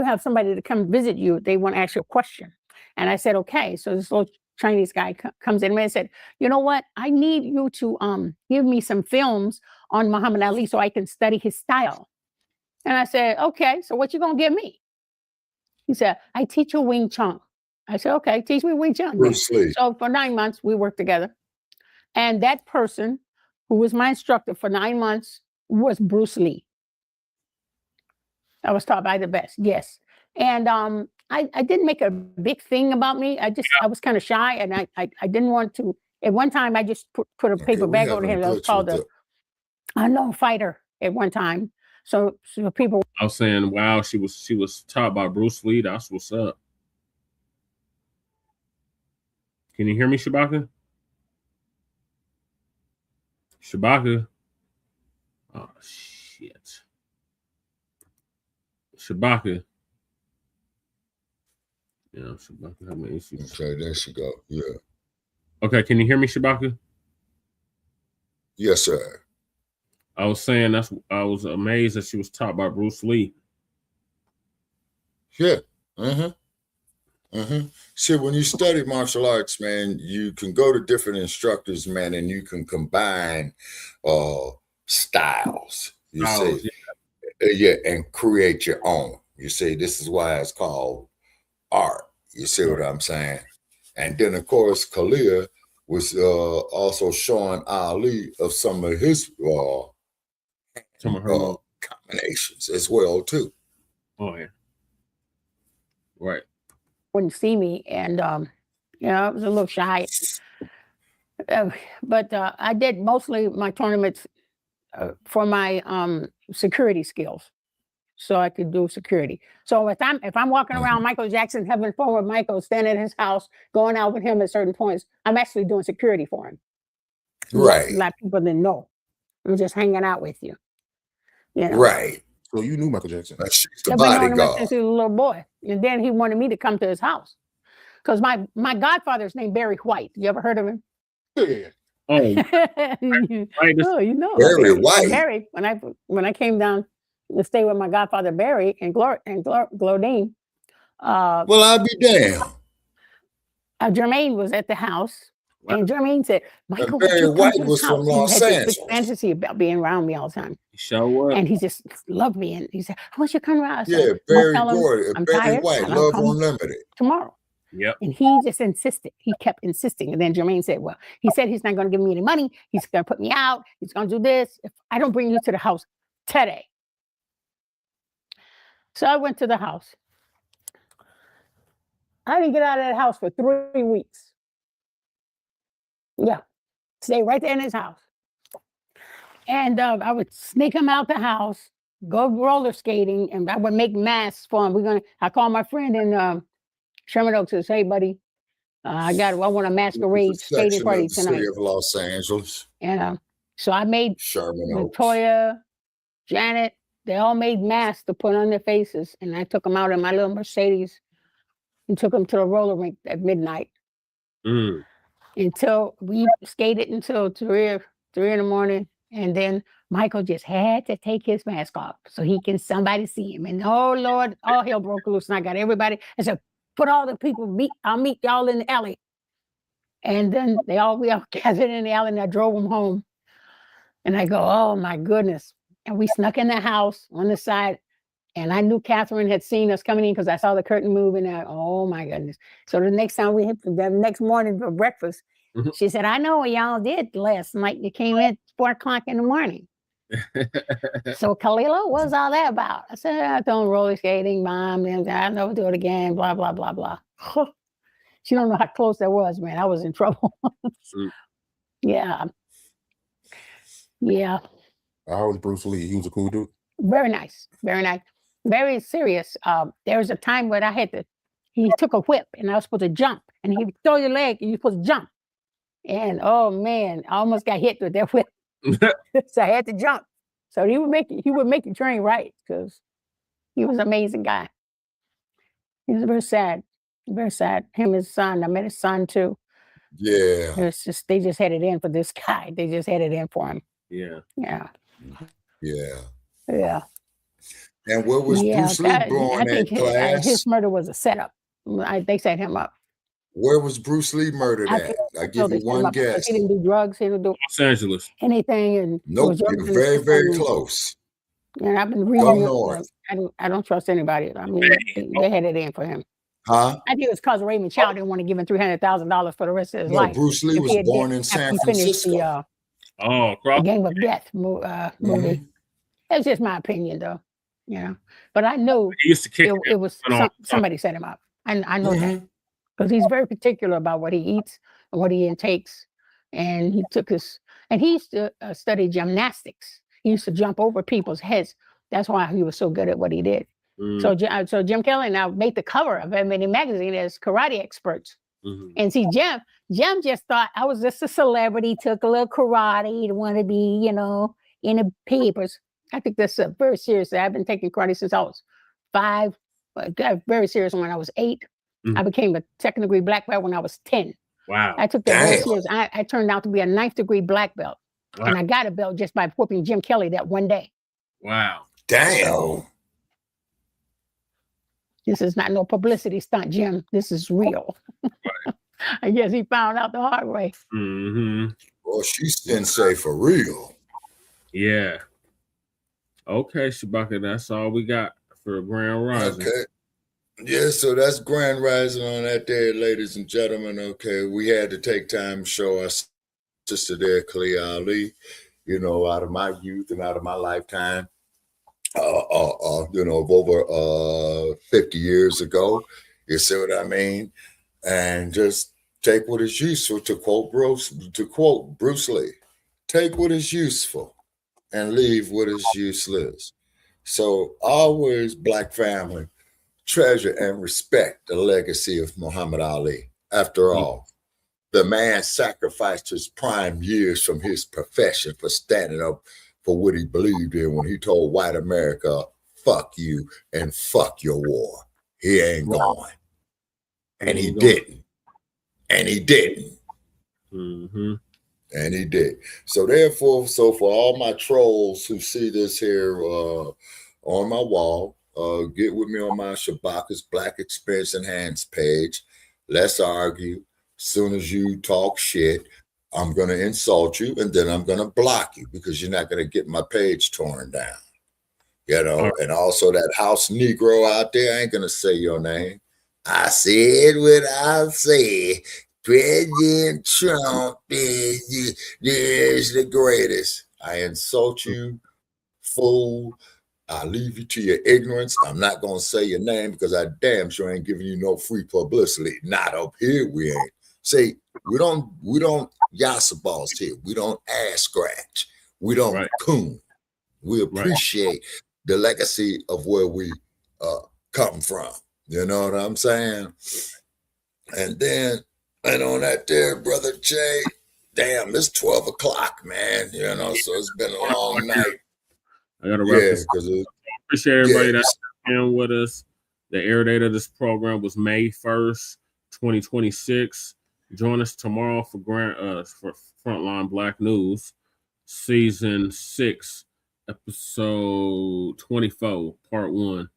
have somebody to come visit you. They want to ask you a question. And I said, okay. So this little Chinese guy comes in and said, you know what? I need you to give me some films on Muhammad Ali so I can study his style. And I said, okay, so what you gonna give me? He said, I teach you Wing Chun. I said, okay, teach me Wing Chun. Bruce Lee. So for 9 months, we worked together. And that person who was my instructor for 9 months was Bruce Lee. I was taught by the best, yes. And I didn't make a big thing about me. I was kind of shy, and I didn't want to. At one time, I just put a paper bag over him. I was called the unknown fighter at one time. So people. I was saying, wow, she was taught by Bruce Lee. That's what's up. Can you hear me, Shabaka? Shabaka. Oh shit. Shabaka. Yeah, Shabaka have my issues. Okay, there she go. Yeah. Okay, can you hear me, Shabaka? Yes, sir. I was saying I was amazed that she was taught by Bruce Lee. Yeah. See, when you study martial arts, man, you can go to different instructors, man, and you can combine styles. You see, yeah, and create your own. You see, this is why it's called art. You see what I'm saying? And then, of course, Kalia was also showing Ali of some of his combinations as well, too. Oh yeah, right. Wouldn't see me, and I was a little shy. But I did mostly my tournaments for my security skills, so I could do security. So if I'm walking around Michael Jackson, having fun with Michael, standing at his house, going out with him at certain points, I'm actually doing security for him. Right. A lot of people didn't know. I'm just hanging out with you. Right. So you knew Michael Jackson. She's the I've been knowing him bodyguard. since he was a little boy. And then he wanted me to come to his house. Because my godfather's named Barry White. You ever heard of him? Yeah. Oh, oh, you know. Barry White. Barry, when I came down to stay with my godfather Barry and Glodine. Well, I'll be damned. Jermaine was at the house. And Jermaine said, Michael, Barry White was from Los He had this Angeles. big fantasy about being around me all the time. Show up. And he just loved me. And he said, I want you to come around. I said, Yeah, Barry "Well, fellas, Gordon, I'm Barry tired, White, and I'll Love come Unlimited. tomorrow." Yep. And he just insisted. He kept insisting. And then Jermaine said, well, he said he's not going to give me any money. He's going to put me out. He's going to do this. If I don't bring you to the house today. So I went to the house. I didn't get out of that house for 3 weeks. Yeah. Stay right there in his house. And I would sneak him out the house, go roller skating, and I would make masks for him. I called my friend in Sherman Oaks and says, hey, buddy, I want a masquerade skating party tonight. City of Los Angeles. And so I made Sherman Oaks. Latoya, Janet, they all made masks to put on their faces. And I took them out in my little Mercedes and took them to the roller rink at midnight. Until we skated until 3 in the morning. And then Michael just had to take his mask off so somebody see him. And oh Lord, all hell broke loose. And I got everybody. I said, put all the people, I'll meet y'all in the alley. And then we all gathered in the alley, and I drove them home. And I go, oh my goodness. And we snuck in the house on the side. And I knew Catherine had seen us coming in because I saw the curtain moving. And oh my goodness. So the next morning for breakfast, she said, I know what y'all did last night. You came in at 4 o'clock in the morning. So Kalila, what's all that about? I said, I don't roller skating, Mom. And I'll never do it again, blah, blah, blah, blah. She don't know how close that was, man. I was in trouble. Yeah. Yeah. How was Bruce Lee? He was a cool dude. Very nice. Very nice. Very serious. There was a time when he took a whip and I was supposed to jump. And he would throw your leg and you're supposed to jump. And oh man, I almost got hit with that whip. So I had to jump. So he would make you train right because he was an amazing guy. He was very sad. Very sad. Him and his son. I met his son too. Yeah. They just had it in for this guy. They just had it in for him. Yeah. Yeah. Yeah. Yeah. And what was Bruce Lee blowing I think that class? his murder was a setup. They set him up. Where was Bruce Lee murdered at? I give you one guess. He didn't do drugs. He didn't do Los Angeles. anything. And Nope, you're very, very close. And I've been Go reading. north. I don't trust anybody. I mean, they had it in for him. Huh? I think it was because Raymond Chow didn't want to give him $300,000 for the rest of his No, life. Bruce Lee If was he had born did- in after San he finished Francisco. the Game of Death movie. That's just my opinion, though. You know, but I know He used to kick it was somebody set him up. I know that because he's very particular about what he eats and what he intakes. And he took and he used to study gymnastics. He used to jump over people's heads. That's why he was so good at what he did. So Jim Kelly and I made the cover of Many magazine as karate experts. And see, Jim just thought I was just a celebrity, took a little karate, to want to be, you know, in the papers. I think that's very seriously. I've been taking karate since I was 5. But got very serious when I was 8. I became a second degree black belt when I was 10. Wow. I took that very serious. I turned out to be a 9th degree black belt. Wow. And I got a belt just by whooping Jim Kelly that one day. Wow. Damn. So, this is not no publicity stunt, Jim. This is real. I guess he found out the hard way. Well, she's sensei for real. Yeah. Okay, Shabaka, that's all we got for Grand Rising. Okay. Yeah, so that's Grand Rising on that day, ladies and gentlemen. Okay, we had to take time to show our sister there, Kali Ali, you know, out of my youth and out of my lifetime, you know, of over 50 years ago. You see what I mean? And just take what is useful, to quote Bruce Lee. Take what is useful and leave what is useless. So always, Black family, treasure and respect the legacy of Muhammad Ali. After all, the man sacrificed his prime years from his profession for standing up for what he believed in when he told white America, fuck you and fuck your war. He ain't going. And he didn't. And he didn't. And he did. So therefore, for all my trolls who see this here on my wall, get with me on my Shabaka's Black Experience Enhanced page. Let's argue. Soon as you talk shit, I'm going to insult you, and then I'm going to block you because you're not going to get my page torn down. You know, and also that house Negro out there, I ain't going to say your name. I said what I said. President Trump is the greatest. I insult you, fool. I leave you to your ignorance. I'm not going to say your name because I damn sure ain't giving you no free publicity. Not up here, we ain't. See, we don't yassa balls here. We don't ass scratch. We don't coon. We appreciate the legacy of where we come from. You know what I'm saying? And on that there, Brother Jay, damn, it's 12 o'clock, man. You know, so it's been a long night. I got to wrap this up. Appreciate everybody that's in with us. The air date of this program was May 1st, 2026. Join us tomorrow for Frontline Black News, Season 6, Episode 24, Part 1.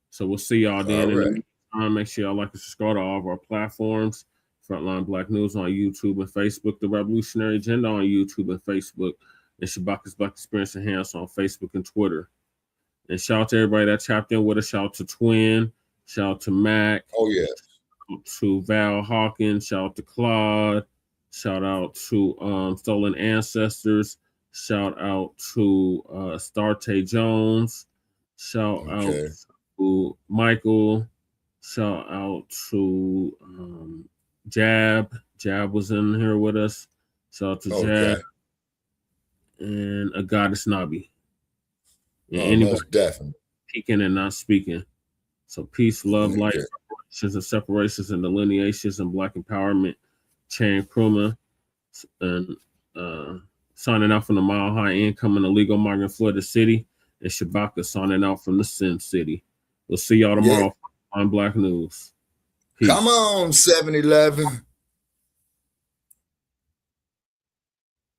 So we'll see y'all then. In the meantime, make sure y'all like and subscribe to all of our platforms. Frontline Black News on YouTube and Facebook, The Revolutionary Agenda on YouTube and Facebook, and Shabaka's Black Experience Enhanced on Facebook and Twitter. And shout out to everybody that tapped in with us. Shout out to Twin. Shout out to Mac. Oh, yeah. Shout out to Val Hawkins. Shout out to Claude. Shout out to Stolen Ancestors. Shout out to Starte Jones. Shout out to Michael. Shout out to Jab. Jab was in here with us. Shout out to Jab. And a Goddess Nobby. And anybody definitely speaking and not speaking. So peace, love, light, reparations and separations and delineations and Black empowerment. Chan Krumah and signing out from the Mile High Income and Illegal Migrant Flooded City. And Shabaka signing out from the Sin City. We'll see y'all tomorrow on Black News. Peace. Come on, 7-Eleven.